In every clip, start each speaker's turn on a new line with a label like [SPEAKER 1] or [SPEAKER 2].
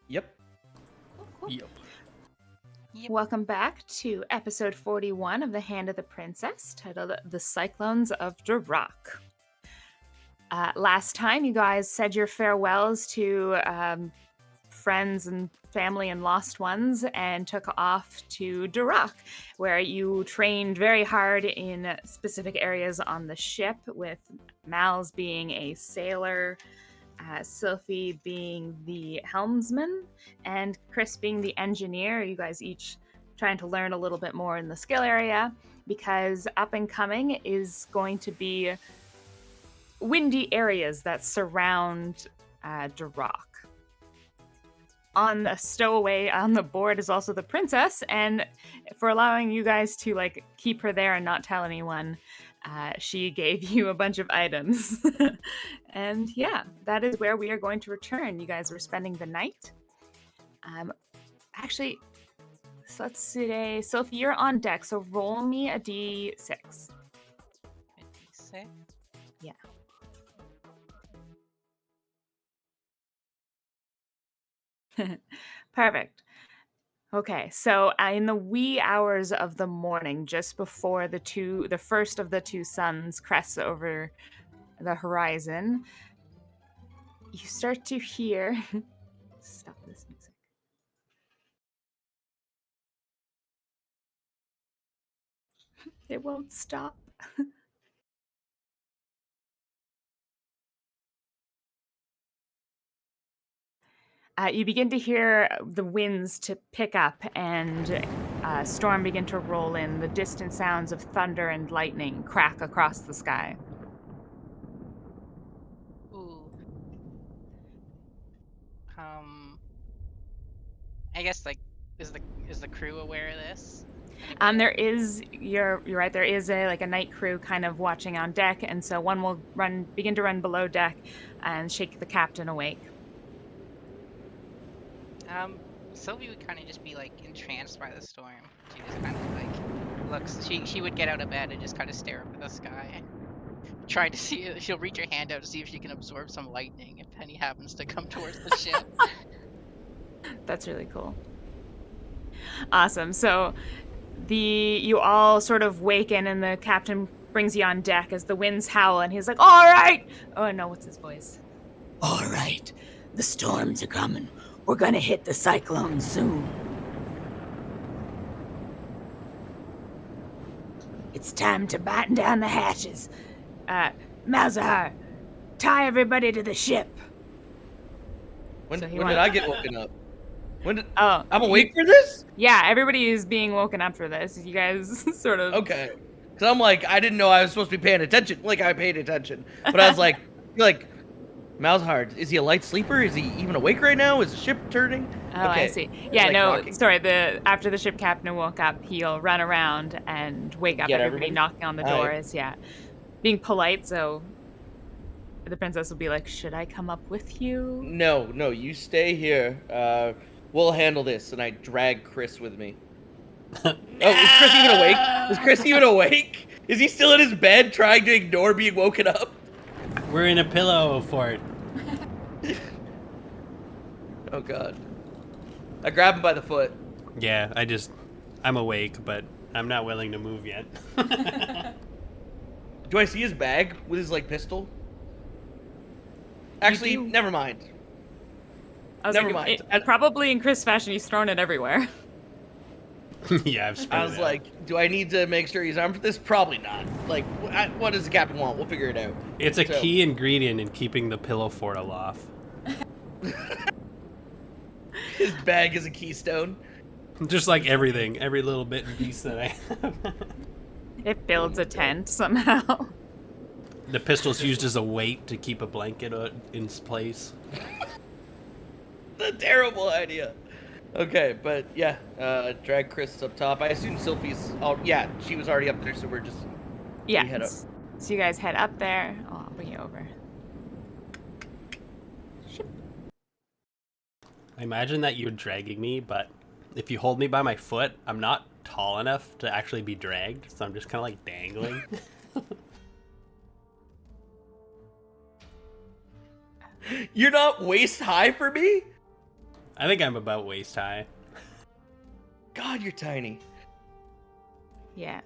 [SPEAKER 1] Yep.
[SPEAKER 2] Cool.
[SPEAKER 1] Yep.
[SPEAKER 2] Welcome back to episode 41 of The Hand of the Princess, titled The Cyclones of DeRock. Last time, you guys said your farewells to friends and family and lost ones and took off to DeRock, where you trained very hard in specific areas on the ship, with Mal's being a sailor, Sophie being the helmsman, and Chris being the engineer. You guys each trying to learn a little bit more in the skill area, because up and coming is going to be windy areas that surround DeRock. On the stowaway on the board is also the princess, and for allowing you guys to keep her there and not tell anyone, she gave you a bunch of items. And yeah, that is where we are going to return. You guys were spending the night. Actually, so let's see. Sophie, you're on deck, so roll me a d6.
[SPEAKER 3] A D6?
[SPEAKER 2] Yeah. Perfect. Okay, so in the wee hours of the morning, just before the first of the two suns crests over the horizon, you start to hear. Stop this music. It won't stop. You begin to hear the winds to pick up and storm begin to roll in. The distant sounds of thunder and lightning crack across the sky.
[SPEAKER 3] Ooh. I guess is the crew aware of this?
[SPEAKER 2] There is you're right. There is a night crew kind of watching on deck, and so one will begin to run below deck and shake the captain awake.
[SPEAKER 3] Sylvie would kind of just be entranced by the storm. She just kind of looks. She would get out of bed and just kind of stare up at the sky, trying to see. She'll reach her hand out to see if she can absorb some lightning if any happens to come towards the ship.
[SPEAKER 2] That's really cool. Awesome. So you all sort of waken, and the captain brings you on deck as the winds howl, and he's like, "All right." Oh no, what's his voice?
[SPEAKER 4] All right, the storms are coming. We're gonna hit the cyclones soon. It's time to batten down the hatches. Malzahar, tie everybody to the ship.
[SPEAKER 1] When
[SPEAKER 2] So he
[SPEAKER 1] did
[SPEAKER 2] went-
[SPEAKER 1] I get woken up?
[SPEAKER 2] Oh,
[SPEAKER 1] I'm awake for this?
[SPEAKER 2] yeah, everybody is being woken up for this. You guys sort of.
[SPEAKER 1] Okay. Because I'm like, I didn't know I was supposed to be paying attention. Like, I paid attention. But I was like, Malzahar, is he a light sleeper? Is he even awake right now? Is the ship turning?
[SPEAKER 2] Oh,
[SPEAKER 1] Okay.
[SPEAKER 2] I see. Yeah,
[SPEAKER 1] Like
[SPEAKER 2] no,
[SPEAKER 1] rocking.
[SPEAKER 2] sorry. After the ship captain woke up, he'll run around and wake up
[SPEAKER 1] Get
[SPEAKER 2] everybody
[SPEAKER 1] everybody?
[SPEAKER 2] knocking on the
[SPEAKER 1] All right.
[SPEAKER 2] doors. Yeah, being polite. So the princess will be like, "Should I come up with you?"
[SPEAKER 1] No, you stay here. We'll handle this. And I drag Chris with me. Oh, is Chris even awake? Is Chris even awake? Is he still in his bed trying to ignore being woken up?
[SPEAKER 5] We're in a pillow fort.
[SPEAKER 1] Oh, God. I grab him by the foot.
[SPEAKER 5] Yeah, I'm awake, but I'm not willing to move yet.
[SPEAKER 1] Do I see his bag with his, pistol? Actually,
[SPEAKER 2] do.
[SPEAKER 1] never mind.
[SPEAKER 2] I was
[SPEAKER 1] Never
[SPEAKER 2] like,
[SPEAKER 1] mind.
[SPEAKER 2] probably in Chris fashion, he's thrown it everywhere.
[SPEAKER 5] Yeah, I've spread
[SPEAKER 1] I was
[SPEAKER 5] it out.
[SPEAKER 1] like, do I need to make sure he's armed for this? Probably not. What does the captain want? We'll figure it out.
[SPEAKER 5] It's a
[SPEAKER 1] So-
[SPEAKER 5] key ingredient in keeping the pillow fort aloft.
[SPEAKER 1] His bag is a keystone.
[SPEAKER 5] Just like everything, every little bit and piece that I have.
[SPEAKER 2] It builds a tent somehow.
[SPEAKER 5] The pistol's used as a weight to keep a blanket in place.
[SPEAKER 1] A terrible idea. Okay, but yeah, drag Chris up top. I assume Sylphie's. Oh, yeah, she was already up there, so we're just.
[SPEAKER 2] Yeah.
[SPEAKER 1] We head up.
[SPEAKER 2] So you guys head up there. Oh, I'll bring you over.
[SPEAKER 5] I imagine that you're dragging me, but if you hold me by my foot, I'm not tall enough to actually be dragged, so I'm just kind of dangling.
[SPEAKER 1] You're not waist high for me?
[SPEAKER 5] I think I'm about waist high.
[SPEAKER 1] God, you're tiny.
[SPEAKER 2] Yeah.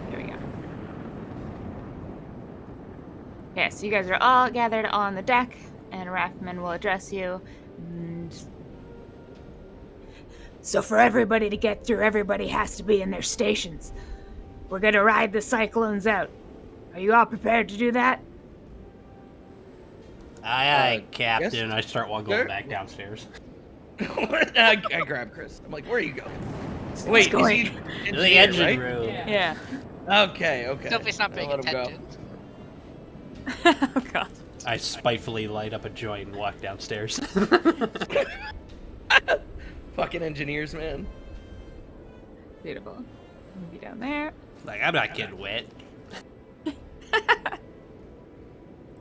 [SPEAKER 2] Here we go. Yeah, so you guys are all gathered on the deck, and Rathman will address you. And
[SPEAKER 4] So for everybody to get through, everybody has to be in their stations. We're gonna ride the Cyclones out. Are you all prepared to do that?
[SPEAKER 5] Aye,
[SPEAKER 1] yes.
[SPEAKER 5] Captain. I start going
[SPEAKER 1] Sure.
[SPEAKER 5] back downstairs.
[SPEAKER 1] I grab Chris. I'm like, where you go? Wait, is
[SPEAKER 4] going.
[SPEAKER 1] he
[SPEAKER 5] The
[SPEAKER 1] engineer,
[SPEAKER 5] engine
[SPEAKER 1] right?
[SPEAKER 5] room.
[SPEAKER 2] yeah.
[SPEAKER 1] Okay.
[SPEAKER 3] Sophie's not paying
[SPEAKER 1] I'll let him go.
[SPEAKER 3] attention.
[SPEAKER 2] Oh god.
[SPEAKER 5] I spitefully light up a joint and walk downstairs.
[SPEAKER 1] Fucking engineers, man.
[SPEAKER 2] Beautiful. Be down there.
[SPEAKER 5] Like, I'm not getting wet.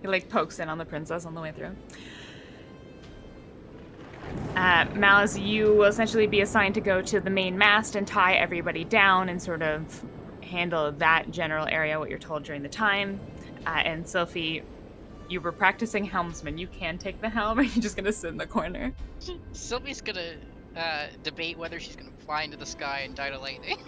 [SPEAKER 2] He like pokes in on the princess on the way through. Malice, you will essentially be assigned to go to the main mast and tie everybody down and sort of handle that general area, what you're told during the time. And Sophie, you were practicing helmsman. You can take the helm, or you're just gonna sit in the corner.
[SPEAKER 3] Sylvie's gonna debate whether she's gonna fly into the sky and die to lightning.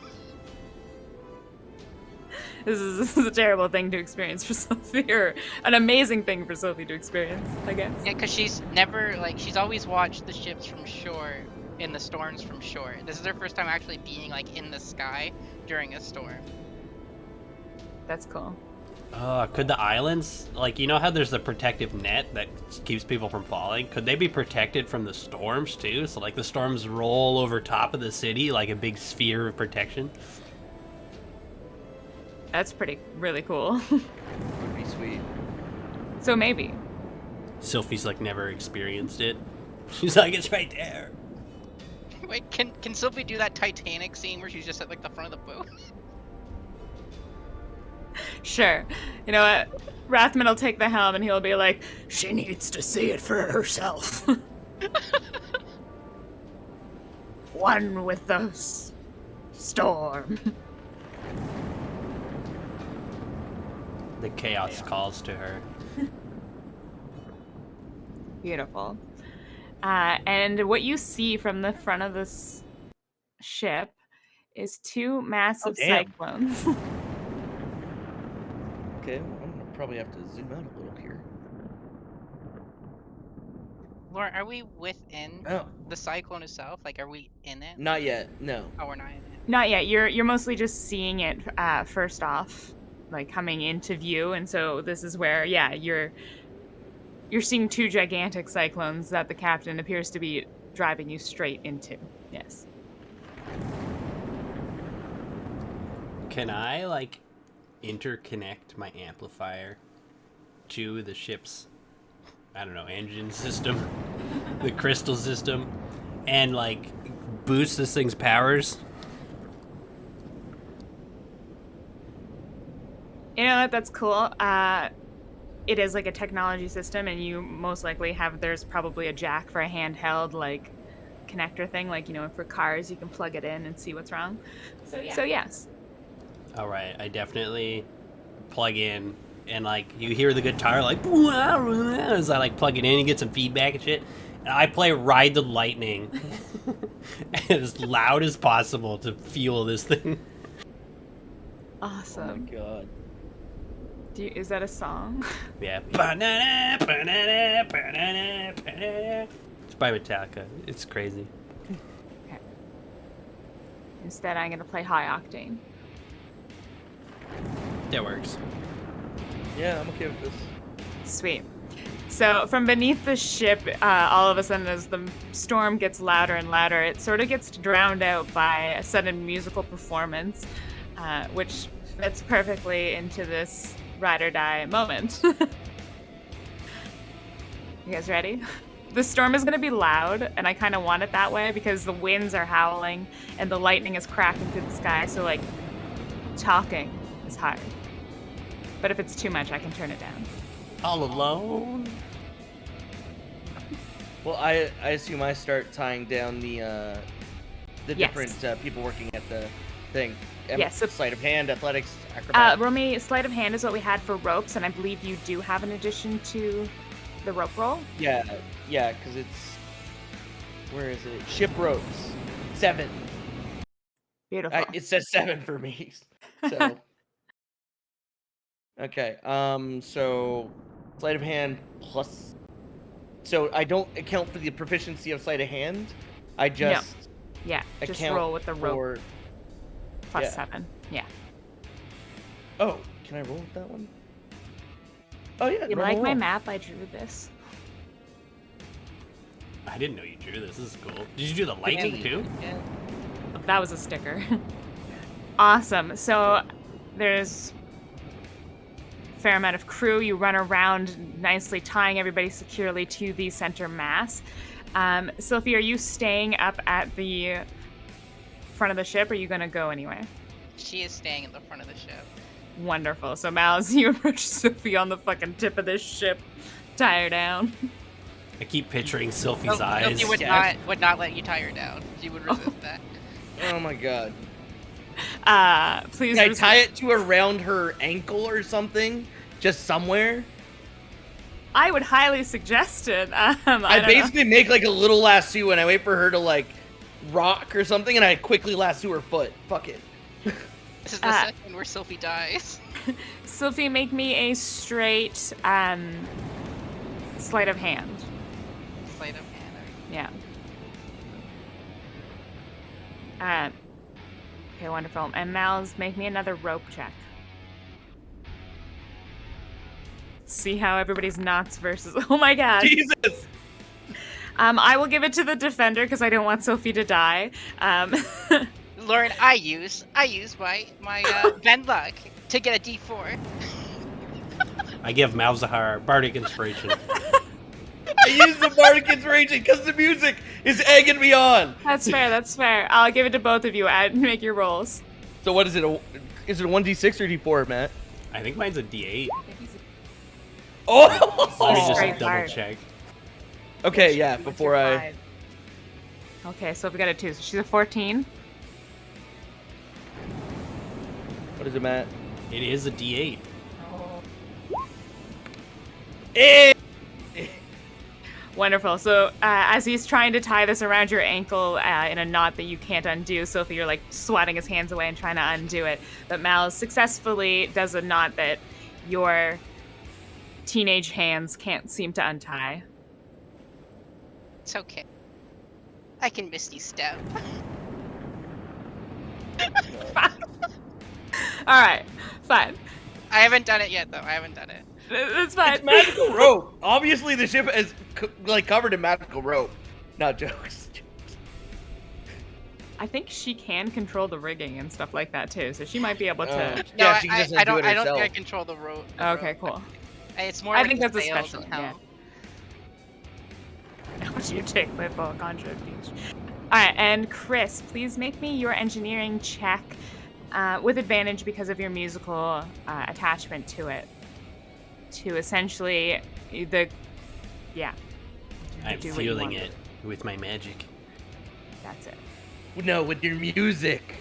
[SPEAKER 2] This is a terrible thing to experience for Sophie, or an amazing thing for Sophie to experience, I guess.
[SPEAKER 3] Yeah, because she's never, like, she's always watched the ships from shore in the storms from shore. This is her first time actually being, like, in the sky during a storm.
[SPEAKER 2] That's cool.
[SPEAKER 5] Could the islands, like, you know how there's the protective net that keeps people from falling? Could they be protected from the storms, too? So, like, the storms roll over top of the city like a big sphere of protection?
[SPEAKER 2] That's really cool.
[SPEAKER 1] Would be sweet.
[SPEAKER 2] So maybe.
[SPEAKER 5] Sophie's, like, never experienced it. She's like, it's right there.
[SPEAKER 3] Wait, can Sylvie do that Titanic scene where she's just at, like, the front of the boat?
[SPEAKER 2] Sure. You know what? Rathman will take the helm and he'll be like,
[SPEAKER 4] She needs to see it for herself. One with the storm.
[SPEAKER 5] The chaos calls to her.
[SPEAKER 2] beautiful. And what you see from the front of this ship is two massive
[SPEAKER 1] damn.
[SPEAKER 2] cyclones.
[SPEAKER 1] Okay, I'm gonna probably have to zoom out a little here.
[SPEAKER 3] Laura, are we within
[SPEAKER 1] Oh,
[SPEAKER 3] the cyclone itself? Like, are we in it?
[SPEAKER 1] not yet. No.
[SPEAKER 3] Oh, we're not in it.
[SPEAKER 2] Not yet. You're mostly just seeing it first off, like coming into view, and so this is where, yeah, you're seeing two gigantic cyclones that the captain appears to be driving you straight into. Yes.
[SPEAKER 5] Can I, like, interconnect my amplifier to the ship's, I don't know, engine system, the crystal system, and, like, boost this thing's powers?
[SPEAKER 2] You know what? That's cool. It is like a technology system, and you most likely have, there's probably a jack for a handheld, like, connector thing. Like, you know, for cars, you can plug it in and see what's wrong. So yes.
[SPEAKER 5] All right, I definitely plug in, and, like, you hear the guitar, like, as I, like, plug it in and get some feedback and shit. And I play Ride the Lightning as loud as possible to fuel this thing.
[SPEAKER 2] Awesome.
[SPEAKER 1] Oh my god.
[SPEAKER 2] Is that a song?
[SPEAKER 5] Yeah. It's by Metallica. It's crazy.
[SPEAKER 2] Okay. Instead, I'm going to play High Octane.
[SPEAKER 5] That works.
[SPEAKER 1] Yeah, I'm okay with this.
[SPEAKER 2] Sweet. So from beneath the ship, all of a sudden, as the storm gets louder and louder, it sort of gets drowned out by a sudden musical performance, which fits perfectly into this ride or die moment. You guys ready? The storm is going to be loud, and I kind of want it that way because the winds are howling and the lightning is cracking through the sky, so, like, talking is hard. But if it's too much, I can turn it down.
[SPEAKER 5] All alone?
[SPEAKER 1] Well, I assume I start tying down the
[SPEAKER 2] Yes.
[SPEAKER 1] different people working at the thing.
[SPEAKER 2] Yes.
[SPEAKER 1] Sleight of hand, athletics, acrobatics.
[SPEAKER 2] Roll me sleight of hand is what we had for ropes, and I believe you do have an addition to the rope roll.
[SPEAKER 1] Yeah, because it's... Where is it? Ship ropes. 7.
[SPEAKER 2] Beautiful.
[SPEAKER 1] It says 7 for me. So... Okay, so... Sleight of hand plus... So I don't account for the proficiency of sleight of hand. I just...
[SPEAKER 2] Yeah, just
[SPEAKER 1] account
[SPEAKER 2] roll with the rope
[SPEAKER 1] for...
[SPEAKER 2] plus
[SPEAKER 1] yeah.
[SPEAKER 2] 7. Yeah.
[SPEAKER 1] Oh, can I roll with that one? Oh, yeah.
[SPEAKER 2] You
[SPEAKER 1] roll,
[SPEAKER 2] like
[SPEAKER 1] roll.
[SPEAKER 2] my map? I drew this.
[SPEAKER 5] I didn't know you drew this. This is cool. Did you do the lightning too?
[SPEAKER 3] Yeah.
[SPEAKER 2] That was a sticker. Awesome. So there's a fair amount of crew. You run around nicely tying everybody securely to the center mass. Sylphie, are you staying up at the front of the ship, or are you going to go anywhere?
[SPEAKER 3] She is staying in the front of the ship.
[SPEAKER 2] Wonderful. So, Mouse, you approach Sophie on the fucking tip of this ship, tie her down.
[SPEAKER 5] I keep picturing Sylphie's
[SPEAKER 3] Sophie
[SPEAKER 5] eyes.
[SPEAKER 3] would not let you tie her down. She would resist that.
[SPEAKER 1] Oh my god.
[SPEAKER 2] Please.
[SPEAKER 1] Can I tie it to around her ankle or something? Just somewhere?
[SPEAKER 2] I would highly suggest it.
[SPEAKER 1] I
[SPEAKER 2] don't know.
[SPEAKER 1] basically make like a little lasso and I wait for her to like rock or something and I quickly lasso her foot. Fuck it.
[SPEAKER 3] This is the second where Sophie dies.
[SPEAKER 2] Sophie, make me a straight sleight of hand.
[SPEAKER 3] Sleight of hand.
[SPEAKER 2] Yeah. Okay, wonderful. And Mal's, make me another rope check. See how everybody's knots versus. Oh my god.
[SPEAKER 1] Jesus!
[SPEAKER 2] I will give it to the defender because I don't want Sophie to die.
[SPEAKER 3] Lauren, I use my bend luck to get a D4.
[SPEAKER 5] I give Malzahar bardic inspiration.
[SPEAKER 1] I use the bardic inspiration because the music is egging me on.
[SPEAKER 2] That's fair. That's fair. I'll give it to both of you. Make your rolls.
[SPEAKER 1] So what is it? Is it a 1d6 or d4, Matt?
[SPEAKER 5] I think mine's a D8.
[SPEAKER 1] Oh!
[SPEAKER 5] Let me just
[SPEAKER 2] Straight
[SPEAKER 5] double
[SPEAKER 2] hard.
[SPEAKER 5] check.
[SPEAKER 1] Okay, yeah. Before I.
[SPEAKER 2] Okay, so we got a 2. So she's a 14.
[SPEAKER 1] What is it, Matt?
[SPEAKER 5] It is a D8.
[SPEAKER 1] Eh!
[SPEAKER 2] Wonderful. So as he's trying to tie this around your ankle in a knot that you can't undo, Sophie, you're like swatting his hands away and trying to undo it. But Mal successfully does a knot that your teenage hands can't seem to untie.
[SPEAKER 3] It's okay. I can Misty Step.
[SPEAKER 2] All right, fine.
[SPEAKER 3] I haven't done it yet, though. I haven't done it.
[SPEAKER 2] It's fine.
[SPEAKER 1] It's magical rope. Obviously, the ship is like covered in magical rope. Not jokes.
[SPEAKER 2] I think she can control the rigging and stuff like that too, so she might be able to.
[SPEAKER 3] No,
[SPEAKER 1] Yeah, she doesn't
[SPEAKER 3] I
[SPEAKER 1] do
[SPEAKER 3] don't.
[SPEAKER 1] it
[SPEAKER 3] I don't think I
[SPEAKER 1] herself.
[SPEAKER 3] control the rope.
[SPEAKER 2] Okay, cool.
[SPEAKER 3] It's more.
[SPEAKER 2] I
[SPEAKER 3] like
[SPEAKER 2] think
[SPEAKER 3] the
[SPEAKER 2] that's a
[SPEAKER 3] sails
[SPEAKER 2] special
[SPEAKER 3] and
[SPEAKER 2] one,
[SPEAKER 3] how-
[SPEAKER 2] How would you take my full contribution? All right, and Chris, please make me your engineering check with advantage because of your musical attachment to it. To essentially yeah.
[SPEAKER 5] I'm
[SPEAKER 2] Do what you
[SPEAKER 5] feeling
[SPEAKER 2] want.
[SPEAKER 5] it with my magic.
[SPEAKER 2] That's it.
[SPEAKER 1] No, with your music.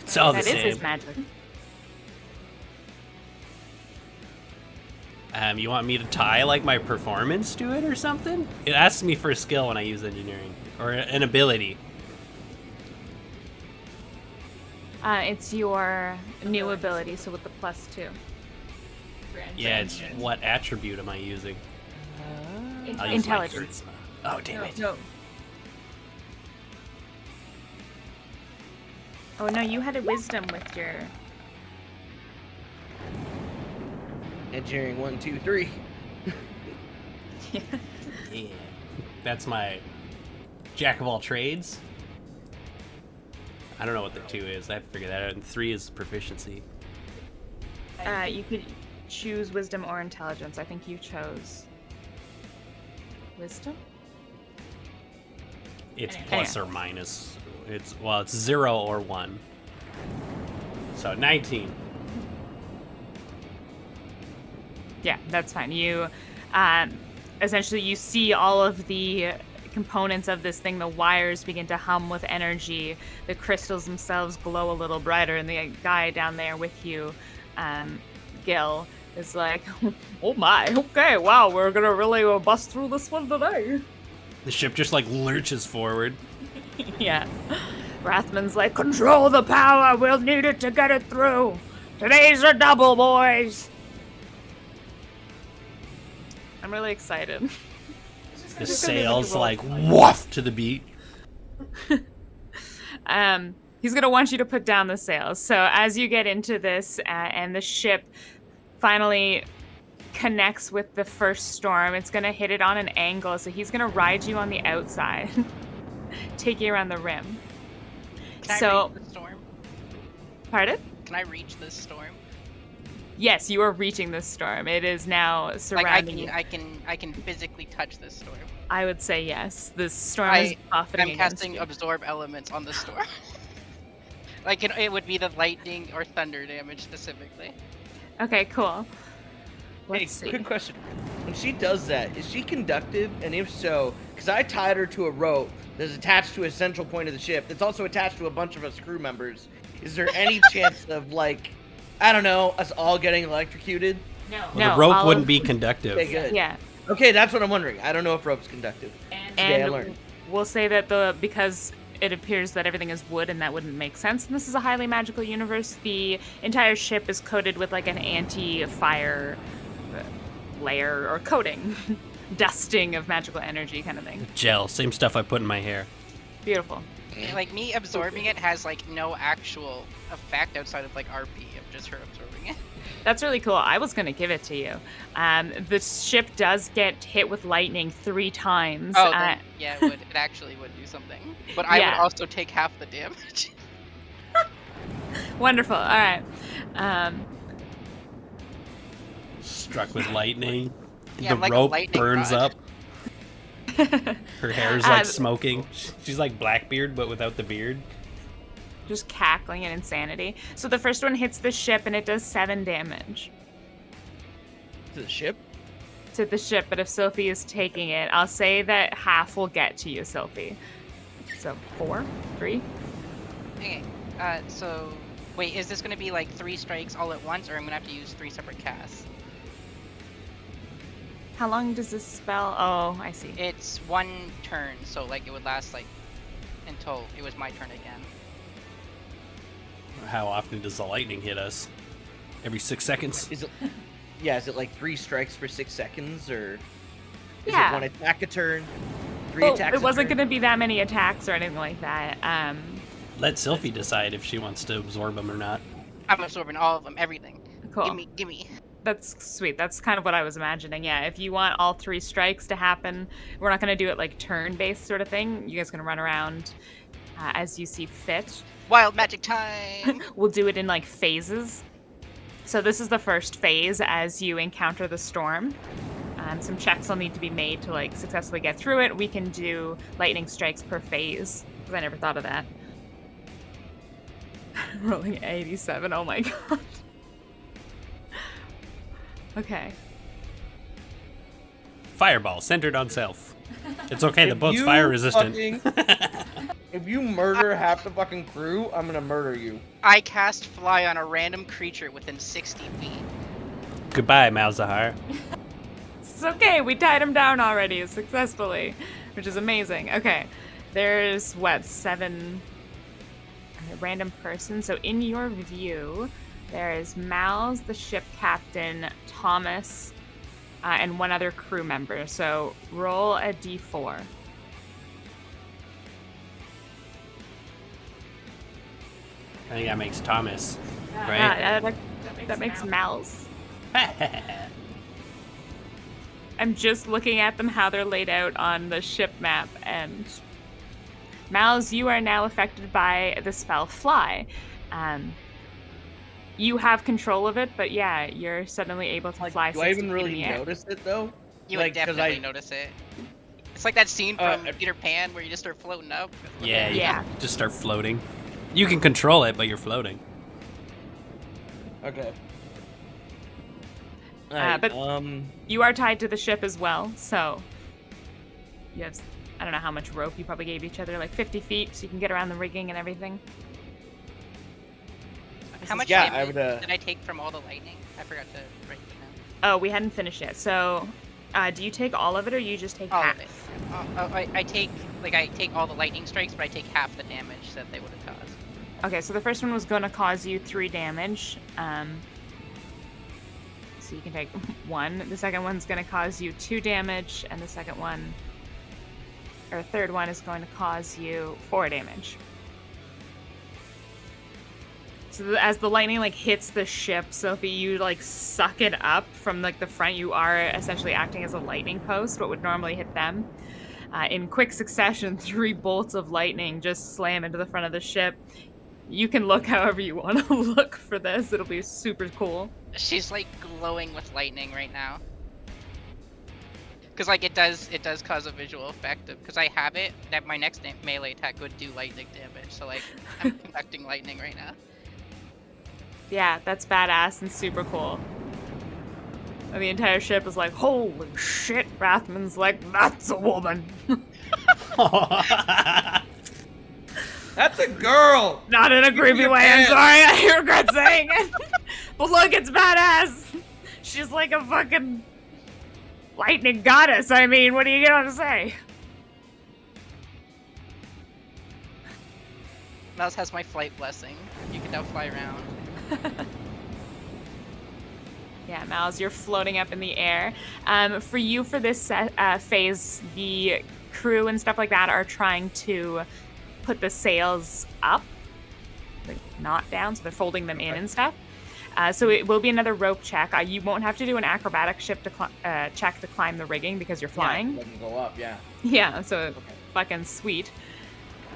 [SPEAKER 5] It's all the
[SPEAKER 2] That is
[SPEAKER 5] same.
[SPEAKER 2] his magic.
[SPEAKER 5] You want me to tie like my performance to it or something? It asks me for a skill when I use engineering or an ability.
[SPEAKER 2] It's your new ability, so with the +2.
[SPEAKER 5] Yeah, it's what attribute am I using? I'll use my
[SPEAKER 2] Intelligence.
[SPEAKER 5] charisma. Oh damn it!
[SPEAKER 2] No. Oh no, you had a wisdom with your.
[SPEAKER 1] Engineering 1, 2, 3.
[SPEAKER 5] Yeah, that's my jack of all trades. I don't know what the 2 is. I have to figure that out. And 3 is proficiency.
[SPEAKER 2] You could choose wisdom or intelligence. I think you chose wisdom.
[SPEAKER 5] It's plus or minus. It's 0 or 1. So 19.
[SPEAKER 2] Yeah, that's fine. You essentially you see all of the components of this thing, the wires begin to hum with energy. The crystals themselves glow a little brighter, and the guy down there with you, Gil, is like, oh my, okay, wow, we're gonna really bust through this one today.
[SPEAKER 5] The ship just like lurches forward.
[SPEAKER 2] Yeah.
[SPEAKER 4] Rathman's like, control the power, we'll need it to get it through. Today's a double, boys.
[SPEAKER 2] I'm really excited.
[SPEAKER 5] The sails like woof to the beat.
[SPEAKER 2] He's gonna want you to put down the sails. So as you get into this, and the ship finally connects with the first storm, it's gonna hit it on an angle. So he's gonna ride you on the outside, take you around the rim.
[SPEAKER 3] Can I reach the storm?
[SPEAKER 2] Pardon?
[SPEAKER 3] Can I reach this storm?
[SPEAKER 2] Yes, you are reaching this storm. It is now surrounding you.
[SPEAKER 3] I can physically touch this storm.
[SPEAKER 2] I would say yes. This storm is buffeting
[SPEAKER 3] I'm
[SPEAKER 2] against
[SPEAKER 3] casting
[SPEAKER 2] you.
[SPEAKER 3] absorb elements on the storm. Like it would be the lightning or thunder damage specifically.
[SPEAKER 2] Okay, cool. Let's
[SPEAKER 1] Hey,
[SPEAKER 2] see.
[SPEAKER 1] quick question. When she does that, is she conductive? And if so, because I tied her to a rope that's attached to a central point of the ship that's also attached to a bunch of us crew members, is there any chance of, like, I don't know, us all getting electrocuted?
[SPEAKER 2] No.
[SPEAKER 5] Well, the rope wouldn't be conductive.
[SPEAKER 1] Okay, good.
[SPEAKER 2] Yeah.
[SPEAKER 1] Okay, that's what I'm wondering. I don't know if rope's conductive. Today I
[SPEAKER 2] And
[SPEAKER 1] learned.
[SPEAKER 2] we'll say that because it appears that everything is wood and that wouldn't make sense. And this is a highly magical universe. The entire ship is coated with like an anti-fire layer or coating, dusting of magical energy kind of thing.
[SPEAKER 5] Gel, same stuff I put in my hair.
[SPEAKER 2] Beautiful.
[SPEAKER 3] Like me absorbing it has like no actual effect outside of like RP of just her absorbing it.
[SPEAKER 2] That's really cool. I was going to give it to you. The ship does get hit with lightning 3 times.
[SPEAKER 3] Oh, then, yeah, it would. It actually would do something. But I
[SPEAKER 2] Yeah.
[SPEAKER 3] would also take half the damage.
[SPEAKER 2] Wonderful. All right.
[SPEAKER 5] Struck with lightning.
[SPEAKER 3] Yeah,
[SPEAKER 5] The
[SPEAKER 3] like a
[SPEAKER 5] rope
[SPEAKER 3] lightning
[SPEAKER 5] burns
[SPEAKER 3] rod.
[SPEAKER 5] up. Her hair's like smoking. She's like Blackbeard, but without the beard.
[SPEAKER 2] Just cackling in insanity. So the first one hits the ship and it does 7 damage
[SPEAKER 1] To the ship?
[SPEAKER 2] to the ship. But if Sophie is taking it, I'll say that half will get to you, Sophie. So 4, 3.
[SPEAKER 3] Okay. So wait, is this gonna be like 3 strikes all at once, or I'm gonna have to use 3 separate casts?
[SPEAKER 2] How long does this spell? Oh, I see.
[SPEAKER 3] It's 1 turn, so like it would last like until it was my turn again.
[SPEAKER 5] How often does the lightning hit us? Every 6 seconds?
[SPEAKER 1] Is it like 3 strikes for 6 seconds, or is
[SPEAKER 2] Yeah.
[SPEAKER 1] it 1 attack a turn? 3
[SPEAKER 2] Well,
[SPEAKER 1] attacks
[SPEAKER 2] it wasn't
[SPEAKER 1] a turn?
[SPEAKER 2] going to be that many attacks or anything like that.
[SPEAKER 5] Let Sylphie decide if she wants to absorb them or not.
[SPEAKER 3] I'm absorbing all of them, everything.
[SPEAKER 2] Cool.
[SPEAKER 3] Gimme.
[SPEAKER 2] That's sweet. That's kind of what I was imagining. Yeah, if you want all 3 strikes to happen, we're not going to do it like turn-based sort of thing. You guys going to run around as you see fit.
[SPEAKER 3] Wild magic time!
[SPEAKER 2] We'll do it in like phases. So this is the first phase as you encounter the storm. Some checks will need to be made to like successfully get through it. We can do lightning strikes per phase, because I never thought of that. Rolling 87, oh my god. Okay.
[SPEAKER 5] Fireball, centered on self. It's okay, the
[SPEAKER 1] If
[SPEAKER 5] boat's
[SPEAKER 1] you
[SPEAKER 5] fire resistant.
[SPEAKER 1] If you murder half the fucking crew, I'm gonna murder you.
[SPEAKER 3] I cast fly on a random creature within 60 feet.
[SPEAKER 5] Goodbye, Malzahar.
[SPEAKER 2] It's okay, we tied him down already successfully, which is amazing. Okay, there's 7 random person. So in your view, there is Mal's, the ship captain, Thomas, and 1 other crew member. So roll a d4.
[SPEAKER 5] I think that makes Thomas, right?
[SPEAKER 2] That makes Mal's. I'm just looking at them, how they're laid out on the ship map, and Mal's, you are now affected by the spell Fly. You have control of it, but yeah, you're suddenly able to fly.
[SPEAKER 1] Do I
[SPEAKER 2] 60
[SPEAKER 1] even
[SPEAKER 2] feet
[SPEAKER 1] really
[SPEAKER 2] in the air.
[SPEAKER 1] notice it though?
[SPEAKER 3] You
[SPEAKER 1] Like,
[SPEAKER 3] would
[SPEAKER 1] 'cause
[SPEAKER 3] definitely
[SPEAKER 1] I-
[SPEAKER 3] notice it. It's like that scene from
[SPEAKER 1] Uh,
[SPEAKER 3] Peter Pan where you just start floating up.
[SPEAKER 5] Yeah, you
[SPEAKER 2] Yeah.
[SPEAKER 5] just start floating. You can control it, but you're floating.
[SPEAKER 1] Okay.
[SPEAKER 2] But- You are tied to the ship as well, so you have I don't know how much rope you probably gave each other, like 50 feet, so you can get around the rigging and everything.
[SPEAKER 3] How much
[SPEAKER 1] yeah,
[SPEAKER 3] damage
[SPEAKER 1] I would,
[SPEAKER 3] did I take from all the lightning? I forgot to write it down.
[SPEAKER 2] Oh, we hadn't finished yet. So, do you take all of it, or you just take
[SPEAKER 3] All
[SPEAKER 2] half?
[SPEAKER 3] of it. I take all the lightning strikes, but I take half the damage that they would have caused.
[SPEAKER 2] Okay, so the first one was going to cause you 3 damage. So you can take 1. The second one's going to cause you 2 damage, and the second one, or third one, is going to cause you 4 damage. So as the lightning like hits the ship, Sophie, you like suck it up from like the front. You are essentially acting as a lightning post, what would normally hit them. In quick succession, 3 bolts of lightning just slam into the front of the ship. You can look however you want to look for this. It'll be super cool.
[SPEAKER 3] She's like glowing with lightning right now. Because like it does cause a visual effect because I have it that my next melee attack would do lightning damage. So like I'm conducting lightning right now.
[SPEAKER 2] Yeah, that's badass and super cool. And the entire ship is like, holy shit. Rathman's like, that's a woman.
[SPEAKER 1] That's a girl!
[SPEAKER 2] Not in a creepy
[SPEAKER 1] your
[SPEAKER 2] way, I'm
[SPEAKER 1] pants.
[SPEAKER 2] sorry, I regret saying it. But look, it's badass. She's like a fucking lightning goddess. I mean, what are you gonna say?
[SPEAKER 3] Mouse has my flight blessing. You can now fly around.
[SPEAKER 2] Yeah, Miles, you're floating up in the air. For you, for this phase, the crew and stuff like that are trying to put the sails up, like not down, so they're folding them in and stuff. So it will be another rope check. You won't have to do an acrobatic check to climb the rigging because you're flying.
[SPEAKER 1] Yeah, let me go up, yeah.
[SPEAKER 2] Yeah, so fucking sweet.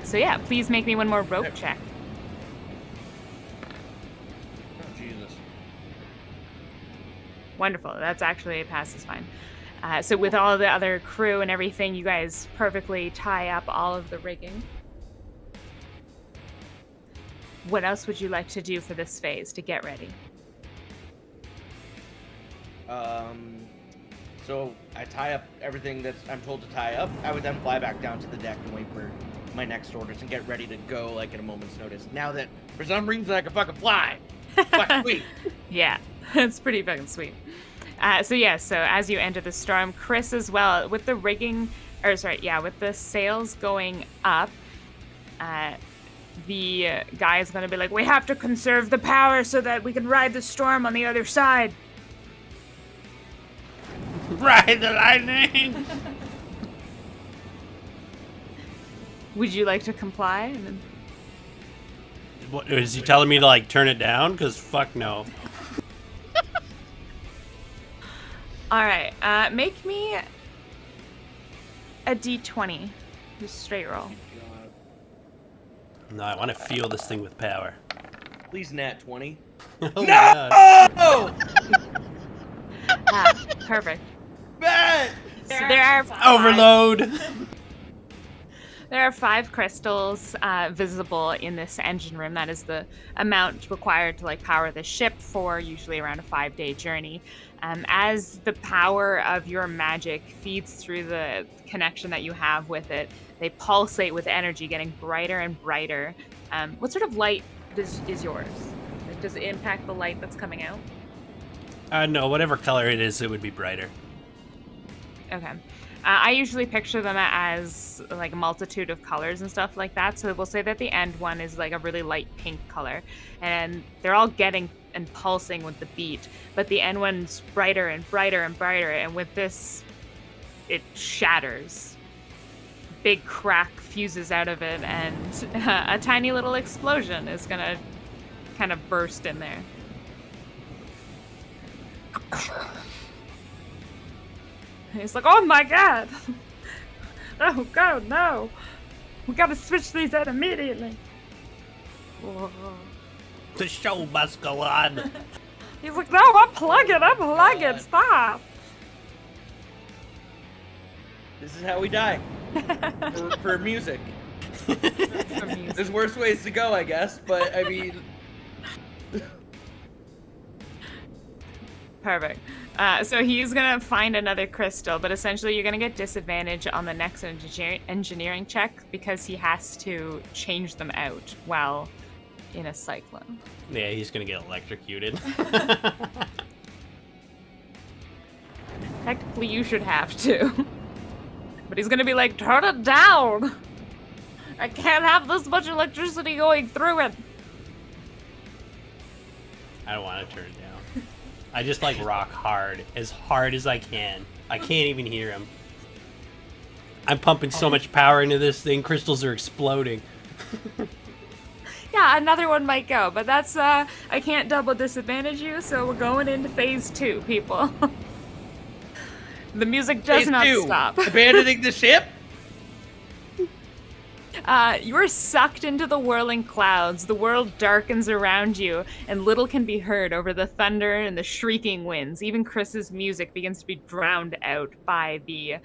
[SPEAKER 2] So yeah, please make me one more rope check.
[SPEAKER 1] Oh, Jesus.
[SPEAKER 2] Wonderful. That's actually a pass is fine. So with all the other crew and everything, you guys perfectly tie up all of the rigging. What else would you like to do for this phase to get ready?
[SPEAKER 1] So I tie up everything that I'm told to tie up. I would then fly back down to the deck and wait for my next orders and get ready to go like at a moment's notice. Now that for some reason I can fucking fly. Fucking sweet.
[SPEAKER 2] Yeah, it's pretty fucking sweet. So as you enter the storm, Chris as well, with the rigging, with the sails going up, the guy is going to be like, we have to conserve the power so that we can ride the storm on the other side.
[SPEAKER 5] Ride the lightning!
[SPEAKER 2] Would you like to comply? And then...
[SPEAKER 5] What, is he telling me to like turn it down? Because fuck no.
[SPEAKER 2] Alright, make me a d20. Just straight roll.
[SPEAKER 5] No, I want to feel this thing with power.
[SPEAKER 1] Please nat 20.
[SPEAKER 5] Oh my God.
[SPEAKER 1] Oh!
[SPEAKER 2] Perfect.
[SPEAKER 1] Bad!
[SPEAKER 2] So there are
[SPEAKER 5] Overload!
[SPEAKER 2] There are 5 crystals visible in this engine room. That is the amount required to like power the ship for usually around a 5-day journey. As the power of your magic feeds through the connection that you have with it, they pulsate with energy, getting brighter and brighter. What sort of light is yours? Like, does it impact the light that's coming out?
[SPEAKER 5] No, whatever color it is, it would be brighter.
[SPEAKER 2] Okay. I usually picture them as like a multitude of colors and stuff like that. So we'll say that the end one is like a really light pink color, and they're all getting and pulsing with the beat. But the end one's brighter and brighter and brighter, and with this, it shatters. Big crack fuses out of it, and a tiny little explosion is gonna kind of burst in there. He's like, oh my god! Oh god, no! We gotta switch these out immediately! Whoa.
[SPEAKER 5] The show must go on.
[SPEAKER 2] He's like, no, unplug it, stop!
[SPEAKER 1] This is how we die. for music. There's worse ways to go, I guess, but I mean...
[SPEAKER 2] Perfect. So he's gonna find another crystal, but essentially you're gonna get disadvantage on the next engineering check because he has to change them out while in a cyclone.
[SPEAKER 5] Yeah, he's gonna get electrocuted.
[SPEAKER 2] Technically, you should have to. But he's gonna be like, turn it down! I can't have this much electricity going through it!
[SPEAKER 5] I don't want to turn it down. I just like rock hard as I can. I can't even hear him. I'm pumping so much power into this thing, crystals are exploding.
[SPEAKER 2] Yeah, another one might go, but that's, I can't double disadvantage you, so we're going into phase 2, people. The music does
[SPEAKER 1] Phase
[SPEAKER 2] not
[SPEAKER 1] 2,
[SPEAKER 2] stop.
[SPEAKER 1] abandoning the ship?
[SPEAKER 2] You are sucked into the whirling clouds. The world darkens around you, and little can be heard over the thunder and the shrieking winds. Even Chris's music begins to be drowned out by the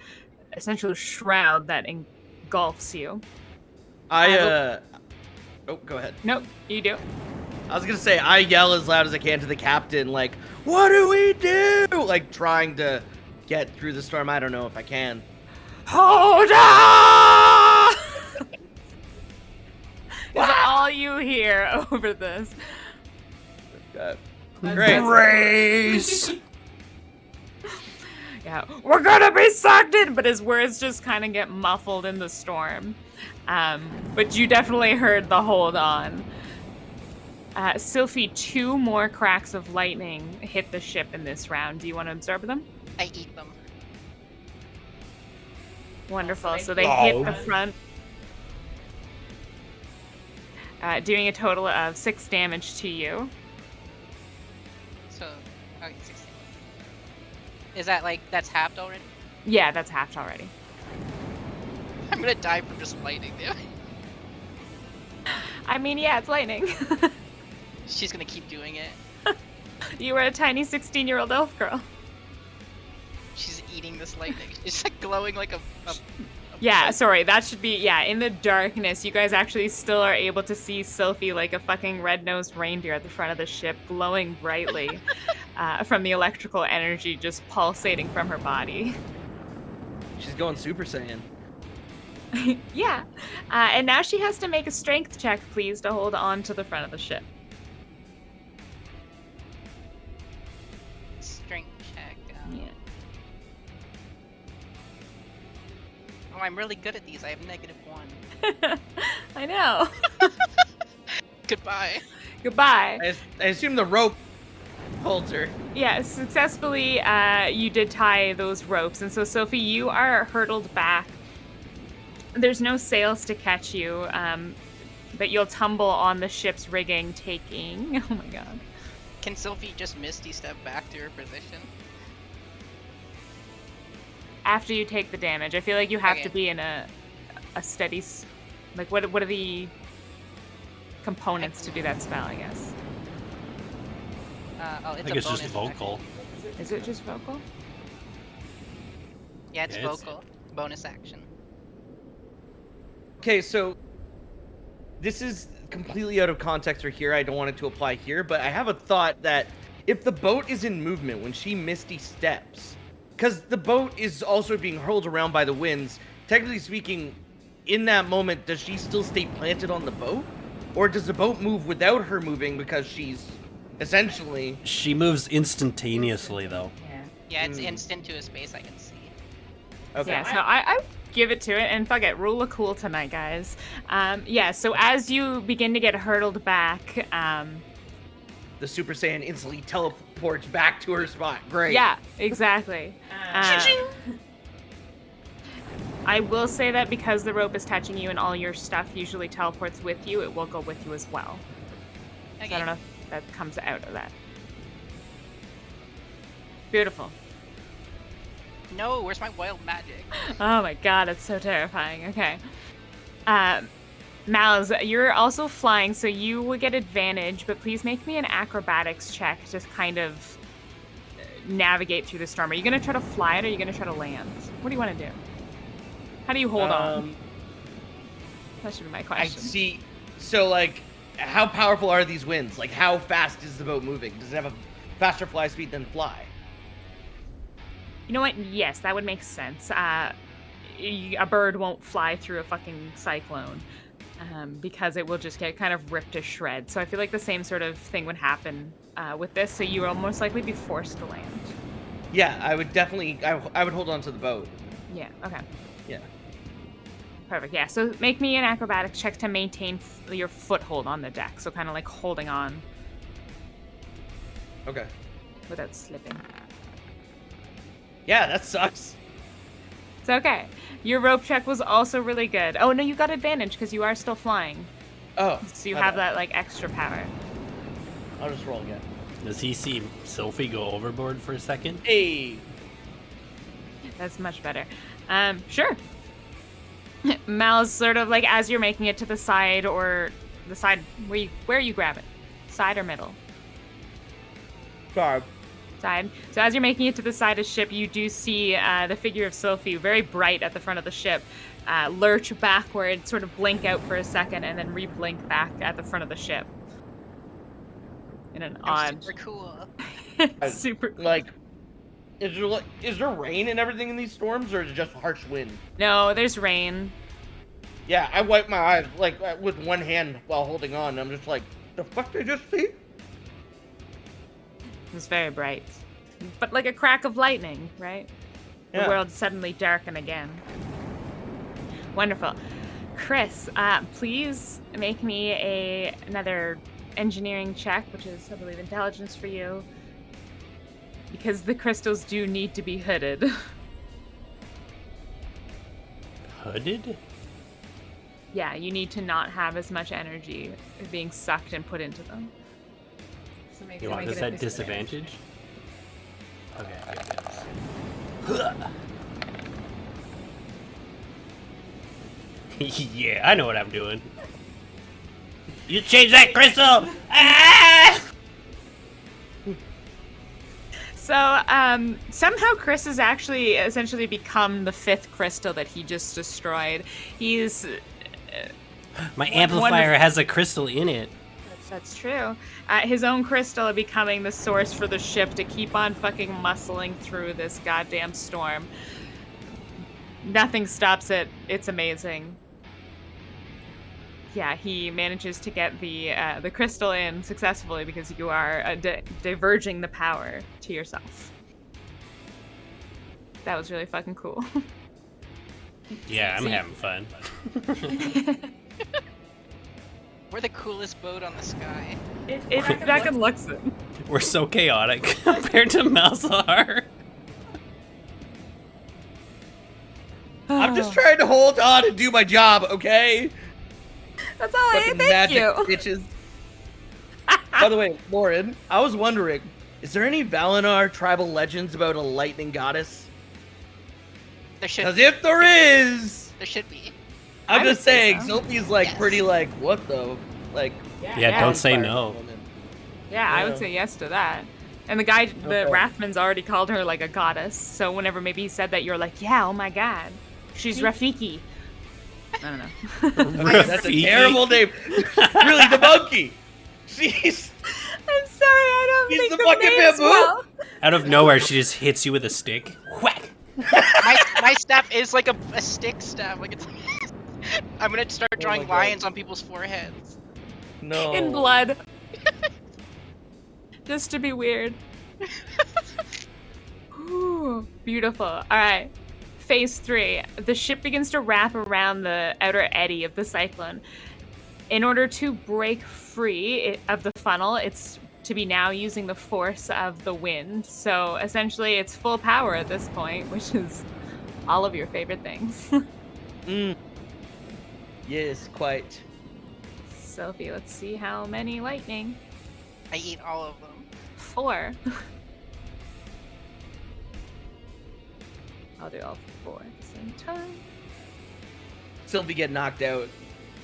[SPEAKER 2] essential shroud that engulfs you.
[SPEAKER 1] Oh, go ahead.
[SPEAKER 2] Nope, you do.
[SPEAKER 1] I was gonna say, I yell as loud as I can to the captain, like, what do we do? Like, trying to get through the storm. I don't know if I can.
[SPEAKER 2] Hold on! Is all you hear over this.
[SPEAKER 1] Great.
[SPEAKER 5] Race!
[SPEAKER 2] Yeah, we're gonna be sucked in, but his words just kind of get muffled in the storm. But you definitely heard the hold on. Sylphie, 2 more cracks of lightning hit the ship in this round. Do you want to absorb them?
[SPEAKER 3] I eat them.
[SPEAKER 2] Wonderful. So they hit the front, doing a total of 6 damage to you.
[SPEAKER 3] So, okay, 16. Is that like, that's halved already?
[SPEAKER 2] Yeah, that's halved already.
[SPEAKER 3] I'm gonna die from just lightning, dude.
[SPEAKER 2] I mean, yeah, it's lightning.
[SPEAKER 3] She's gonna keep doing it.
[SPEAKER 2] You were a tiny 16-year-old elf girl.
[SPEAKER 3] She's eating this lightning. She's like glowing like a
[SPEAKER 2] Yeah, sorry, that should be, yeah, in the darkness, you guys actually still are able to see Sylphie like a fucking red-nosed reindeer at the front of the ship, glowing brightly from the electrical energy just pulsating from her body.
[SPEAKER 1] She's going Super Saiyan.
[SPEAKER 2] Yeah, and now she has to make a strength check, please, to hold on to the front of the ship.
[SPEAKER 3] strength check.
[SPEAKER 2] Yeah.
[SPEAKER 3] Oh, I'm really good at these. I have -1.
[SPEAKER 2] I know.
[SPEAKER 3] Goodbye.
[SPEAKER 2] Goodbye.
[SPEAKER 1] I assume the rope holds her.
[SPEAKER 2] Yeah, successfully, you did tie those ropes, and so Sophie, you are hurtled back. There's no sails to catch you, but you'll tumble on the ship's rigging, taking. Oh my god.
[SPEAKER 3] Can Sylphie just misty step back to her position?
[SPEAKER 2] After you take the damage, I feel like you have
[SPEAKER 3] Okay.
[SPEAKER 2] to be in a steady. Like, what are the components to do that spell? I guess.
[SPEAKER 3] Oh, it's
[SPEAKER 5] I think
[SPEAKER 3] a
[SPEAKER 5] it's just
[SPEAKER 3] bonus
[SPEAKER 5] vocal.
[SPEAKER 3] action.
[SPEAKER 2] Is it just vocal?
[SPEAKER 3] Yeah, it's
[SPEAKER 5] Yeah, it's-
[SPEAKER 3] vocal. Bonus action.
[SPEAKER 1] Okay, so this is completely out of context for here. I don't want it to apply here, but I have a thought that if the boat is in movement when she misty steps, because the boat is also being hurled around by the winds, technically speaking, in that moment, does she still stay planted on the boat? Or does the boat move without her moving because she's essentially...
[SPEAKER 5] She moves instantaneously, though.
[SPEAKER 2] Yeah.
[SPEAKER 3] Yeah, it's instant to a space I can see.
[SPEAKER 1] Okay.
[SPEAKER 2] Yeah, so I give it to it, and fuck it, rule of cool tonight, guys. Yeah, so as you begin to get hurtled back,
[SPEAKER 1] The Super Saiyan instantly teleports back to her spot. Great.
[SPEAKER 2] yeah, exactly. I will say that because the rope is touching you and all your stuff usually teleports with you, it will go with you as well. So I don't know if that comes out of that. Beautiful.
[SPEAKER 3] No, where's my wild magic?
[SPEAKER 2] Oh my god, it's so terrifying. Okay. Malz, you're also flying, so you will get advantage, but please make me an acrobatics check to kind of navigate through the storm. Are you going to try to fly it, or are you going to try to land? What do you want to do? How do you hold on? That should be my
[SPEAKER 1] I
[SPEAKER 2] question.
[SPEAKER 1] see. So, like, how powerful are these winds? Like, how fast is the boat moving? Does it have a faster fly speed than fly?
[SPEAKER 2] You know what? Yes, that would make sense. A bird won't fly through a fucking cyclone because it will just get kind of ripped to shreds. So I feel like the same sort of thing would happen with this. So you will most likely be forced to land.
[SPEAKER 1] Yeah, I would definitely. I would hold on to the boat.
[SPEAKER 2] Yeah. Okay.
[SPEAKER 1] Yeah.
[SPEAKER 2] Perfect. Yeah. So make me an acrobatics check to maintain your foothold on the deck. So kind of like holding on
[SPEAKER 1] Okay.
[SPEAKER 2] without slipping.
[SPEAKER 1] Yeah, that sucks.
[SPEAKER 2] It's okay. Your rope check was also really good. Oh no, you got advantage because you are still flying.
[SPEAKER 1] Oh.
[SPEAKER 2] So you
[SPEAKER 1] my
[SPEAKER 2] have
[SPEAKER 1] bad.
[SPEAKER 2] that like extra power.
[SPEAKER 1] I'll just roll again.
[SPEAKER 5] Does he see Sophie go overboard for a second?
[SPEAKER 1] Hey.
[SPEAKER 2] That's much better. Sure. Mal's sort of like as you're making it to the side or the side where you grab it, side or middle.
[SPEAKER 1] Sorry.
[SPEAKER 2] Side. So as you're making it to the side of the ship, you do see the figure of Sophie, very bright at the front of the ship, lurch backward, sort of blink out for a second, and then re-blink back at the front of the ship. In an odd,
[SPEAKER 3] Super cool.
[SPEAKER 2] super.
[SPEAKER 1] Like, is there rain and everything in these storms, or is it just harsh wind?
[SPEAKER 2] No, there's rain.
[SPEAKER 1] Yeah, I wipe my eyes like with one hand while holding on. And I'm just like, the fuck did I just see?
[SPEAKER 2] It's very bright, but like a crack of lightning, right? The
[SPEAKER 1] Yeah.
[SPEAKER 2] world suddenly darkened again. Wonderful. Chris, please make me another engineering check, which is, I believe, intelligence for you. Because the crystals do need to be hooded.
[SPEAKER 5] Hooded?
[SPEAKER 2] Yeah, you need to not have as much energy being sucked and put into them. So make
[SPEAKER 5] You
[SPEAKER 2] it-
[SPEAKER 5] want
[SPEAKER 2] make
[SPEAKER 5] this
[SPEAKER 2] it a
[SPEAKER 5] at disadvantage? Okay, I got this. Yeah, I know what I'm doing. You change that crystal! Ah!
[SPEAKER 2] So, somehow Chris has actually essentially become the 5th crystal that he just destroyed. He's...
[SPEAKER 5] My amplifier has a crystal in it.
[SPEAKER 2] That's true. His own crystal becoming the source for the ship to keep on fucking muscling through this goddamn storm. Nothing stops it. It's amazing. Yeah, he manages to get the crystal in successfully because you are diverging the power to yourself. That was really fucking cool.
[SPEAKER 5] Yeah, I'm
[SPEAKER 2] See-
[SPEAKER 5] having fun.
[SPEAKER 3] We're the coolest boat on the sky.
[SPEAKER 2] It fucking looks it.
[SPEAKER 5] We're so chaotic compared to Malzahar.
[SPEAKER 1] I'm just trying to hold on and do my job, okay?
[SPEAKER 2] That's all I
[SPEAKER 1] Fucking
[SPEAKER 2] thank
[SPEAKER 1] magic
[SPEAKER 2] you.
[SPEAKER 1] bitches. By the way, Lauren, I was wondering, is there any Valinor tribal legends about a lightning goddess?
[SPEAKER 3] There should
[SPEAKER 1] Because
[SPEAKER 3] be.
[SPEAKER 1] if there is,
[SPEAKER 3] There should be.
[SPEAKER 1] I'm
[SPEAKER 2] I
[SPEAKER 1] just
[SPEAKER 2] would say
[SPEAKER 1] saying,
[SPEAKER 2] so.
[SPEAKER 1] Sophie's like
[SPEAKER 3] Yes.
[SPEAKER 1] pretty like, what the, like.
[SPEAKER 5] Yeah, don't say no.
[SPEAKER 1] woman.
[SPEAKER 2] Yeah, I would
[SPEAKER 1] Yeah.
[SPEAKER 2] say yes to that. And the guy, the
[SPEAKER 1] Okay.
[SPEAKER 2] Rathman's already called her like a goddess. So whenever maybe he said that, you're like, yeah, oh my god, she's Rafiki. I don't know.
[SPEAKER 1] Okay, that's a
[SPEAKER 5] Rafiki.
[SPEAKER 1] terrible name. Really, the monkey. She's.
[SPEAKER 2] I'm sorry, I don't
[SPEAKER 1] He's
[SPEAKER 2] think
[SPEAKER 1] the
[SPEAKER 2] of
[SPEAKER 1] fucking
[SPEAKER 2] names
[SPEAKER 1] bamboo.
[SPEAKER 2] well.
[SPEAKER 5] Out of nowhere, she just hits you with a stick. Whack!
[SPEAKER 3] My staff is like a stick staff. Like it's. I'm gonna start
[SPEAKER 1] Oh
[SPEAKER 3] drawing
[SPEAKER 1] my God.
[SPEAKER 3] lions on people's foreheads.
[SPEAKER 1] No.
[SPEAKER 2] In blood. Just to be weird. Ooh, beautiful. All right. Phase 3. The ship begins to wrap around the outer eddy of the cyclone. In order to break free of the funnel, it's to be now using the force of the wind. So essentially, it's full power at this point, which is all of your favorite things.
[SPEAKER 1] Yes, quite.
[SPEAKER 2] Sophie, let's see how many lightning.
[SPEAKER 3] I eat all of them.
[SPEAKER 2] 4. I'll do all 4 at the same time.
[SPEAKER 1] Sylvie get knocked out.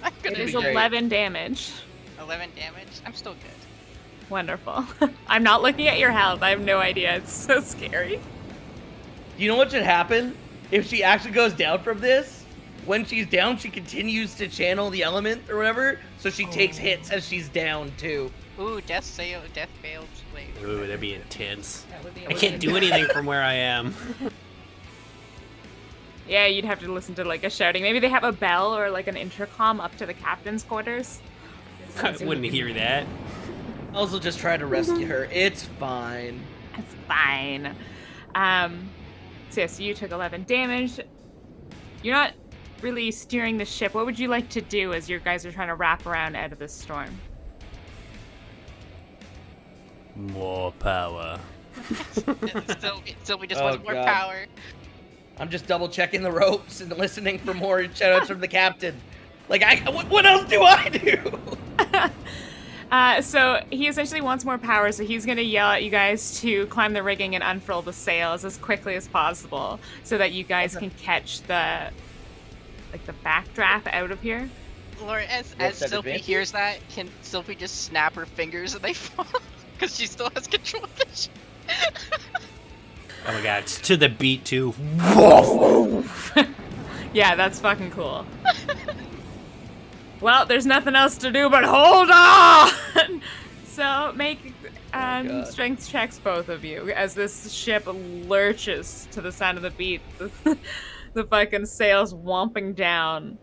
[SPEAKER 3] I'm
[SPEAKER 2] It
[SPEAKER 3] gonna
[SPEAKER 1] It'd
[SPEAKER 2] is
[SPEAKER 1] be
[SPEAKER 3] be
[SPEAKER 1] great.
[SPEAKER 2] 11 damage.
[SPEAKER 3] 11 damage. I'm still good.
[SPEAKER 2] Wonderful. I'm not looking at your health. I have no idea. It's so scary.
[SPEAKER 1] You know what should happen? If she actually goes down from this, when she's down, she continues to channel the element or whatever, so she takes hits as she's down too.
[SPEAKER 3] Ooh, death failed. Blade.
[SPEAKER 5] Ooh, that'd be intense.
[SPEAKER 2] That would be
[SPEAKER 5] I can't do anything from where I am.
[SPEAKER 2] Yeah, you'd have to listen to like a shouting. Maybe they have a bell or like an intercom up to the captain's quarters.
[SPEAKER 5] I wouldn't hear that.
[SPEAKER 1] Miles will just try to rescue her. It's fine.
[SPEAKER 2] It's fine. So yes, you took 11 damage. You're not really steering the ship. What would you like to do as your guys are trying to wrap around out of this storm?
[SPEAKER 5] More power.
[SPEAKER 3] Sylvie just
[SPEAKER 1] Oh,
[SPEAKER 3] wants more
[SPEAKER 1] God.
[SPEAKER 3] power.
[SPEAKER 1] I'm just double checking the ropes and listening for more shoutouts from the captain. Like, what else do I do?
[SPEAKER 2] So he essentially wants more power, so he's going to yell at you guys to climb the rigging and unfurl the sails as quickly as possible so that you guys can catch the backdraft out of here.
[SPEAKER 3] Laura, as
[SPEAKER 1] that
[SPEAKER 3] Sylvie
[SPEAKER 1] advantage?
[SPEAKER 3] hears that, can Sylvie just snap her fingers and they fall? Because she still has control of the ship.
[SPEAKER 5] Oh my god, it's to the beat too.
[SPEAKER 2] Yeah, that's fucking cool. Well, there's nothing else to do but hold on! So make
[SPEAKER 1] God.
[SPEAKER 2] strength checks, both of you, as this ship lurches to the sound of the beat. The fucking sails whomping down.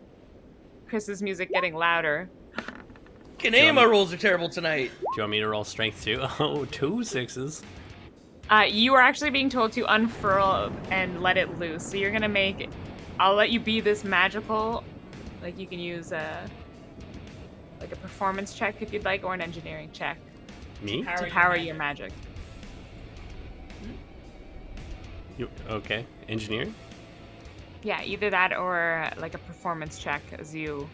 [SPEAKER 2] Chris's music getting louder.
[SPEAKER 1] Kanema rolls are terrible tonight.
[SPEAKER 5] Do you want me to roll strength too? Oh, 2 6s.
[SPEAKER 2] You are actually being told to unfurl and let it loose. So you're gonna make. I'll let you be this magical. Like you can use a performance check if you'd like, or an engineering check
[SPEAKER 5] Me?
[SPEAKER 2] to power your magic.
[SPEAKER 5] Okay. Engineering?
[SPEAKER 2] Yeah, either that or like a performance check as you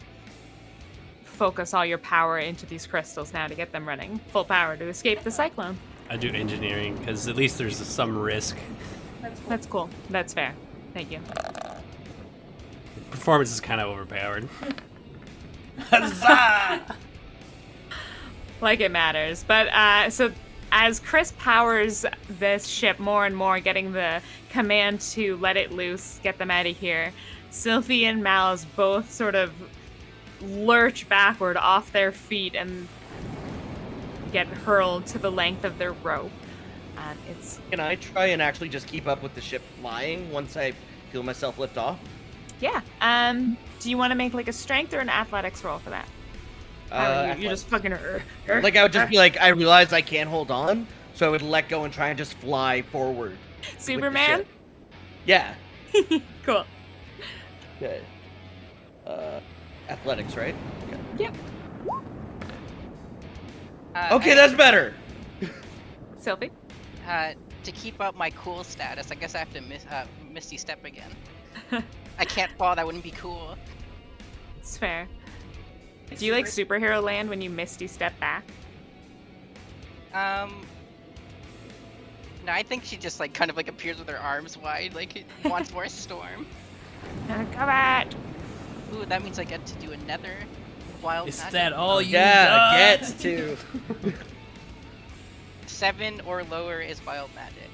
[SPEAKER 2] focus all your power into these crystals now to get them running full power to escape the cyclone.
[SPEAKER 5] I do engineering because at least there's some risk.
[SPEAKER 2] That's cool. That's fair. Thank you.
[SPEAKER 5] Performance is kind of overpowered.
[SPEAKER 2] Like it matters. But so as Chris powers this ship more and more, getting the command to let it loose, get them out of here, Sylvie and Mal's both sort of lurch backward off their feet and get hurled to the length of their rope. It's
[SPEAKER 1] Can I try and actually just keep up with the ship flying once I feel myself lift off?
[SPEAKER 2] yeah. Do you want to make like a strength or an athletics roll for that? You just fucking
[SPEAKER 1] Like, I would just be like, I realize I can't hold on, so I would let go and try and just fly forward. with the
[SPEAKER 2] Superman?
[SPEAKER 1] ship. Yeah.
[SPEAKER 2] Cool.
[SPEAKER 1] Okay. Athletics, right? Okay.
[SPEAKER 2] Yep.
[SPEAKER 1] Okay, that's better.
[SPEAKER 2] Sylvie?
[SPEAKER 3] To keep up my cool status, I guess I have to Misty Step again. I can't fall, that wouldn't be cool.
[SPEAKER 2] It's fair. Do you like superhero land when you misty step back?
[SPEAKER 3] No, I think she just like kind of like appears with her arms wide, like it wants more storm.
[SPEAKER 2] Come at!
[SPEAKER 3] Ooh, that means I get to do another wild
[SPEAKER 5] Is
[SPEAKER 3] magic.
[SPEAKER 5] that all you
[SPEAKER 1] Yeah,
[SPEAKER 5] got?
[SPEAKER 1] gets to.
[SPEAKER 3] 7 or lower is wild magic.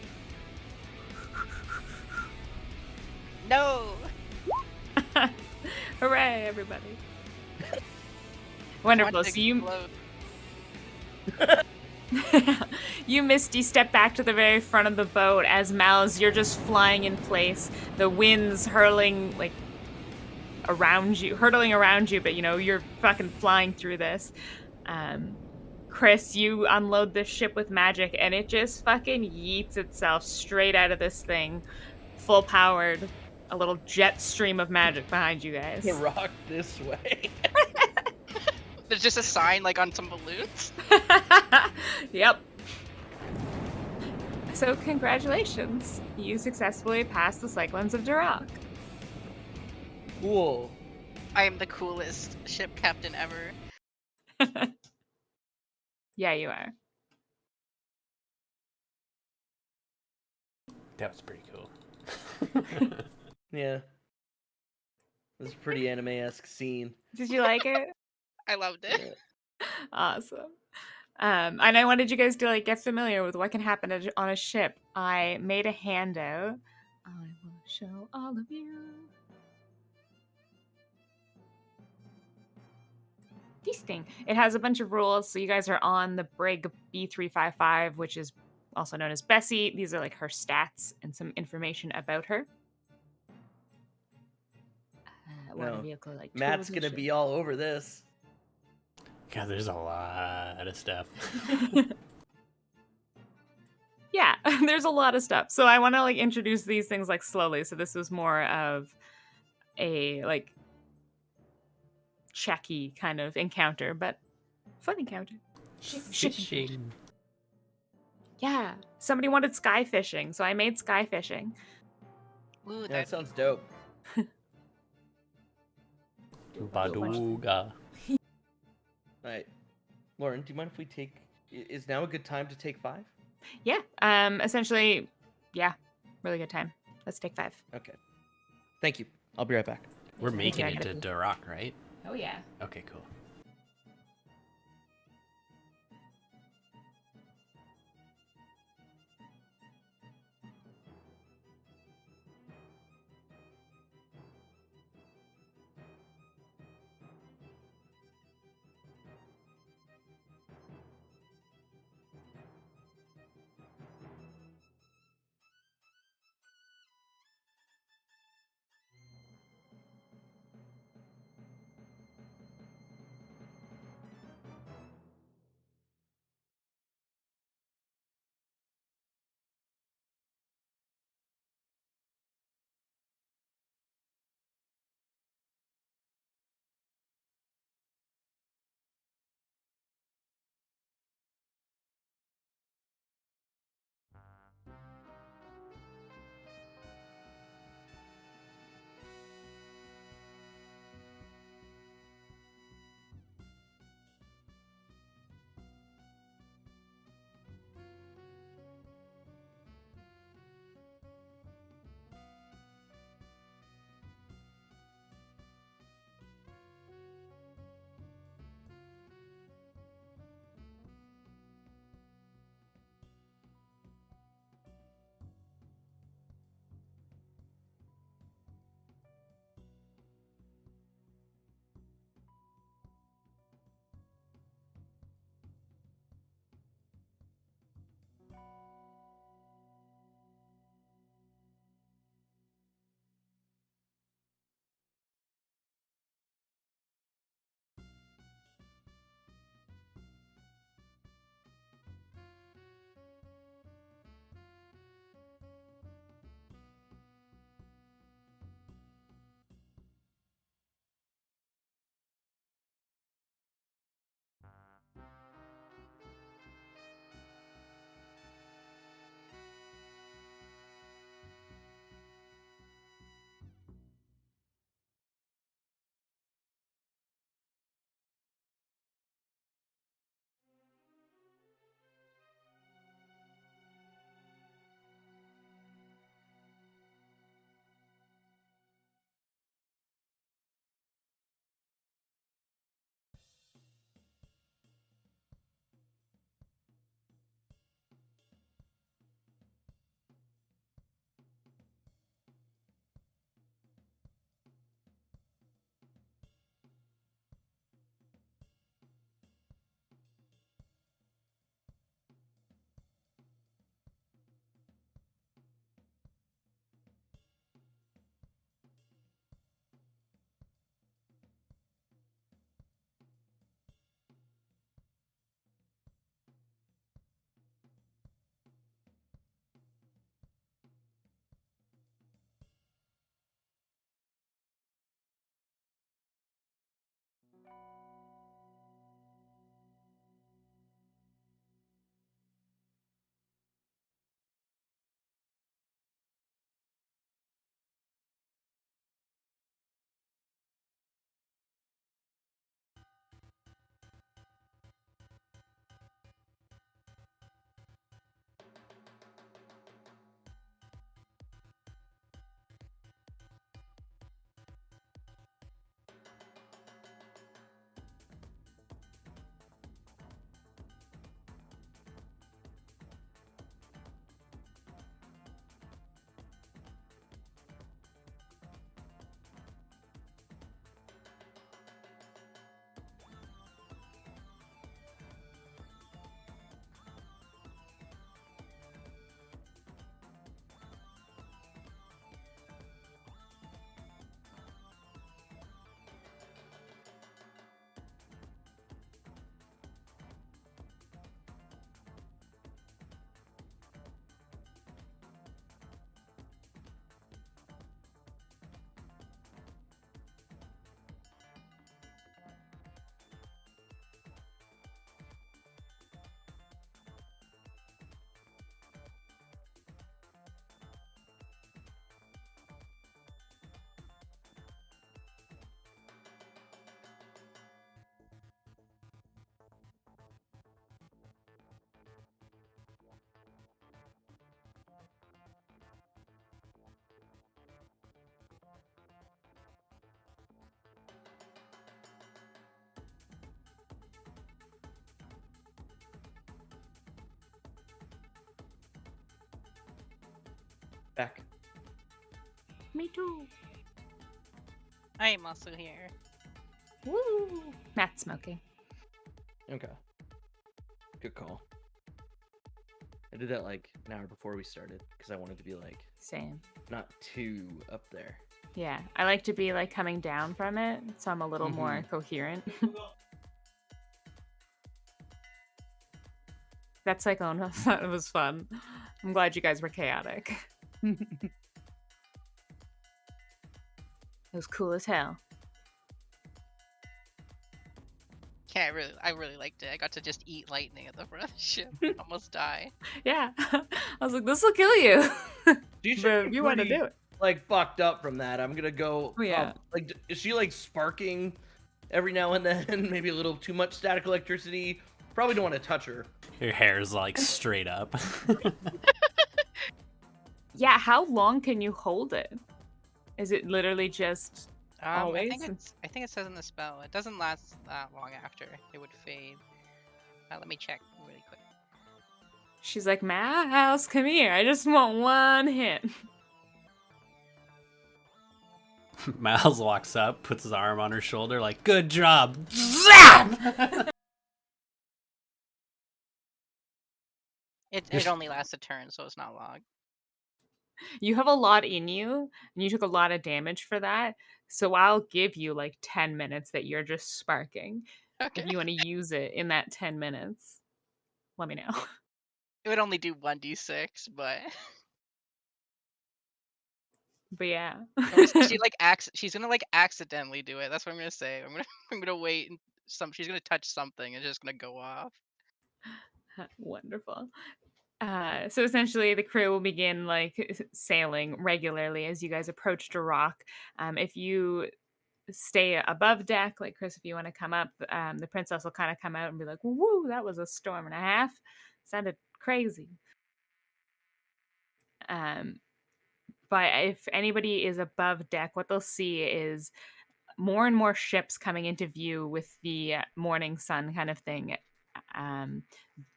[SPEAKER 3] No!
[SPEAKER 2] Hooray, everybody. Wonderful.
[SPEAKER 3] Want
[SPEAKER 2] So
[SPEAKER 3] to
[SPEAKER 2] you
[SPEAKER 3] explode.
[SPEAKER 2] you misty step back to the very front of the boat as Mal's, you're just flying in place. The wind's hurtling like hurtling around you, but you know, you're fucking flying through this. Chris, you unload this ship with magic and it just fucking yeets itself straight out of this thing, full powered. A little jet stream of magic behind you guys.
[SPEAKER 1] Rock this way.
[SPEAKER 3] There's just a sign like on some balloons.
[SPEAKER 2] Yep. So congratulations. You successfully passed the Cyclones of DeRock.
[SPEAKER 1] Cool.
[SPEAKER 3] I am the coolest ship captain ever.
[SPEAKER 2] Yeah, you are.
[SPEAKER 5] That was pretty cool.
[SPEAKER 1] Yeah. It was a pretty anime-esque scene.
[SPEAKER 2] Did you like it?
[SPEAKER 3] I loved it.
[SPEAKER 2] Awesome. And I wanted you guys to like get familiar with what can happen on a ship. I made a handout. I will show all of you. This thing. It has a bunch of rules. So you guys are on the brig B355, which is also known as Bessie. These are like her stats and some information about her. water
[SPEAKER 1] No.
[SPEAKER 2] vehicle, like
[SPEAKER 1] Matt's
[SPEAKER 2] tools and
[SPEAKER 1] gonna be all over this.
[SPEAKER 5] God, there's a lot of stuff.
[SPEAKER 2] shit. Yeah, there's a lot of stuff. So I want to like introduce these things like slowly. So this was more of a like checky kind of encounter, but fun encounter. Shipping.
[SPEAKER 5] Fishing.
[SPEAKER 2] Yeah, somebody wanted sky fishing, so I made sky fishing.
[SPEAKER 3] Ooh,
[SPEAKER 1] Yeah, that
[SPEAKER 3] that'd be
[SPEAKER 1] sounds
[SPEAKER 3] cool.
[SPEAKER 1] dope.
[SPEAKER 5] Baduga.
[SPEAKER 1] All right, Lauren, do you mind if we take? Is now a good time to take 5?
[SPEAKER 2] Yeah, essentially, yeah, really good time. Let's take 5.
[SPEAKER 1] Okay. Thank you. I'll be right back.
[SPEAKER 5] We're making
[SPEAKER 2] I
[SPEAKER 5] it
[SPEAKER 2] gotta
[SPEAKER 5] to DeRock, right?
[SPEAKER 2] Oh yeah.
[SPEAKER 5] Okay, cool.
[SPEAKER 1] Back.
[SPEAKER 2] Me too.
[SPEAKER 3] I am also here.
[SPEAKER 2] Woo! Matt's smoking.
[SPEAKER 1] Okay. Good call. I did that like an hour before we started because I wanted to be like
[SPEAKER 2] Same.
[SPEAKER 1] not too up there.
[SPEAKER 2] Yeah, I like to be like coming down from it, so I'm a little more coherent. That cyclone was fun. I'm glad you guys were chaotic. It was cool as hell.
[SPEAKER 3] Yeah, I really liked it. I got to just eat lightning at the front of the ship. Almost die.
[SPEAKER 2] Yeah, I was like, this will kill you.
[SPEAKER 1] She should
[SPEAKER 2] But
[SPEAKER 1] be
[SPEAKER 2] if you want to
[SPEAKER 1] pretty,
[SPEAKER 2] do it.
[SPEAKER 1] like fucked up from that. I'm gonna go.
[SPEAKER 2] Oh, yeah.
[SPEAKER 1] up. Like, is she like sparking every now and then? Maybe a little too much static electricity. Probably don't want to touch her.
[SPEAKER 5] Your hair's like straight up.
[SPEAKER 2] Yeah, how long can you hold it? Is it literally just
[SPEAKER 3] I
[SPEAKER 2] always?
[SPEAKER 3] think it says in the spell. It doesn't last that long after. It would fade. Let me check really quick.
[SPEAKER 2] She's like, Mouse, come here. I just want one hit.
[SPEAKER 5] Miles walks up, puts his arm on her shoulder, like, good job. Zap!
[SPEAKER 3] It only lasts a turn, so it's not long.
[SPEAKER 2] You have a lot in you, and you took a lot of damage for that. So I'll give you like 10 minutes that you're just sparking.
[SPEAKER 3] Okay.
[SPEAKER 2] If you want to use it in that 10 minutes, let me know.
[SPEAKER 3] It would only do 1d6, but
[SPEAKER 2] But yeah.
[SPEAKER 3] she's gonna like accidentally do it. That's what I'm gonna say. I'm gonna wait and she's gonna touch something and it's just gonna go off.
[SPEAKER 2] Wonderful. So essentially, the crew will begin like sailing regularly as you guys approach DeRock. If you stay above deck, like Chris, if you want to come up, the princess will kind of come out and be like, "Woo, that was a storm and a half. Sounded crazy." But if anybody is above deck, what they'll see is more and more ships coming into view with the morning sun kind of thing.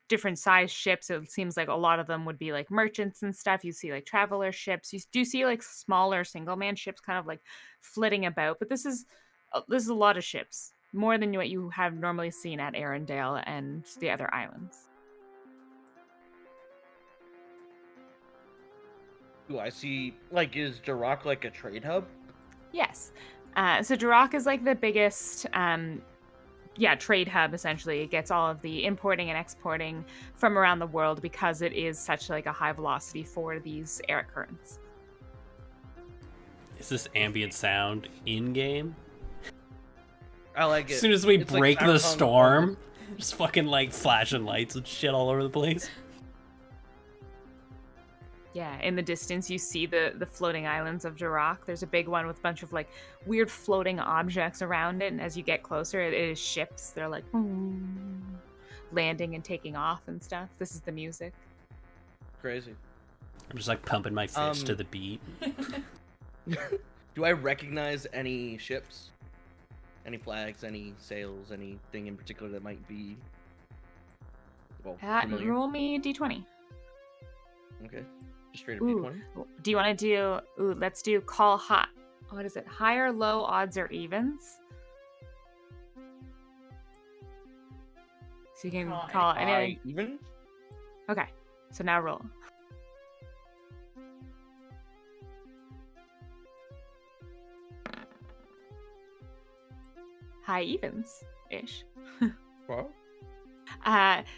[SPEAKER 2] Different size ships. It seems like a lot of them would be like merchants and stuff. You see like traveler ships. You do see like smaller single man ships kind of like flitting about. But this is a lot of ships, more than what you have normally seen at Arendelle and the other islands.
[SPEAKER 1] Ooh, I see. Like, is DeRock like a trade hub?
[SPEAKER 2] Yes. So DeRock is like the biggest trade hub. Essentially, it gets all of the importing and exporting from around the world because it is such like a high velocity for these air currents.
[SPEAKER 5] Is this ambient sound in game?
[SPEAKER 1] I like it.
[SPEAKER 5] As soon as we
[SPEAKER 1] It's like
[SPEAKER 5] break the
[SPEAKER 1] Cyberpunk.
[SPEAKER 5] storm, just fucking like flashing lights and shit all over the place.
[SPEAKER 2] Yeah, in the distance you see the floating islands of DeRock. There's a big one with a bunch of like weird floating objects around it, and as you get closer, it is ships. They're like landing and taking off and stuff. This is the music.
[SPEAKER 1] Crazy.
[SPEAKER 5] I'm just like pumping my fist to the beat.
[SPEAKER 1] Do I recognize any ships? Any flags? Any sails? Anything in particular that might be familiar?
[SPEAKER 2] Roll me d20.
[SPEAKER 1] Okay. Just straight up
[SPEAKER 2] Ooh.
[SPEAKER 1] D20.
[SPEAKER 2] Do you want to do? Let's do call hot. What is it? Higher, low, odds, or evens? So you can call anything.
[SPEAKER 1] Even?
[SPEAKER 2] Okay. So now roll. High evens ish.
[SPEAKER 1] Well,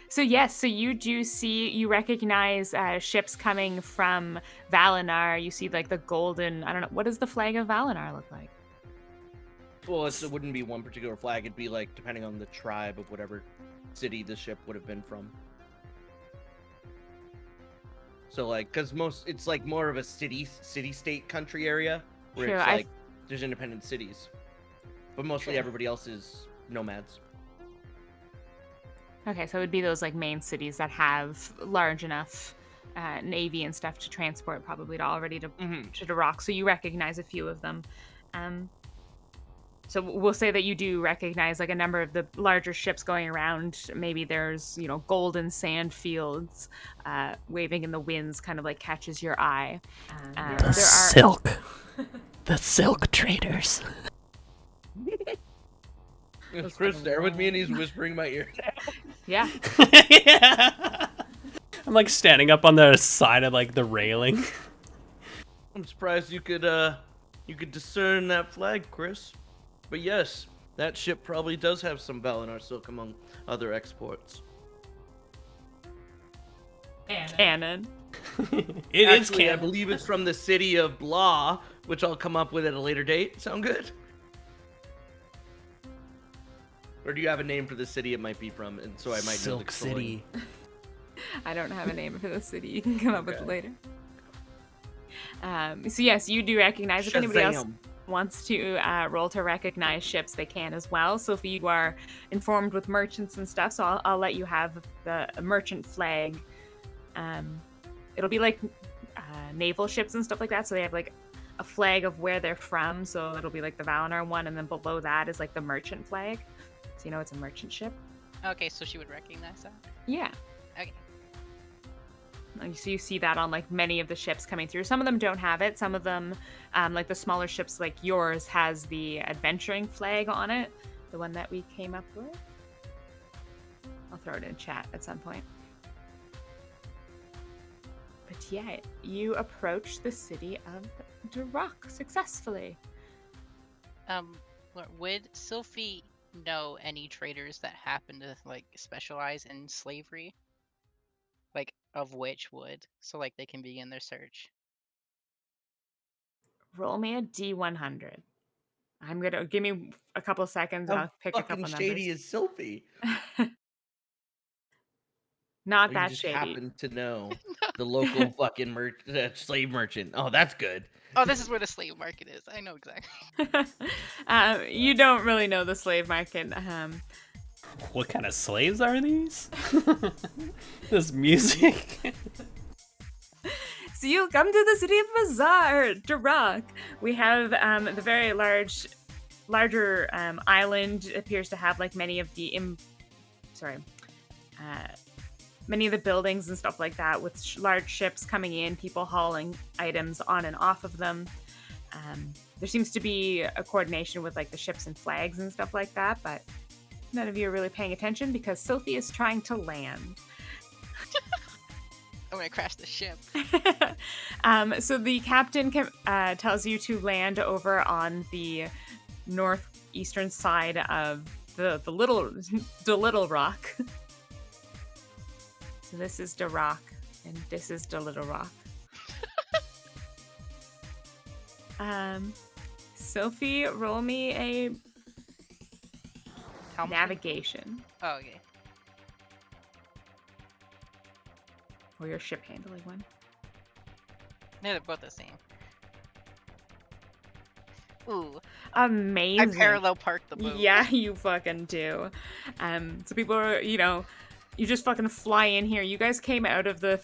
[SPEAKER 2] So yes, so you recognize ships coming from Valinar. You see like the golden, I don't know, what does the flag of Valinar look like?
[SPEAKER 1] well, it wouldn't be one particular flag. It'd be like depending on the tribe of whatever city the ship would have been from. So like, because it's like more of a city-state country area where
[SPEAKER 2] True,
[SPEAKER 1] it's like there's independent cities, but mostly everybody else is nomads.
[SPEAKER 2] Okay, so it would be those like main cities that have large enough navy and stuff to transport probably to DeRock. So you recognize a few of them. So we'll say that you do recognize like a number of the larger ships going around. Maybe there's, golden sand fields waving in the winds, kind of like catches your eye.
[SPEAKER 5] The silk. The silk traders.
[SPEAKER 1] Is Chris there with me and he's whispering in my ear?
[SPEAKER 2] Yeah.
[SPEAKER 5] Yeah. I'm like standing up on the side of like the railing.
[SPEAKER 1] I'm surprised you could discern that flag, Chris. But yes, that ship probably does have some Valinor silk among other exports.
[SPEAKER 2] Canon.
[SPEAKER 5] It is
[SPEAKER 1] Actually, I
[SPEAKER 5] canon.
[SPEAKER 1] believe it's from the city of Blah, which I'll come up with at a later date. Sound good? Or do you have a name for the city it might be from, and so I might know the
[SPEAKER 5] Silk
[SPEAKER 1] story?
[SPEAKER 5] City.
[SPEAKER 2] I don't have a name for the city. You can come up with it
[SPEAKER 1] Okay.
[SPEAKER 2] later. So yes, you do recognize. If anybody else
[SPEAKER 1] Shazam.
[SPEAKER 2] wants to roll to recognize ships, they can as well. So if you are informed with merchants and stuff, so I'll let you have the merchant flag. It'll be like naval ships and stuff like that. So they have like a flag of where they're from. So it'll be like the Valinor one, and then below that is like the merchant flag. So it's a merchant ship.
[SPEAKER 3] Okay, so she would recognize that.
[SPEAKER 2] Yeah.
[SPEAKER 3] Okay.
[SPEAKER 2] So you see that on like many of the ships coming through. Some of them don't have it. Some of them, like the smaller ships like yours, has the adventuring flag on it. The one that we came up with. I'll throw it in chat at some point. But yeah, you approach the city of DeRock successfully.
[SPEAKER 3] Would Sylphie know any traders that happen to like specialize in slavery? Like, of which would, so like they can begin their search.
[SPEAKER 2] Roll me a D100. I'm gonna give me a couple seconds and
[SPEAKER 1] How
[SPEAKER 2] I'll pick a
[SPEAKER 1] fucking
[SPEAKER 2] couple
[SPEAKER 1] shady
[SPEAKER 2] numbers.
[SPEAKER 1] is Sylphie?
[SPEAKER 2] Not
[SPEAKER 1] Or you
[SPEAKER 2] that
[SPEAKER 1] just
[SPEAKER 2] shady.
[SPEAKER 1] happen to know the local fucking slave merchant. Oh, that's good.
[SPEAKER 3] Oh, this is where the slave market is. I know exactly.
[SPEAKER 2] You don't really know the slave market.
[SPEAKER 5] What kind of slaves are these? This music.
[SPEAKER 2] So you come to the city of Bazaar, DeRock. We have the very larger island appears to have like many of the many of the buildings and stuff like that, with large ships coming in, people hauling items on and off of them. There seems to be a coordination with like the ships and flags and stuff like that, but none of you are really paying attention because Sophie is trying to land.
[SPEAKER 3] I'm gonna crash the ship.
[SPEAKER 2] So the captain tells you to land over on the northeastern side of the Little Rock. So this is DeRock, and this is Little Rock. Sophie, roll me a
[SPEAKER 3] How much?
[SPEAKER 2] navigation
[SPEAKER 3] Oh, okay.
[SPEAKER 2] or your ship handling one.
[SPEAKER 3] No, they're both the same. Ooh,
[SPEAKER 2] Amazing.
[SPEAKER 3] I parallel parked the boat.
[SPEAKER 2] Yeah, you fucking do. So people are, you just fucking fly in here. You guys came out of the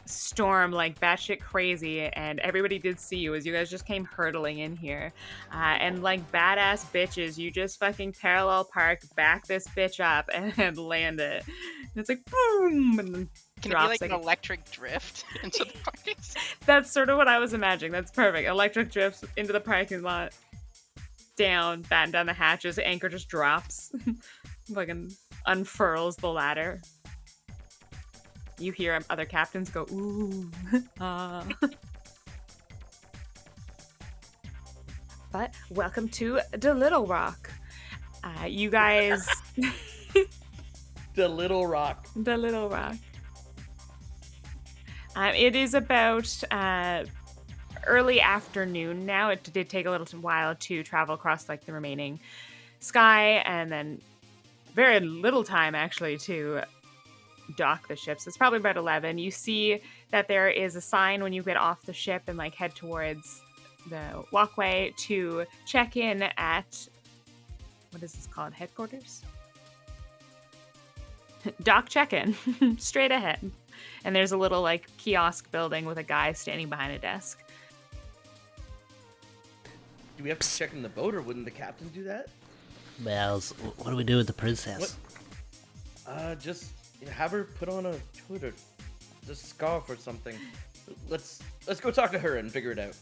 [SPEAKER 2] storm like batshit crazy, and everybody did see you as you guys just came hurtling in here. And like badass bitches, you just fucking parallel park, back this bitch up, and land it. And it's like boom, and then
[SPEAKER 3] Can it be
[SPEAKER 2] drops
[SPEAKER 3] like an electric drift into the parking?
[SPEAKER 2] That's sort of what I was imagining. That's perfect. Electric drifts into the parking lot, down, batten down the hatches, anchor just drops, fucking unfurls the ladder. You hear other captains go, ooh, ah. But welcome to the Little Rock. You guys,
[SPEAKER 1] The Little Rock.
[SPEAKER 2] the Little Rock. It is about early afternoon now. It did take a little while to travel across like the remaining sky, and then very little time actually to dock the ships. It's probably about 11. You see that there is a sign when you get off the ship and like head towards the walkway to check in at, what is this called? Headquarters? Dock check-in. Straight ahead. And there's a little like kiosk building with a guy standing behind a desk.
[SPEAKER 1] Do we have to check in the boat, or wouldn't the captain do that?
[SPEAKER 5] Bells, what do we do with the princess?
[SPEAKER 1] Just have her put on a hood or just scarf or something. Let's go talk to her and figure it out.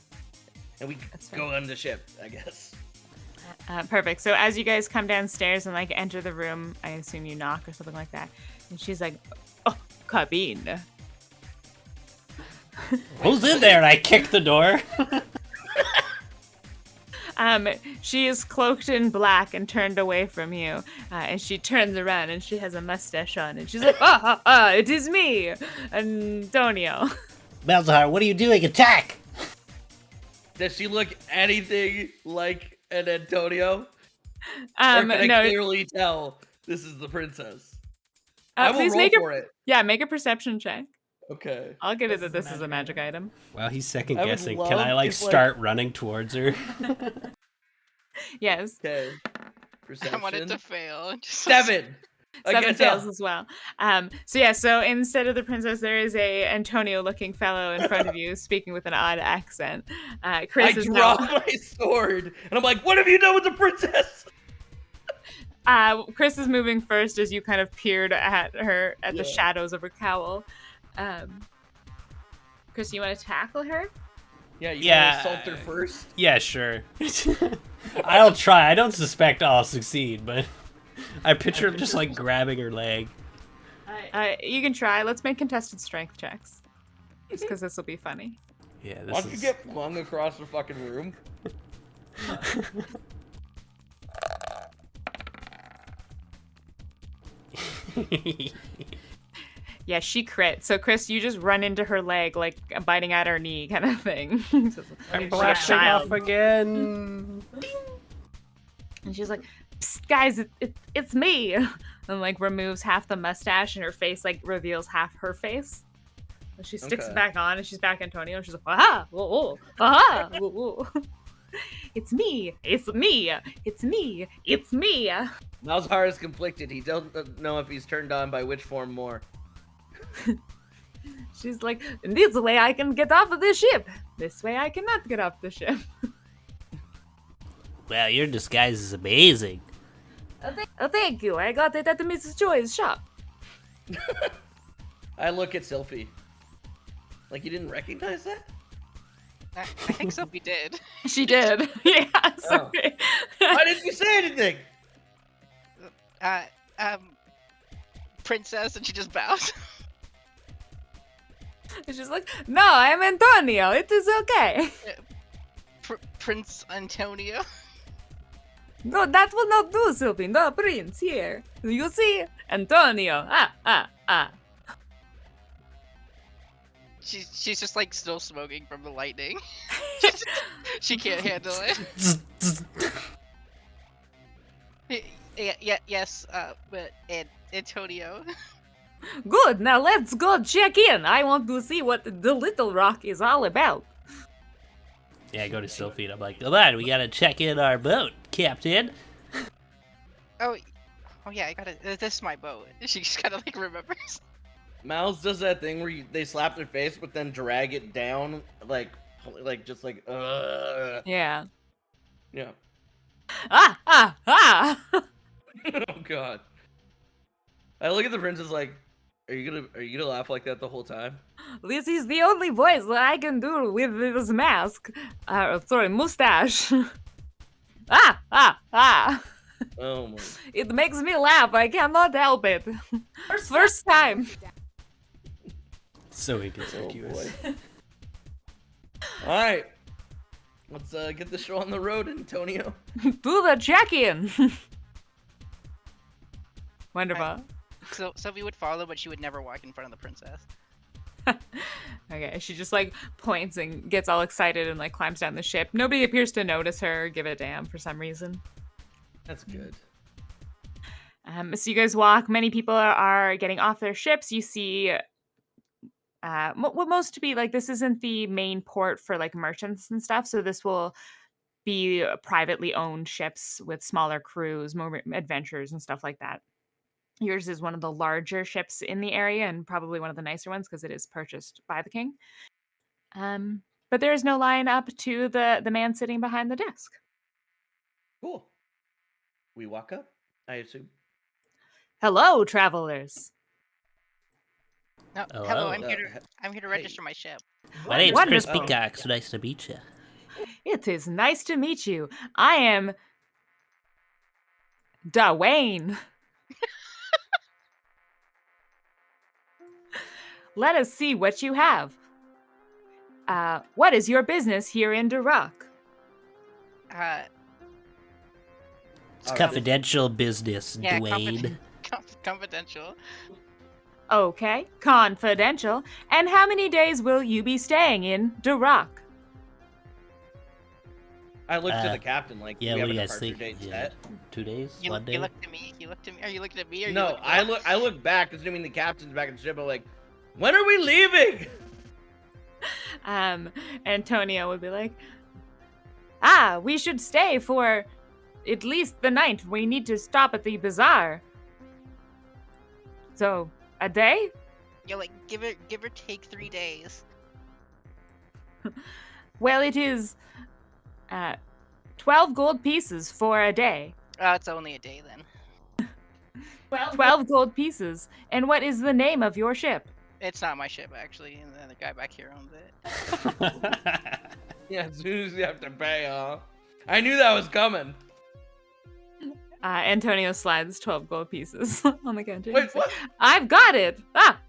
[SPEAKER 1] And we
[SPEAKER 2] That's
[SPEAKER 1] go on the ship, I guess.
[SPEAKER 2] Perfect. So as you guys come downstairs and like enter the room, I assume you knock or something like that, and she's like, "Oh, cabine."
[SPEAKER 5] Who's in there? And I kick the door.
[SPEAKER 2] She is cloaked in black and turned away from you, and she turns around and she has a mustache on, and she's like, it is me, Antonio."
[SPEAKER 5] Balthazar, what are you doing? Attack!
[SPEAKER 1] Does she look anything like an Antonio? Or can I
[SPEAKER 2] No.
[SPEAKER 1] clearly tell this is the princess? I will
[SPEAKER 2] Please
[SPEAKER 1] roll
[SPEAKER 2] make
[SPEAKER 1] for it.
[SPEAKER 2] Yeah, make a perception check.
[SPEAKER 1] Okay.
[SPEAKER 2] I'll give it that this is a magic item.
[SPEAKER 5] Wow, he's second
[SPEAKER 1] I would
[SPEAKER 5] guessing.
[SPEAKER 1] love
[SPEAKER 5] Can I like
[SPEAKER 1] if, like-
[SPEAKER 5] start running towards her?
[SPEAKER 2] Yes.
[SPEAKER 1] Okay.
[SPEAKER 3] I
[SPEAKER 1] Perception.
[SPEAKER 3] want it to fail. Just
[SPEAKER 1] 7.
[SPEAKER 2] 7
[SPEAKER 1] Against
[SPEAKER 2] fails
[SPEAKER 1] us.
[SPEAKER 2] as well. So instead of the princess, there is a Antonio-looking fellow in front of you, speaking with an odd accent. Chris
[SPEAKER 1] I
[SPEAKER 2] is
[SPEAKER 1] drop
[SPEAKER 2] now,
[SPEAKER 1] my sword, and I'm like, "What have you done with the princess?"
[SPEAKER 2] Chris is moving first as you kind of peered at her, at the
[SPEAKER 1] Yeah.
[SPEAKER 2] shadows of her cowl. Chris, you want to tackle her?
[SPEAKER 1] Yeah, you
[SPEAKER 5] Yeah.
[SPEAKER 1] want to assault her first?
[SPEAKER 5] Yeah, sure. I'll try. I don't suspect I'll succeed, but I picture him just like grabbing her leg.
[SPEAKER 2] You can try. Let's make contested strength checks. Just because this will be funny.
[SPEAKER 5] Yeah,
[SPEAKER 1] Why
[SPEAKER 5] this
[SPEAKER 1] don't you
[SPEAKER 5] is.
[SPEAKER 1] get flung across the fucking room?
[SPEAKER 2] Yeah, she crit. So Chris, you just run into her leg, like biting at her knee, kind of thing.
[SPEAKER 5] I'm
[SPEAKER 2] Like a
[SPEAKER 5] blasting
[SPEAKER 2] child.
[SPEAKER 5] off again.
[SPEAKER 2] And she's like, "Psst, guys, it's me," and like removes half the mustache, and her face like reveals half her face. And she sticks
[SPEAKER 1] Okay.
[SPEAKER 2] it back on, and she's back Antonio. And she's like, "Aha! Whoa, whoa, aha! Whoa, whoa. It's me! It's me! It's me! It's me!"
[SPEAKER 1] Malzahar is conflicted. He doesn't know if he's turned on by which form more.
[SPEAKER 2] She's like, "This way I can get off of the ship. This way I cannot get off the ship."
[SPEAKER 5] Wow, your disguise is amazing.
[SPEAKER 2] Oh, thank you. I got it at the Mrs. Joy's shop.
[SPEAKER 1] I look at Sylphie. Like, you didn't recognize that?
[SPEAKER 3] I think Sophie did.
[SPEAKER 2] She did. Yeah, sorry.
[SPEAKER 1] Why didn't you say anything?
[SPEAKER 3] Princess, and she just bows.
[SPEAKER 2] And she's like, "No, I'm Antonio. It is okay."
[SPEAKER 3] Prince Antonio.
[SPEAKER 2] No, that will not do, Sylvie. No, Prince, here. You see? Antonio.
[SPEAKER 3] She's just like still smoking from the lightning. She can't handle it. Yes, but Antonio.
[SPEAKER 2] Good, now let's go check in. I want to see what the Little Rock is all about.
[SPEAKER 5] Yeah, I go to Sophie and I'm like, come on, we gotta check in our boat, Captain.
[SPEAKER 3] Oh yeah, I gotta. This is my boat. She just kind of like remembers.
[SPEAKER 1] Mal's does that thing where they slap their face, but then drag it down, like just like,
[SPEAKER 2] Yeah.
[SPEAKER 1] Yeah.
[SPEAKER 2] Ah!
[SPEAKER 1] Oh god. I look at the princess like, are you gonna laugh like that the whole time?
[SPEAKER 2] This is the only voice that I can do with this mask. Mustache. Ah!
[SPEAKER 1] Oh my.
[SPEAKER 2] It makes me laugh. I cannot help it. First time.
[SPEAKER 5] So inconspicuous.
[SPEAKER 1] Oh, All right. Let's get the show on the road, Antonio.
[SPEAKER 2] Do the check-in. Wonderful.
[SPEAKER 3] So Sophie would follow, but she would never walk in front of the princess.
[SPEAKER 2] Okay, she just like points and gets all excited and like climbs down the ship. Nobody appears to notice her or give a damn for some reason.
[SPEAKER 1] That's good.
[SPEAKER 2] So you guys walk. Many people are getting off their ships. You see what most to be like, this isn't the main port for like merchants and stuff. So this will be privately owned ships with smaller crews, more adventures and stuff like that. Yours is one of the larger ships in the area and probably one of the nicer ones because it is purchased by the king. But there is no line up to the man sitting behind the desk.
[SPEAKER 1] Cool. We walk up, I assume.
[SPEAKER 2] Hello, travelers.
[SPEAKER 3] No,
[SPEAKER 5] Hello.
[SPEAKER 3] hello.
[SPEAKER 1] Uh,
[SPEAKER 3] I'm here to
[SPEAKER 1] hey.
[SPEAKER 3] register my ship.
[SPEAKER 5] My name's Chris
[SPEAKER 2] Wonderful.
[SPEAKER 5] Peacock. So nice to meet you.
[SPEAKER 2] It is nice to meet you. I am Dwayne. Let us see what you have. What is your business here in DeRock?
[SPEAKER 3] Uh,
[SPEAKER 5] It's
[SPEAKER 1] Our
[SPEAKER 5] confidential business,
[SPEAKER 3] yeah,
[SPEAKER 5] Dwayne.
[SPEAKER 3] confidential.
[SPEAKER 2] Okay, confidential. And how many days will you be staying in DeRock?
[SPEAKER 1] I looked to the captain like,
[SPEAKER 5] Yeah,
[SPEAKER 1] we
[SPEAKER 5] what
[SPEAKER 1] have
[SPEAKER 5] do
[SPEAKER 1] a
[SPEAKER 5] you guys
[SPEAKER 1] departure
[SPEAKER 5] think?
[SPEAKER 1] date
[SPEAKER 5] Yeah,
[SPEAKER 1] set.
[SPEAKER 5] 2 days?
[SPEAKER 3] You
[SPEAKER 5] 1 day?
[SPEAKER 3] looked at me. You looked at me. Are you looking at me? Or are you
[SPEAKER 1] No,
[SPEAKER 3] looking
[SPEAKER 1] I
[SPEAKER 3] at
[SPEAKER 1] I look back, assuming the captain's back in the ship. I'm like, when are we leaving?
[SPEAKER 2] Antonio would be like, we should stay for at least the night. We need to stop at the bazaar. So, a day?
[SPEAKER 3] You're like, give or take 3 days.
[SPEAKER 2] Well, it is 12 gold pieces for a day.
[SPEAKER 3] Oh, it's only a day then.
[SPEAKER 2] 12 gold pieces. And what is the name of your ship?
[SPEAKER 3] It's not my ship actually, and the other guy back here owns it.
[SPEAKER 1] Yeah, as soon as you have to pay, huh? I knew that was coming.
[SPEAKER 2] Antonio slides 12 gold pieces on the counter.
[SPEAKER 1] Wait, what?
[SPEAKER 2] I've got it!
[SPEAKER 1] Oh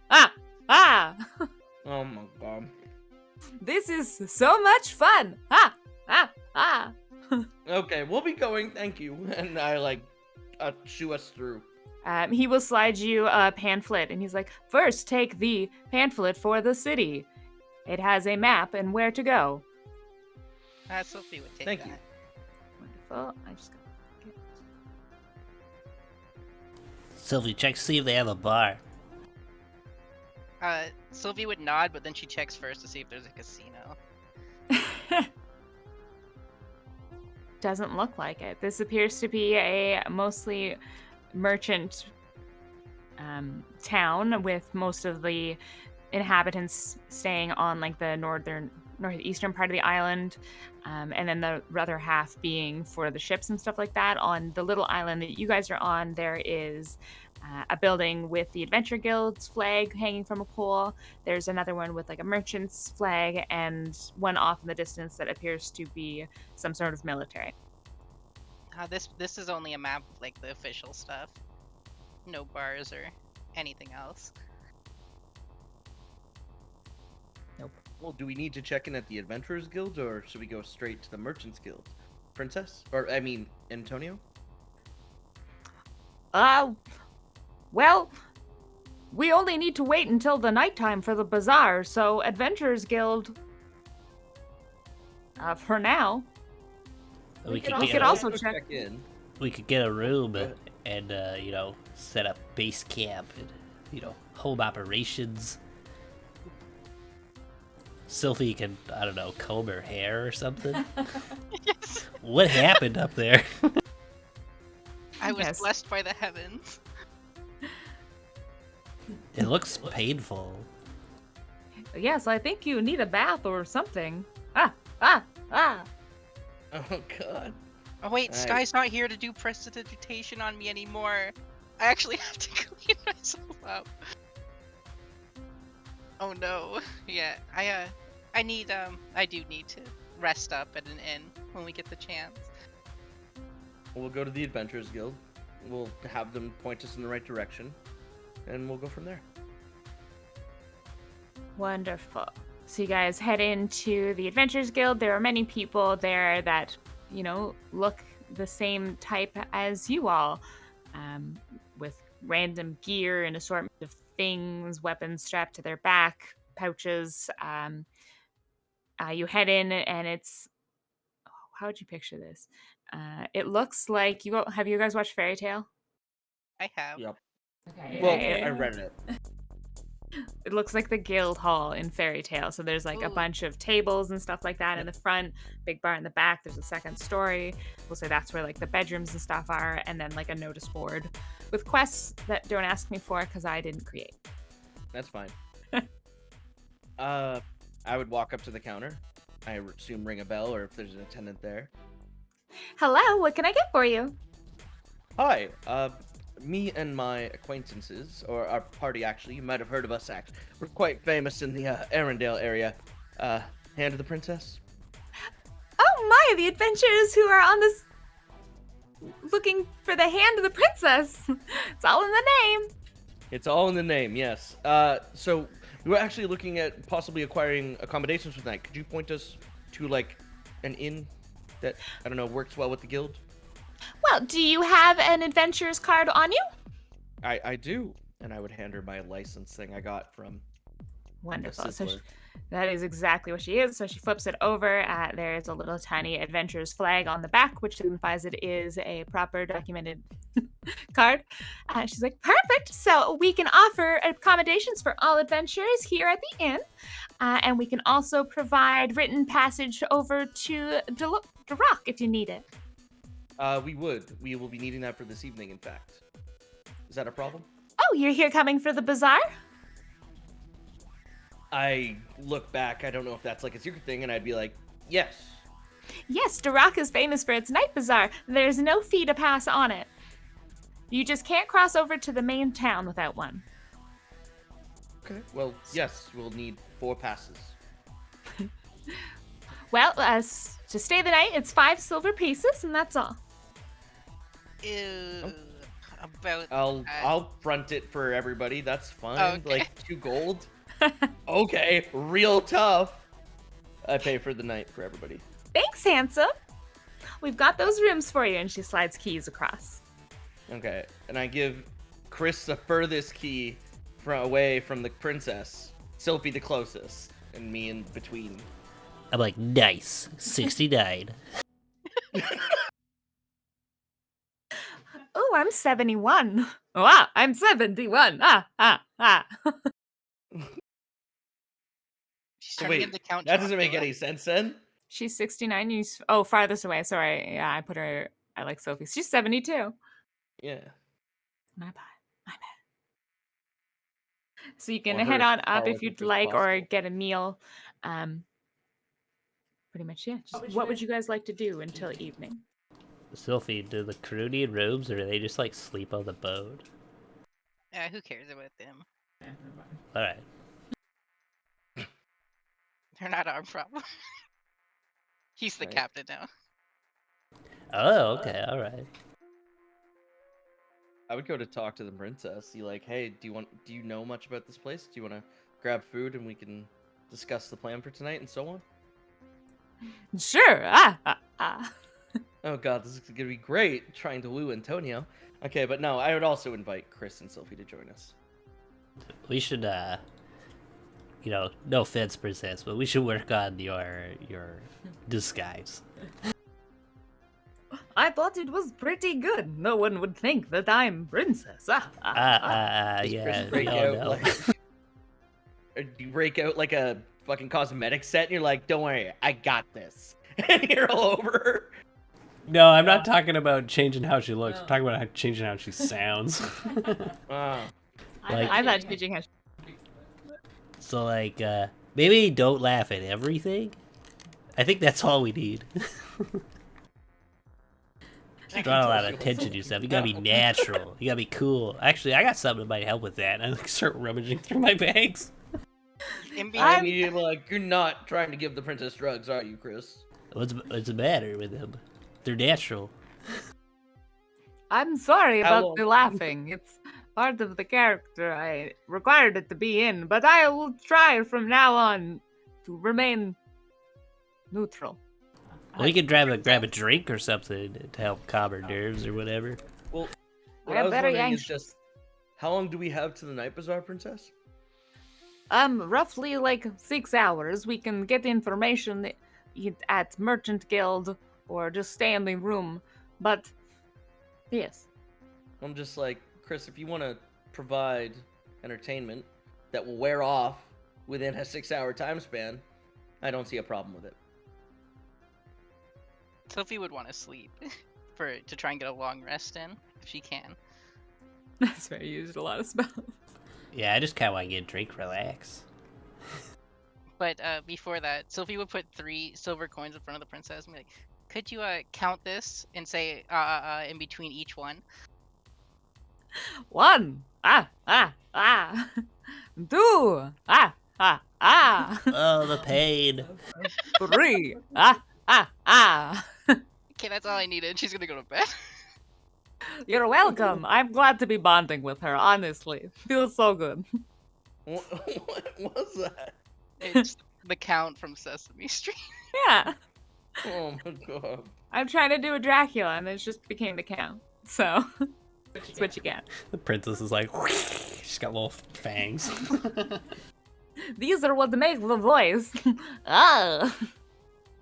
[SPEAKER 1] my god.
[SPEAKER 2] This is so much fun!
[SPEAKER 1] Okay, we'll be going, thank you. And I like shoo us through.
[SPEAKER 2] He will slide you a pamphlet, and he's like, first take the pamphlet for the city. It has a map and where to go.
[SPEAKER 3] Sophie would take
[SPEAKER 1] Thank
[SPEAKER 3] that.
[SPEAKER 1] you.
[SPEAKER 2] Wonderful. I just got it.
[SPEAKER 5] Sylvie, check to see if they have a bar.
[SPEAKER 3] Sylvie would nod, but then she checks first to see if there's a casino.
[SPEAKER 2] Doesn't look like it. This appears to be a mostly merchant town with most of the inhabitants staying on like the northeastern part of the island, and then the other half being for the ships and stuff like that. On the little island that you guys are on, there is a building with the Adventure Guild's flag hanging from a pole. There's another one with like a merchant's flag, and one off in the distance that appears to be some sort of military.
[SPEAKER 3] This is only a map of like the official stuff. No bars or anything else.
[SPEAKER 1] Well, do we need to check in at the Adventurers Guild, or should we go straight to the Merchants Guild? Princess? Or, I mean, Antonio?
[SPEAKER 2] Well, we only need to wait until the nighttime for the bazaar, so Adventurers Guild, for now.
[SPEAKER 5] We could
[SPEAKER 2] could also check
[SPEAKER 1] in.
[SPEAKER 5] We could get a room and set up base camp and, home operations. Sylvie can, I don't know, comb her hair or something.
[SPEAKER 3] Yes.
[SPEAKER 5] What happened up there?
[SPEAKER 3] I was
[SPEAKER 2] Yes.
[SPEAKER 3] blessed by the heavens.
[SPEAKER 5] It looks painful.
[SPEAKER 2] Yes, I think you need a bath or something.
[SPEAKER 1] Oh, God.
[SPEAKER 3] Oh wait,
[SPEAKER 1] Alright.
[SPEAKER 3] Sky's not here to do prestidigitation on me anymore. I actually have to clean myself up. Oh no. Yeah, I do need to rest up at an inn when we get the chance.
[SPEAKER 1] We'll go to the Adventurers Guild. We'll have them point us in the right direction, and we'll go from there.
[SPEAKER 2] Wonderful. So you guys head into the Adventurers Guild. There are many people there that, look the same type as you all, with random gear and assortment of things, weapons strapped to their back, pouches. You head in, and it's... Oh, how would you picture this? It looks like... Have you guys watched Fairy Tale?
[SPEAKER 3] I have.
[SPEAKER 1] Yep.
[SPEAKER 2] Okay.
[SPEAKER 1] Well,
[SPEAKER 2] it-
[SPEAKER 1] I read it.
[SPEAKER 2] It looks like the guild hall in Fairy Tale. So there's like a
[SPEAKER 3] Ooh.
[SPEAKER 2] bunch of tables and stuff like that in the front, big bar in the back. There's a second story. We'll say that's where like the bedrooms and stuff are, and then like a notice board with quests that don't ask me for because I didn't create.
[SPEAKER 1] That's fine. I would walk up to the counter. I assume ring a bell, or if there's an attendant there.
[SPEAKER 2] Hello, what can I get for you?
[SPEAKER 1] Hi, me and my acquaintances, or our party actually, you might have heard of us we're quite famous in the Arendelle area. Hand of the Princess?
[SPEAKER 2] Oh my, the adventurers who are on this looking for the hand of the princess. It's all in the name.
[SPEAKER 1] It's all in the name, yes. So we were actually looking at possibly acquiring accommodations for tonight. Could you point us to, like, an inn that, I don't know, works well with the guild?
[SPEAKER 2] Well, do you have an adventurer's card on you?
[SPEAKER 1] I do. And I would hand her my license thing I got from
[SPEAKER 2] Wonderful.
[SPEAKER 1] the
[SPEAKER 2] So
[SPEAKER 1] Sizzler.
[SPEAKER 2] that is exactly what she is. So she flips it over. There's a little tiny adventurer's flag on the back, which signifies it is a proper documented card. She's like, perfect. So we can offer accommodations for all adventurers here at the inn. And we can also provide written passage over to DeRock if you need it.
[SPEAKER 1] We will be needing that for this evening, in fact. Is that a problem?
[SPEAKER 2] Oh, you're here coming for the bazaar?
[SPEAKER 1] I look back, I don't know if that's like a secret thing, and I'd be like, yes.
[SPEAKER 2] Yes, DeRock is famous for its night bazaar. There's no fee to pass on it. You just can't cross over to the main town without one.
[SPEAKER 1] Okay. Well, yes, we'll need 4 passes.
[SPEAKER 2] Well, to stay the night, it's 5 silver pieces, and that's all.
[SPEAKER 3] Ew. About
[SPEAKER 1] I'll front it for everybody. That's fine.
[SPEAKER 3] Okay.
[SPEAKER 1] Like 2 gold. Okay, real tough. I pay for the night for everybody.
[SPEAKER 2] Thanks, handsome. We've got those rooms for you, and she slides keys across.
[SPEAKER 1] Okay, and I give Chris the furthest key away from the princess, Sylphie the closest, and me in between.
[SPEAKER 5] I'm like, nice. 69.
[SPEAKER 2] Oh, I'm 71. Wow, I'm 71.
[SPEAKER 3] she's turning
[SPEAKER 1] Wait,
[SPEAKER 3] into Count
[SPEAKER 1] that doesn't make
[SPEAKER 3] Chocula.
[SPEAKER 1] any sense then.
[SPEAKER 2] She's 69. Oh, farthest away. Sorry. Yeah, I put her. I like Sophie. She's 72.
[SPEAKER 1] Yeah.
[SPEAKER 2] My bad. So you can
[SPEAKER 1] Want her
[SPEAKER 2] head
[SPEAKER 1] as
[SPEAKER 2] on up
[SPEAKER 1] far
[SPEAKER 2] if you'd
[SPEAKER 1] as
[SPEAKER 2] like, or
[SPEAKER 1] possible.
[SPEAKER 2] get a meal. Pretty much, yeah. What would you guys like to do until evening?
[SPEAKER 5] Sylphie, do the crew need robes, or do they just, like, sleep on the boat?
[SPEAKER 3] Who cares about them?
[SPEAKER 5] Alright.
[SPEAKER 3] They're not our problem. He's the
[SPEAKER 1] Right.
[SPEAKER 3] captain now.
[SPEAKER 5] Oh, okay, alright.
[SPEAKER 1] I would go to talk to the princess. See, like, hey, do you know much about this place? Do you want to grab food and we can discuss the plan for tonight and so on?
[SPEAKER 2] Sure.
[SPEAKER 1] Oh god, this is gonna be great, trying to woo Antonio. Okay, but no, I would also invite Chris and Sylphie to join us.
[SPEAKER 5] We should, you know, no offense, princess, but we should work on your disguise.
[SPEAKER 2] I thought it was pretty good. No one would think that I'm princess.
[SPEAKER 1] Does
[SPEAKER 5] Yeah,
[SPEAKER 1] Chris
[SPEAKER 5] we
[SPEAKER 1] break
[SPEAKER 5] all
[SPEAKER 1] out
[SPEAKER 5] know.
[SPEAKER 1] like or do you break out like a fucking cosmetic set and you're like, don't worry, I got this. And you're all over her.
[SPEAKER 5] No, I'm not talking about changing how she looks. I'm talking about changing how she sounds.
[SPEAKER 1] Ah.
[SPEAKER 5] Like-
[SPEAKER 2] I thought changing how.
[SPEAKER 5] So, like, maybe don't laugh at everything. I think that's all we need. Draw a lot of attention to yourself. You gotta be natural. You gotta be cool. Actually, I got something that might help with that. I like start rummaging through my bags.
[SPEAKER 1] I immediately like, you're not trying to give the princess drugs, are you, Chris?
[SPEAKER 5] What's the matter with them? They're natural.
[SPEAKER 2] I'm sorry
[SPEAKER 1] How
[SPEAKER 2] about
[SPEAKER 1] long?
[SPEAKER 2] the laughing. It's part of the character. I required it to be in, but I will try from now on to remain neutral.
[SPEAKER 5] Well, we could grab a drink or something to help calm her nerves or whatever.
[SPEAKER 1] Well, what
[SPEAKER 2] I'm
[SPEAKER 1] I was
[SPEAKER 2] very
[SPEAKER 1] wondering is
[SPEAKER 2] anxious.
[SPEAKER 1] just, how long do we have to the night bazaar, princess?
[SPEAKER 2] Roughly like 6 hours. We can get information at Merchant Guild or just stay in the room. But yes,
[SPEAKER 1] I'm just like, Chris, if you want to provide entertainment that will wear off within a 6-hour time span, I don't see a problem with it.
[SPEAKER 3] Sophie would want to sleep to try and get a long rest in if she can.
[SPEAKER 2] that's fair. You used a lot of spells.
[SPEAKER 5] Yeah, I just kind of want to get a drink, relax.
[SPEAKER 3] But before that, Sophie would put 3 silver coins in front of the princess and be like, Could you count this and say in between each one?
[SPEAKER 2] 1. Ah, ah, ah. 2. Ah, ah, ah.
[SPEAKER 5] Oh, the pain.
[SPEAKER 2] 3. Ah, ah, ah.
[SPEAKER 3] Okay, that's all I needed. She's gonna go to bed.
[SPEAKER 2] You're welcome. I'm glad to be bonding with her, honestly. Feels so good.
[SPEAKER 1] What was that?
[SPEAKER 3] It's the Count from Sesame Street.
[SPEAKER 2] Yeah.
[SPEAKER 1] Oh my god.
[SPEAKER 2] I'm trying to do a Dracula, and it just became the Count. So, switch again.
[SPEAKER 5] The princess is like, she's got little fangs.
[SPEAKER 2] These are what make the voice. Ah.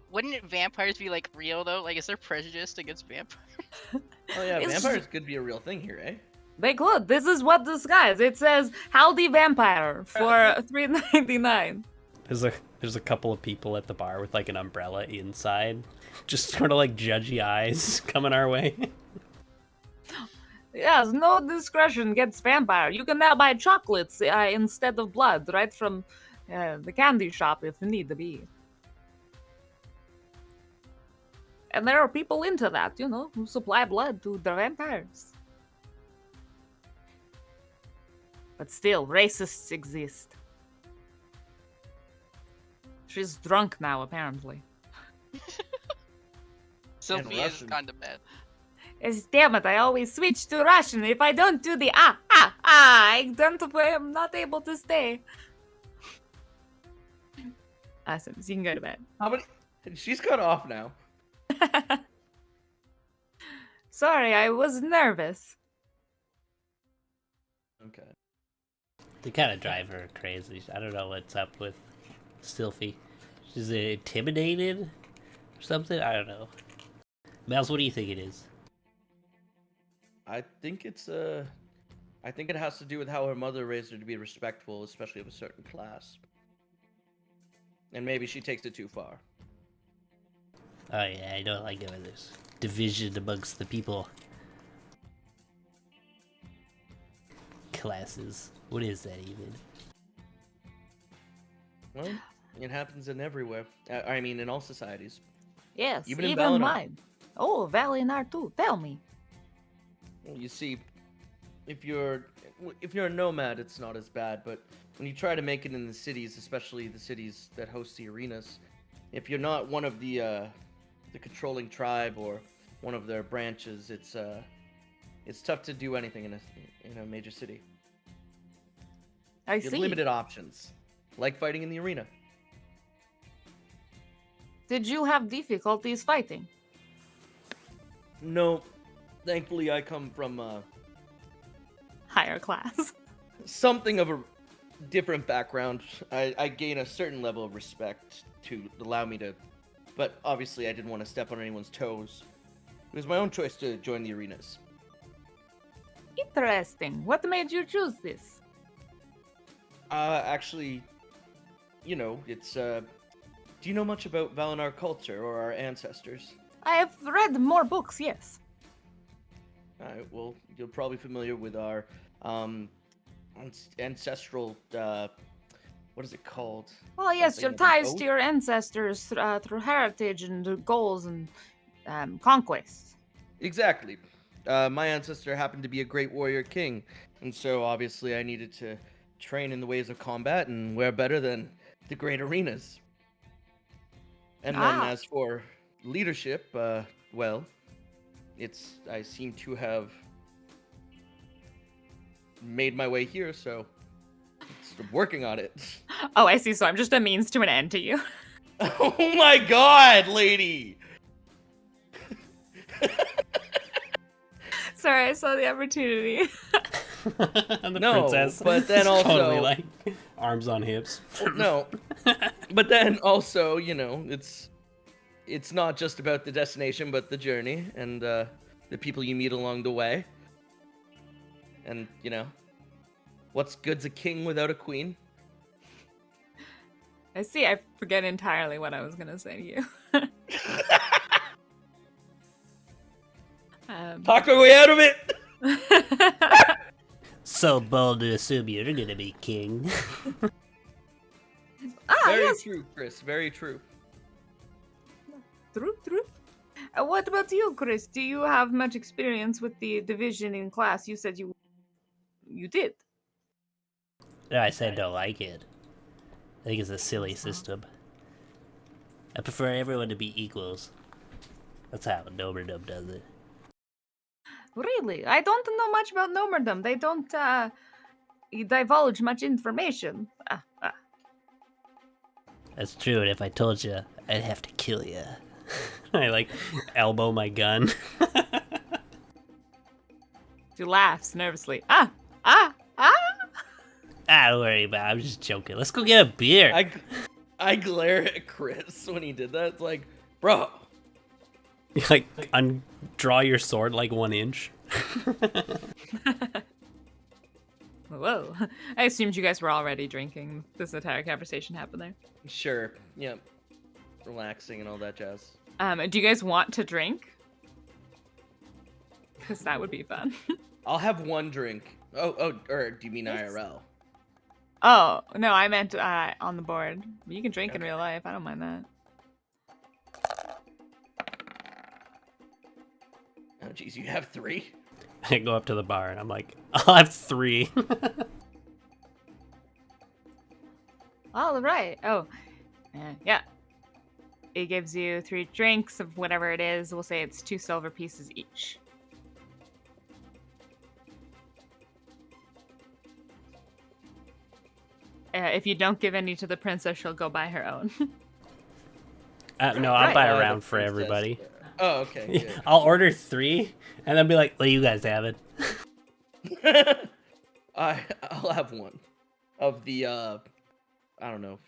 [SPEAKER 3] Wouldn't vampires be like real though? Like, is there prejudice against vampires?
[SPEAKER 1] Oh yeah,
[SPEAKER 2] It's
[SPEAKER 1] vampires could be a real thing here, eh?
[SPEAKER 2] They could. This is what disguise. It says "Howdy Vampire" for $3.99.
[SPEAKER 5] There's a couple of people at the bar with like an umbrella inside, just sort of like judgy eyes coming our way.
[SPEAKER 2] Yes, no discretion gets vampire. You can now buy chocolates instead of blood, right from the candy shop if need to be. And there are people into that, you know, who supply blood to the vampires. But still, racists exist. She's drunk now, apparently.
[SPEAKER 3] Sylvia has
[SPEAKER 1] Russian.
[SPEAKER 3] gone to bed.
[SPEAKER 2] Damn it, I always switch to Russian. If I don't do the I'm not able to stay. Awesome, so you can go to bed.
[SPEAKER 1] How many? She's cut off now.
[SPEAKER 2] Sorry, I was nervous.
[SPEAKER 1] Okay.
[SPEAKER 5] They kind of drive her crazy. I don't know what's up with Sylphie. She's intimidated or something? I don't know. Mels, what do you think it is?
[SPEAKER 1] I think it's I think it has to do with how her mother raised her to be respectful, especially of a certain class. And maybe she takes it too far.
[SPEAKER 5] Oh yeah, I don't like it when there's division amongst the people. Classes. What is that even?
[SPEAKER 1] Well, it happens in everywhere. I mean, in all societies.
[SPEAKER 2] Yes,
[SPEAKER 1] Even in
[SPEAKER 2] even
[SPEAKER 1] Valinor.
[SPEAKER 2] mine. Oh, Valinor too. Tell me.
[SPEAKER 1] Well, you see, if you're a nomad, it's not as bad. But when you try to make it in the cities, especially the cities that host the arenas, if you're not one of the controlling tribe or one of their branches, it's tough to do anything in a major city.
[SPEAKER 2] I
[SPEAKER 1] You have
[SPEAKER 2] see.
[SPEAKER 1] limited options, like fighting in the arena.
[SPEAKER 2] Did you have difficulties fighting?
[SPEAKER 1] No, thankfully I come from
[SPEAKER 2] Higher class.
[SPEAKER 1] something of a different background. I gain a certain level of respect to allow me to, but obviously I didn't want to step on anyone's toes. It was my own choice to join the arenas.
[SPEAKER 2] Interesting. What made you choose this?
[SPEAKER 1] Actually, you know, it's do you know much about Valinor culture or our ancestors?
[SPEAKER 2] I have read more books, yes.
[SPEAKER 1] Alright, well, you're probably familiar with our ancestral what is it called?
[SPEAKER 2] Well, yes,
[SPEAKER 1] Something
[SPEAKER 2] your
[SPEAKER 1] of an
[SPEAKER 2] ties
[SPEAKER 1] oath?
[SPEAKER 2] to your ancestors through heritage and goals and conquests.
[SPEAKER 1] Exactly. My ancestor happened to be a great warrior king, and so obviously I needed to train in the ways of combat, and where better than the great arenas. And then
[SPEAKER 2] Ah.
[SPEAKER 1] as for leadership, well, I seem to have made my way here, so I'm working on it.
[SPEAKER 2] Oh, I see. So I'm just a means to an end to you.
[SPEAKER 1] Oh my god, lady!
[SPEAKER 2] Sorry, I saw the opportunity.
[SPEAKER 5] And the
[SPEAKER 1] No,
[SPEAKER 5] princess
[SPEAKER 1] but then
[SPEAKER 5] is
[SPEAKER 1] also-
[SPEAKER 5] totally like arms on hips.
[SPEAKER 1] No, but then also, you know, it's not just about the destination, but the journey and the people you meet along the way. And you know, what's good's a king without a queen?
[SPEAKER 2] I see. I forget entirely what I was gonna say to you.
[SPEAKER 1] Talk my way out of it.
[SPEAKER 5] So bold to assume you're gonna be king.
[SPEAKER 2] Ah,
[SPEAKER 1] Very
[SPEAKER 2] yes,
[SPEAKER 1] true, Chris. Very true.
[SPEAKER 2] true. What about you, Chris? Do you have much experience with the division in class? You said you did.
[SPEAKER 5] No, I said don't like it. I think it's a silly system. I prefer everyone to be equals. That's how Nomerdom does it.
[SPEAKER 2] Really? I don't know much about Nomerdom. They don't divulge much information.
[SPEAKER 5] That's true, and if I told you, I'd have to kill you. I like elbow my gun.
[SPEAKER 2] She laughs nervously. Ah!
[SPEAKER 5] Don't worry about it. I'm just joking. Let's go get a beer.
[SPEAKER 1] I glare at Chris when he did that. It's like, bro.
[SPEAKER 5] Like, draw your sword like 1 inch.
[SPEAKER 2] Whoa. I assumed you guys were already drinking. This entire conversation happened there.
[SPEAKER 1] Sure. Yep. Relaxing and all that jazz.
[SPEAKER 2] Do you guys want to drink? Because that would be fun.
[SPEAKER 1] I'll have 1 drink. Oh, or do you mean IRL?
[SPEAKER 2] Oh, no, I meant on the board. You can drink in real life. I don't mind that.
[SPEAKER 1] Oh, jeez, you have 3?
[SPEAKER 5] I go up to the bar and I'm like, I'll have 3.
[SPEAKER 2] All right. Oh, yeah. It gives you 3 drinks of whatever it is. We'll say it's 2 silver pieces each. If you don't give any to the princess, she'll go buy her own.
[SPEAKER 5] No, I'll buy a
[SPEAKER 1] The
[SPEAKER 5] round for
[SPEAKER 1] princess.
[SPEAKER 5] everybody.
[SPEAKER 1] Oh, okay. Good.
[SPEAKER 5] I'll order 3 and then be like, well, you guys have it.
[SPEAKER 1] I'll have 1 of the I don't know.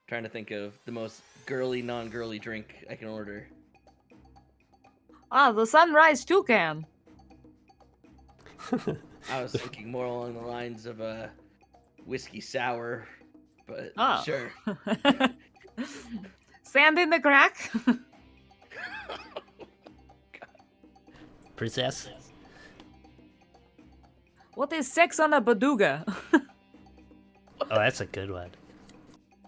[SPEAKER 1] Trying to think of the most girly, non-girly drink I can order.
[SPEAKER 2] The sunrise toucan.
[SPEAKER 1] I was thinking more along the lines of a whiskey sour, but
[SPEAKER 2] Oh.
[SPEAKER 1] sure.
[SPEAKER 2] Sand in the crack.
[SPEAKER 5] Princess?
[SPEAKER 2] What is sex on a baduga?
[SPEAKER 5] Oh, that's a good one.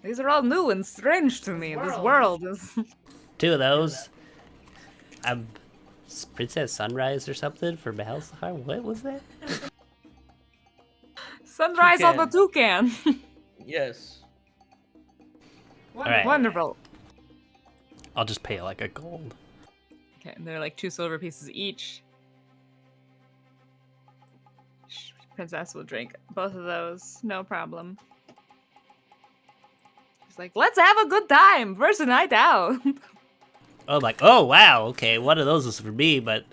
[SPEAKER 2] These are all new and strange to me. This world is...
[SPEAKER 5] 2 of those. Princess Sunrise or something for Malzahar? What was that?
[SPEAKER 2] Sunrise on the toucan.
[SPEAKER 1] Yes.
[SPEAKER 5] Alright.
[SPEAKER 2] Wonderful.
[SPEAKER 5] I'll just pay like a gold.
[SPEAKER 2] Okay, and they're like 2 silver pieces each. Princess will drink both of those, no problem. She's like, let's have a good time. First night out.
[SPEAKER 5] Oh, like, oh, wow, okay, one of those is for me, but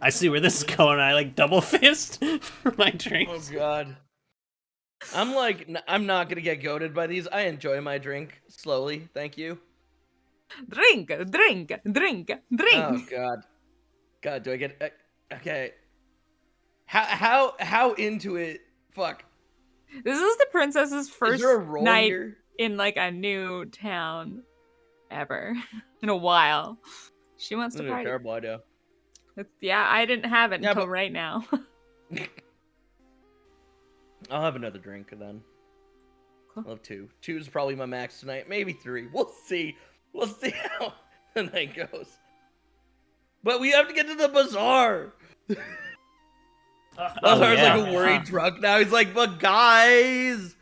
[SPEAKER 5] I see where this is going. I like double fist for my
[SPEAKER 1] Oh
[SPEAKER 5] drinks.
[SPEAKER 1] god. I'm not gonna get goaded by these. I enjoy my drink slowly. Thank you.
[SPEAKER 2] Drink, drink, drink, drink.
[SPEAKER 1] Oh god. God, do I get okay? How into it? Fuck.
[SPEAKER 2] This is the princess's
[SPEAKER 1] Is
[SPEAKER 2] first
[SPEAKER 1] there a roll
[SPEAKER 2] night
[SPEAKER 1] here?
[SPEAKER 2] in like a new town ever in a while. She wants to
[SPEAKER 1] This is a
[SPEAKER 2] party.
[SPEAKER 1] terrible idea.
[SPEAKER 2] Yeah, I didn't have it
[SPEAKER 1] Yeah,
[SPEAKER 2] until
[SPEAKER 1] but-
[SPEAKER 2] right now.
[SPEAKER 1] I'll have another drink then.
[SPEAKER 2] Cool.
[SPEAKER 1] I'll have 2. 2 is probably my max tonight. Maybe 3. We'll see. We'll see how the night goes. But we have to get to the bazaar. Bazaar's
[SPEAKER 5] yeah.
[SPEAKER 1] like a worried drunk now. He's like, but guys,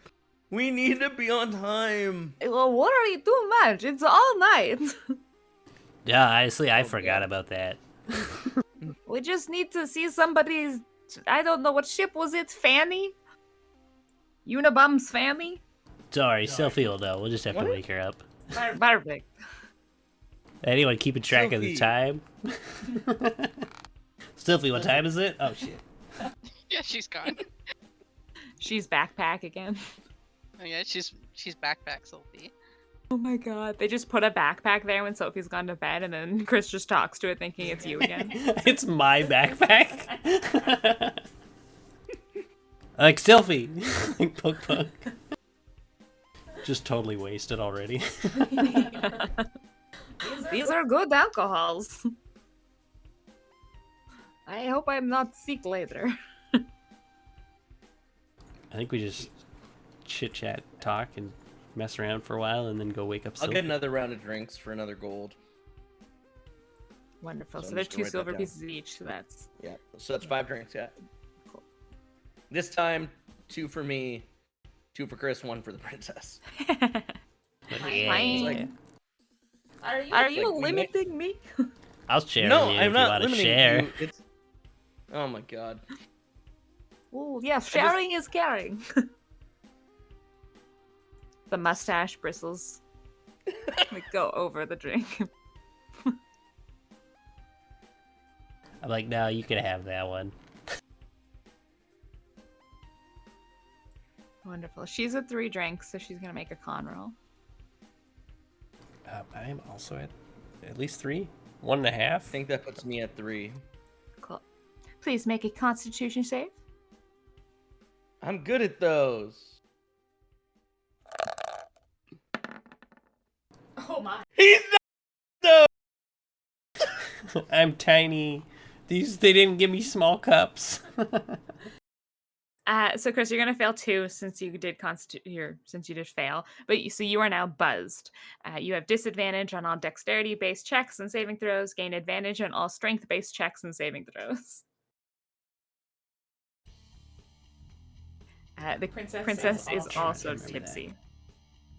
[SPEAKER 1] we need to be on time.
[SPEAKER 2] Well, worry too much. It's all night.
[SPEAKER 5] Yeah, honestly, I
[SPEAKER 1] Oh,
[SPEAKER 5] forgot
[SPEAKER 1] God.
[SPEAKER 5] about that.
[SPEAKER 2] We just need to see somebody's. I don't know what ship was it. Fanny. Unabom's Fanny.
[SPEAKER 5] Sorry, Sophie will know. We'll just have to
[SPEAKER 1] What?
[SPEAKER 5] wake her up.
[SPEAKER 2] Perfect.
[SPEAKER 5] Anyone keeping track of the
[SPEAKER 1] Sophie.
[SPEAKER 5] time? Sophie, what time is it? Oh, shit.
[SPEAKER 3] Yeah, she's gone.
[SPEAKER 2] She's backpack again.
[SPEAKER 3] Oh yeah, she's backpack Sophie.
[SPEAKER 2] Oh my god. They just put a backpack there when Sophie's gone to bed, and then Chris just talks to it thinking it's you again.
[SPEAKER 5] It's my backpack. Like, Sophie. Like, poke, poke. Just totally wasted already.
[SPEAKER 2] These are good alcohols. I hope I'm not sick later.
[SPEAKER 5] I think we just chit chat, talk, and mess around for a while, and then go wake up
[SPEAKER 1] I'll
[SPEAKER 5] Sylvie.
[SPEAKER 1] get another round of drinks for another gold.
[SPEAKER 2] Wonderful.
[SPEAKER 1] So
[SPEAKER 2] So
[SPEAKER 1] I'm
[SPEAKER 2] there's
[SPEAKER 1] just gonna
[SPEAKER 2] 2
[SPEAKER 1] write that
[SPEAKER 2] silver
[SPEAKER 1] down.
[SPEAKER 2] pieces each. So that's
[SPEAKER 1] Yeah. So that's 5 drinks. Yeah.
[SPEAKER 2] cool.
[SPEAKER 1] This time, 2 for me, 2 for Chris, 1 for the princess.
[SPEAKER 5] Yeah.
[SPEAKER 1] Like,
[SPEAKER 2] Are you
[SPEAKER 1] like we
[SPEAKER 2] limiting me?
[SPEAKER 5] I'll share
[SPEAKER 1] no,
[SPEAKER 5] with you
[SPEAKER 1] I'm
[SPEAKER 5] if you
[SPEAKER 1] not
[SPEAKER 5] want to
[SPEAKER 1] limiting
[SPEAKER 5] share.
[SPEAKER 1] you. It's oh my god.
[SPEAKER 2] Well, yeah, sharing is caring. The mustache bristles like go over the drink.
[SPEAKER 5] I'm like, no, you can have that one.
[SPEAKER 2] Wonderful. She's at 3 drinks, so she's gonna make a con roll.
[SPEAKER 5] I am also at least 3, 1.5.
[SPEAKER 1] I think that puts me at 3.
[SPEAKER 2] Cool. Please make a Constitution save.
[SPEAKER 1] I'm good at those.
[SPEAKER 2] Oh my.
[SPEAKER 1] He's not though.
[SPEAKER 5] I'm tiny. They didn't give me small cups.
[SPEAKER 2] So Chris, you're gonna fail 2 since you did since you did fail. But so you are now buzzed. You have disadvantage on all dexterity-based checks and saving throws. Gain advantage on all strength-based checks and saving throws. The princess is also
[SPEAKER 5] Remember that.
[SPEAKER 2] tipsy.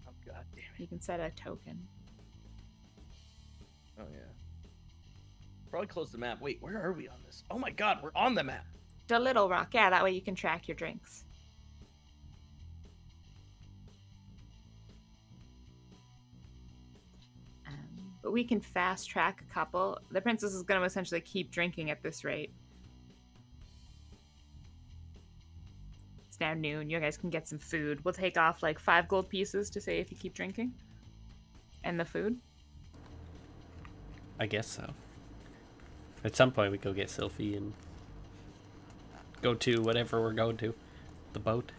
[SPEAKER 1] Oh god damn it.
[SPEAKER 2] You can set a token.
[SPEAKER 1] Oh yeah. Probably close the map. Wait, where are we on this? Oh my god, we're on the map.
[SPEAKER 2] The Little Rock, yeah, that way you can track your drinks. But we can fast track a couple. The princess is going to essentially keep drinking at this rate. It's now noon. You guys can get some food. We'll take off like 5 gold pieces to say if you keep drinking. And the food.
[SPEAKER 5] I guess so. At some point, we go get Sylphie and go to whatever we're going to. The boat.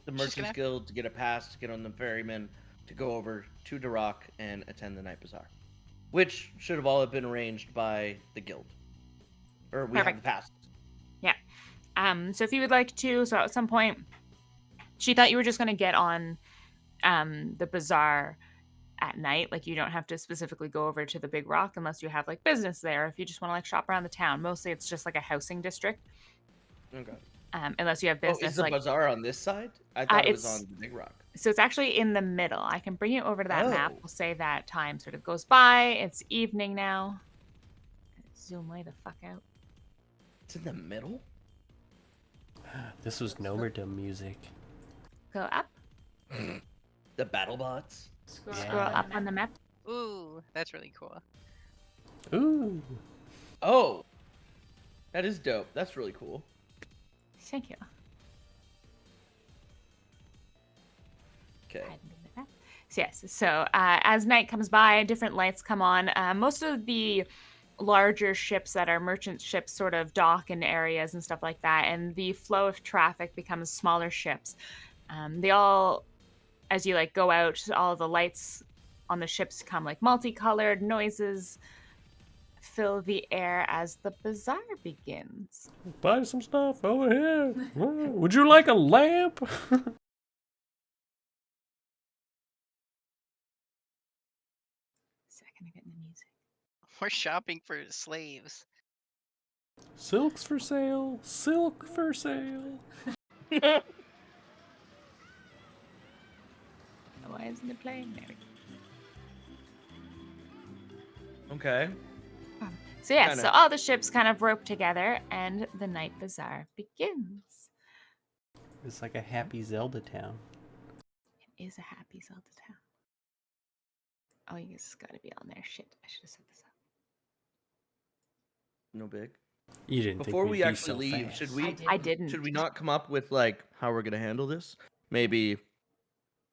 [SPEAKER 1] The Merchants Guild to get a pass to get on the ferryman to go over to DeRock and attend the night bazaar, which should have all been arranged by the guild, or we have
[SPEAKER 2] Perfect.
[SPEAKER 1] the pass.
[SPEAKER 2] Yeah. So if you would like to, so at some point, she thought you were just going to get on the bazaar at night. Like you don't have to specifically go over to the big rock unless you have like business there. If you just want to like shop around the town, mostly it's just like a housing district.
[SPEAKER 1] Okay.
[SPEAKER 2] Unless you have business.
[SPEAKER 1] Oh, is the
[SPEAKER 2] like
[SPEAKER 1] bazaar on this side? I thought it was
[SPEAKER 2] it's-
[SPEAKER 1] on the big rock.
[SPEAKER 2] So it's actually in the middle. I can bring you over to that map.
[SPEAKER 1] Oh.
[SPEAKER 2] We'll say that time sort of goes by. It's evening now. Zoom way the fuck out.
[SPEAKER 1] It's in the middle.
[SPEAKER 5] This was Nomerdom music.
[SPEAKER 2] Go up.
[SPEAKER 1] The battle bots.
[SPEAKER 2] Scroll
[SPEAKER 5] Yeah.
[SPEAKER 2] up on the map.
[SPEAKER 3] Ooh, that's really cool.
[SPEAKER 5] Ooh.
[SPEAKER 1] Oh, that is dope. That's really cool.
[SPEAKER 2] Thank you.
[SPEAKER 1] Okay.
[SPEAKER 2] So yes, so as night comes by, different lights come on. Most of the larger ships that are merchant ships sort of dock in areas and stuff like that, and the flow of traffic becomes smaller ships. They all, as you like go out, all the lights on the ships come like multicolored. Noises fill the air as the bazaar begins.
[SPEAKER 5] Buy some stuff over here. Would you like a lamp?
[SPEAKER 2] Second, I'm getting the music.
[SPEAKER 3] We're shopping for slaves.
[SPEAKER 5] Silk's for sale. Silk for sale.
[SPEAKER 2] Why isn't it playing? There we go.
[SPEAKER 1] Okay.
[SPEAKER 2] So yeah,
[SPEAKER 1] Kinda.
[SPEAKER 2] so all the ships kind of rope together, and the night bazaar begins.
[SPEAKER 5] It's like a happy Zelda town.
[SPEAKER 2] It is a happy Zelda town. Oh, you guys got to be on there. Shit, I should have set this up.
[SPEAKER 1] No big.
[SPEAKER 5] You didn't
[SPEAKER 1] Before
[SPEAKER 5] think
[SPEAKER 1] we
[SPEAKER 5] we'd be
[SPEAKER 1] actually
[SPEAKER 5] so
[SPEAKER 1] leave,
[SPEAKER 5] fast.
[SPEAKER 1] should we?
[SPEAKER 2] I didn't.
[SPEAKER 1] Should we not come up with like how we're gonna handle this? Maybe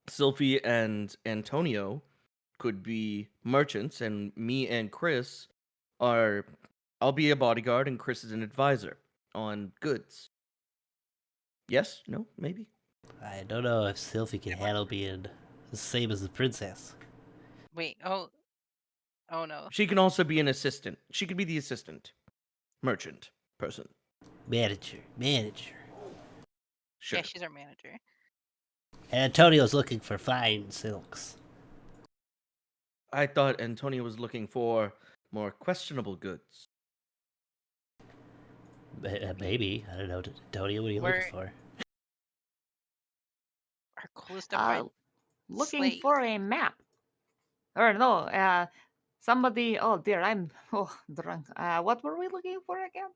[SPEAKER 1] Sylphie and Antonio could be merchants, and me and Chris are. I'll be a bodyguard, and Chris is an advisor on goods. Yes? No? Maybe.
[SPEAKER 5] I don't know if Sylphie can handle being the same as the princess.
[SPEAKER 3] Wait, oh no.
[SPEAKER 1] She can also be an assistant. She could be the assistant, merchant person.
[SPEAKER 5] Manager.
[SPEAKER 1] Sure.
[SPEAKER 3] Yeah, she's our manager.
[SPEAKER 5] Antonio's looking for fine silks.
[SPEAKER 1] I thought Antonio was looking for more questionable goods.
[SPEAKER 5] Maybe. I don't know. Antonio, what are you looking for?
[SPEAKER 3] Our coolest to find
[SPEAKER 2] Looking
[SPEAKER 3] slave.
[SPEAKER 2] for a map. Or no, somebody. Oh dear, I'm drunk. What were we looking for again?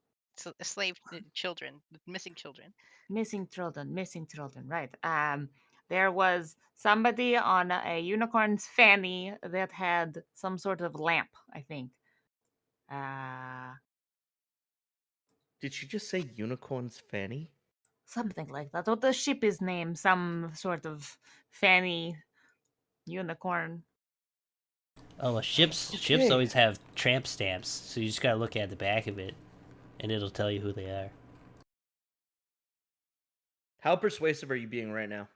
[SPEAKER 3] Slave children, missing children.
[SPEAKER 2] Missing children. Right. There was somebody on a unicorn's fanny that had some sort of lamp. I think.
[SPEAKER 1] Did she just say unicorn's fanny?
[SPEAKER 2] Something like that. What the ship is named? Some sort of fanny unicorn.
[SPEAKER 5] Oh, well, ships
[SPEAKER 1] Okay.
[SPEAKER 5] always have tramp stamps, so you just gotta look at the back of it, and it'll tell you who they are.
[SPEAKER 1] How persuasive are you being right now?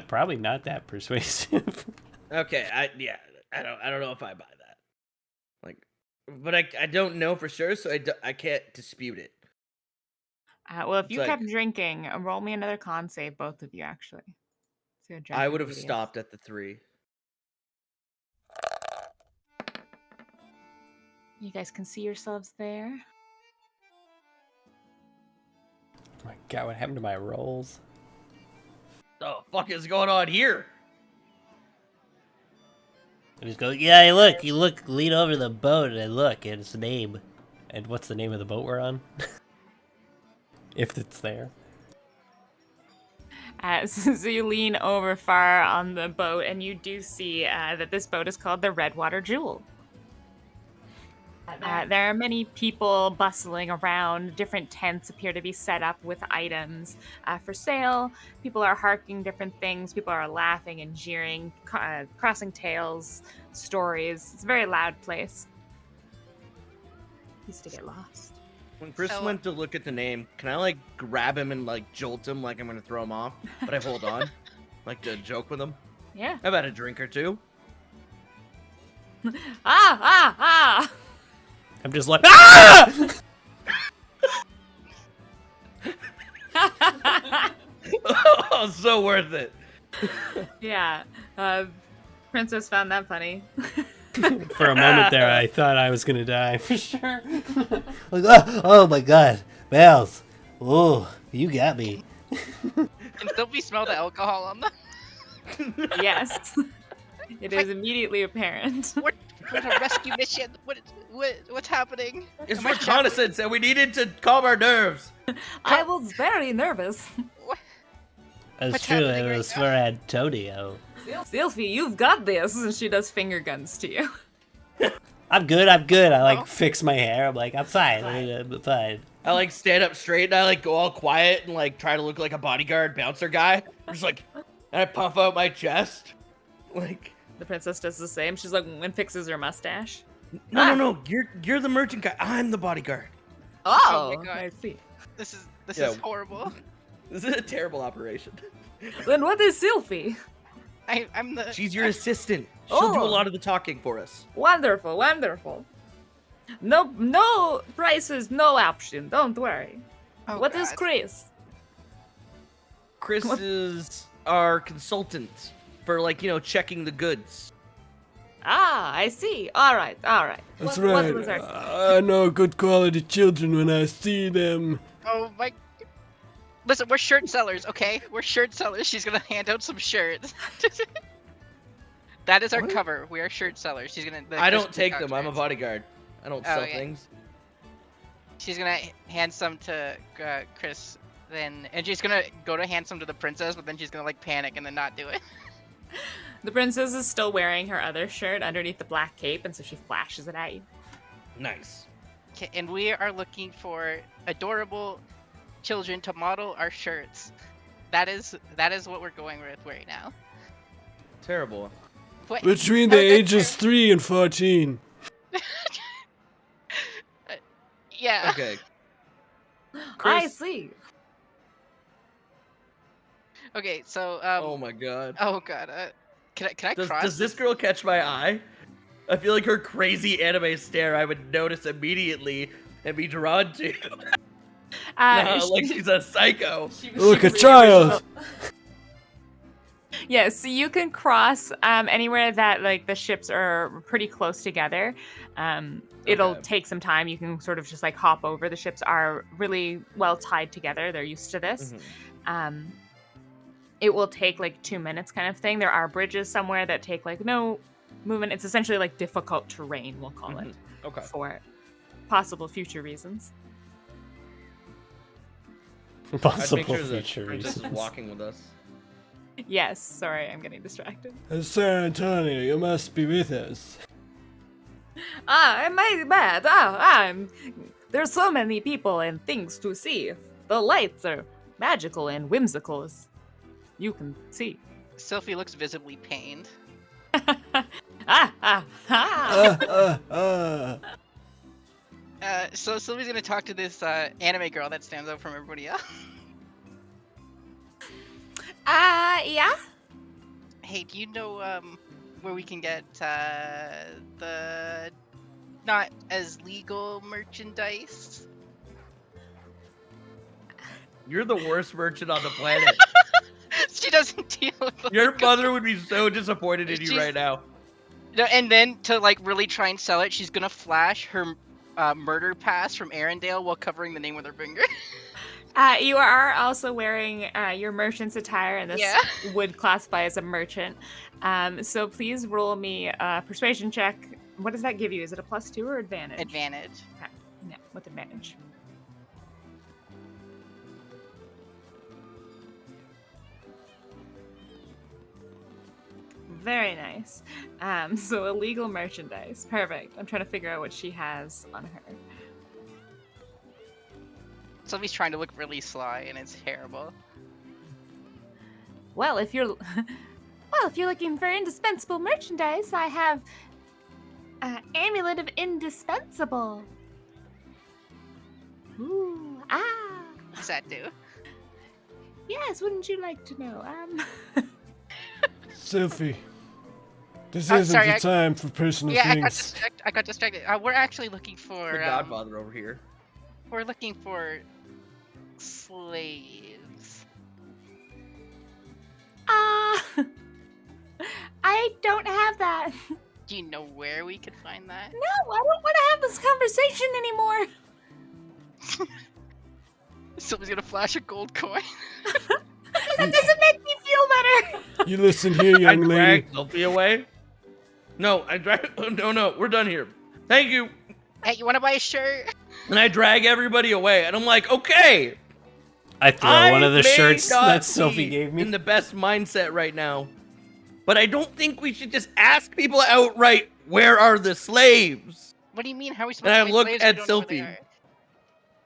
[SPEAKER 5] Probably not that persuasive.
[SPEAKER 1] Okay, I don't know if I buy that. Like, but I don't know for sure, so I can't dispute it.
[SPEAKER 2] Well, if
[SPEAKER 1] It's
[SPEAKER 2] you
[SPEAKER 1] like-
[SPEAKER 2] kept drinking, roll me another con save, both of you actually. So your
[SPEAKER 1] I
[SPEAKER 2] drinking
[SPEAKER 1] would have
[SPEAKER 2] radius.
[SPEAKER 1] stopped at the 3.
[SPEAKER 2] You guys can see yourselves there.
[SPEAKER 5] Oh my god, what happened to my rolls?
[SPEAKER 1] Oh, fuck is going on here?
[SPEAKER 5] I just go, yeah, you look, lean over the boat and look, and its name. And what's the name of the boat we're on? If it's there.
[SPEAKER 2] So you lean over far on the boat, and you do see that this boat is called the Redwater Jewel. There are many people bustling around. Different tents appear to be set up with items for sale. People are harking different things. People are laughing and jeering, crossing tales, stories. It's a very loud place. Used to get lost.
[SPEAKER 1] When Chris
[SPEAKER 3] So-
[SPEAKER 1] went to look at the name, can I like grab him and like jolt him like I'm gonna throw him off? But I hold on, like to joke with him.
[SPEAKER 2] Yeah.
[SPEAKER 1] I've had a drink or two.
[SPEAKER 2] Ah!
[SPEAKER 5] I'm just like, ah!
[SPEAKER 1] Oh, so worth it.
[SPEAKER 2] Yeah. Princess found that funny.
[SPEAKER 5] For a moment there, I thought I was gonna die for sure. Like, oh my god, Bells, oh, you got me.
[SPEAKER 3] Can Sylvie smell the alcohol on them?
[SPEAKER 2] Yes. It is immediately apparent.
[SPEAKER 3] What a rescue mission! What's happening?
[SPEAKER 1] It's
[SPEAKER 3] Am I
[SPEAKER 1] reconnaissance, and we needed to calm our nerves.
[SPEAKER 2] I was very nervous.
[SPEAKER 5] That's
[SPEAKER 3] What's
[SPEAKER 5] true,
[SPEAKER 3] happening
[SPEAKER 5] it
[SPEAKER 3] right
[SPEAKER 5] was
[SPEAKER 3] now?
[SPEAKER 5] for Antonio.
[SPEAKER 2] Sylphie, you've got this. And she does finger guns to you.
[SPEAKER 5] I'm good. I like
[SPEAKER 3] Oh.
[SPEAKER 5] fix my hair. I'm like, I'm fine. I'm fine.
[SPEAKER 1] I like stand up straight and I like go all quiet and like try to look like a bodyguard bouncer guy. I'm just like, and I puff out my chest. Like,
[SPEAKER 2] The princess does the same. She's like, and fixes her mustache.
[SPEAKER 1] no, you're the merchant guy. I'm the bodyguard.
[SPEAKER 3] Oh my God.
[SPEAKER 2] I see.
[SPEAKER 3] This
[SPEAKER 1] Yeah.
[SPEAKER 3] is horrible.
[SPEAKER 1] This is a terrible operation.
[SPEAKER 2] Then what is Sylphie?
[SPEAKER 3] I'm the.
[SPEAKER 1] She's your assistant. She'll do a
[SPEAKER 2] Oh.
[SPEAKER 1] lot of the talking for us.
[SPEAKER 2] Wonderful, wonderful. No prices, no option. Don't worry.
[SPEAKER 3] Oh,
[SPEAKER 2] What is
[SPEAKER 3] God.
[SPEAKER 2] Chris?
[SPEAKER 1] Chris
[SPEAKER 2] What?
[SPEAKER 1] is our consultant for like, checking the goods.
[SPEAKER 2] Ah, I see. All right.
[SPEAKER 5] That's
[SPEAKER 2] What was our...
[SPEAKER 5] I know good quality children when I see them.
[SPEAKER 3] Oh my. Listen, we're shirt sellers, okay? We're shirt sellers. She's gonna hand out some shirts. That is our
[SPEAKER 1] What?
[SPEAKER 3] cover. We are shirt sellers. She's gonna.
[SPEAKER 1] I don't take them. I'm a bodyguard. I don't sell
[SPEAKER 3] okay.
[SPEAKER 1] things.
[SPEAKER 3] She's gonna hand some to Chris, then, and she's gonna go to hand some to the princess, but then she's gonna like panic and then not do it.
[SPEAKER 2] The princess is still wearing her other shirt underneath the black cape, and so she flashes it at you.
[SPEAKER 1] Nice.
[SPEAKER 3] Okay, and we are looking for adorable children to model our shirts. That is what we're going with right now.
[SPEAKER 1] Terrible.
[SPEAKER 3] What?
[SPEAKER 5] Between
[SPEAKER 3] No,
[SPEAKER 5] the
[SPEAKER 3] that's
[SPEAKER 5] ages 3 and 14.
[SPEAKER 3] Yeah.
[SPEAKER 1] Okay.
[SPEAKER 2] I
[SPEAKER 1] Chris.
[SPEAKER 2] see.
[SPEAKER 3] Okay, so
[SPEAKER 1] Oh my god.
[SPEAKER 3] oh god, can I cross?
[SPEAKER 1] Does this girl catch my eye? I feel like her crazy anime stare I would notice immediately and be drawn to. Nah, like she's a psycho.
[SPEAKER 5] Look, a child!
[SPEAKER 2] Yes, so you can cross anywhere that like the ships are pretty close together. It'll
[SPEAKER 1] Okay.
[SPEAKER 2] take some time. You can sort of just like hop over. The ships are really well tied together. They're used to this.
[SPEAKER 1] Mhm.
[SPEAKER 2] It will take like 2 minutes kind of thing. There are bridges somewhere that take like no movement. It's essentially like difficult terrain, we'll call it,
[SPEAKER 1] Okay.
[SPEAKER 2] for possible future reasons.
[SPEAKER 1] I'd
[SPEAKER 5] Possible
[SPEAKER 1] make sure the
[SPEAKER 5] future
[SPEAKER 1] princess is
[SPEAKER 5] reasons.
[SPEAKER 1] walking with us.
[SPEAKER 2] Yes, sorry, I'm getting distracted.
[SPEAKER 6] Sir Antonio, you must be with us.
[SPEAKER 2] My bad. There's so many people and things to see. The lights are magical and whimsical, as you can see.
[SPEAKER 3] Sophie looks visibly pained.
[SPEAKER 2] Ah.
[SPEAKER 3] So Sylvie's gonna talk to this anime girl that stands out from everybody else.
[SPEAKER 2] Yeah?
[SPEAKER 3] Hey, do you know where we can get the not as legal merchandise?
[SPEAKER 1] You're the worst merchant on the planet.
[SPEAKER 3] She doesn't deal with
[SPEAKER 1] Your mother would be so disappointed in you
[SPEAKER 3] She's-
[SPEAKER 1] right now.
[SPEAKER 3] No, and then to like really try and sell it, she's gonna flash her murder pass from Arendelle while covering the name with her finger.
[SPEAKER 2] You are also wearing your merchant's attire, and this
[SPEAKER 3] Yeah.
[SPEAKER 2] would classify as a merchant. So please roll me a persuasion check. What does that give you? Is it a +2 or advantage?
[SPEAKER 3] Advantage.
[SPEAKER 2] Okay. Yeah, with advantage. Very nice. So illegal merchandise. Perfect. I'm trying to figure out what she has on her.
[SPEAKER 3] Sylvie's trying to look really sly, and it's terrible.
[SPEAKER 2] Well, if you're looking for indispensable merchandise, I have Amulet of Indispensable. Ooh,
[SPEAKER 3] What does that do?
[SPEAKER 2] yes, wouldn't you like to know?
[SPEAKER 6] Sophie, this
[SPEAKER 3] Oh,
[SPEAKER 6] isn't
[SPEAKER 3] sorry,
[SPEAKER 6] the
[SPEAKER 3] I-
[SPEAKER 6] time for personal
[SPEAKER 3] Yeah,
[SPEAKER 6] things.
[SPEAKER 3] I got distracted. We're actually looking for
[SPEAKER 1] The Godfather over here.
[SPEAKER 3] we're looking for slaves.
[SPEAKER 2] I don't have that.
[SPEAKER 3] Do you know where we could find that?
[SPEAKER 2] No, I don't want to have this conversation anymore.
[SPEAKER 3] Sylvie's gonna flash a gold coin.
[SPEAKER 2] That doesn't make me feel better.
[SPEAKER 6] You listen here,
[SPEAKER 1] I
[SPEAKER 6] young lady.
[SPEAKER 1] dragged Sophie away. No, I drag. No, we're done here. Thank you.
[SPEAKER 3] Hey, you wanna buy a shirt?
[SPEAKER 1] And I drag everybody away, and I'm like, okay.
[SPEAKER 5] I throw one of the
[SPEAKER 1] may
[SPEAKER 5] shirts
[SPEAKER 1] not
[SPEAKER 5] that Sophie
[SPEAKER 1] be
[SPEAKER 5] gave me.
[SPEAKER 1] in the best mindset right now, but I don't think we should just ask people outright, where are the slaves?
[SPEAKER 3] What do you mean? How are we supposed
[SPEAKER 1] And
[SPEAKER 3] to
[SPEAKER 1] I
[SPEAKER 3] buy
[SPEAKER 1] look
[SPEAKER 3] slaves if we
[SPEAKER 1] at
[SPEAKER 3] don't know where they
[SPEAKER 1] Sylvie.
[SPEAKER 3] are?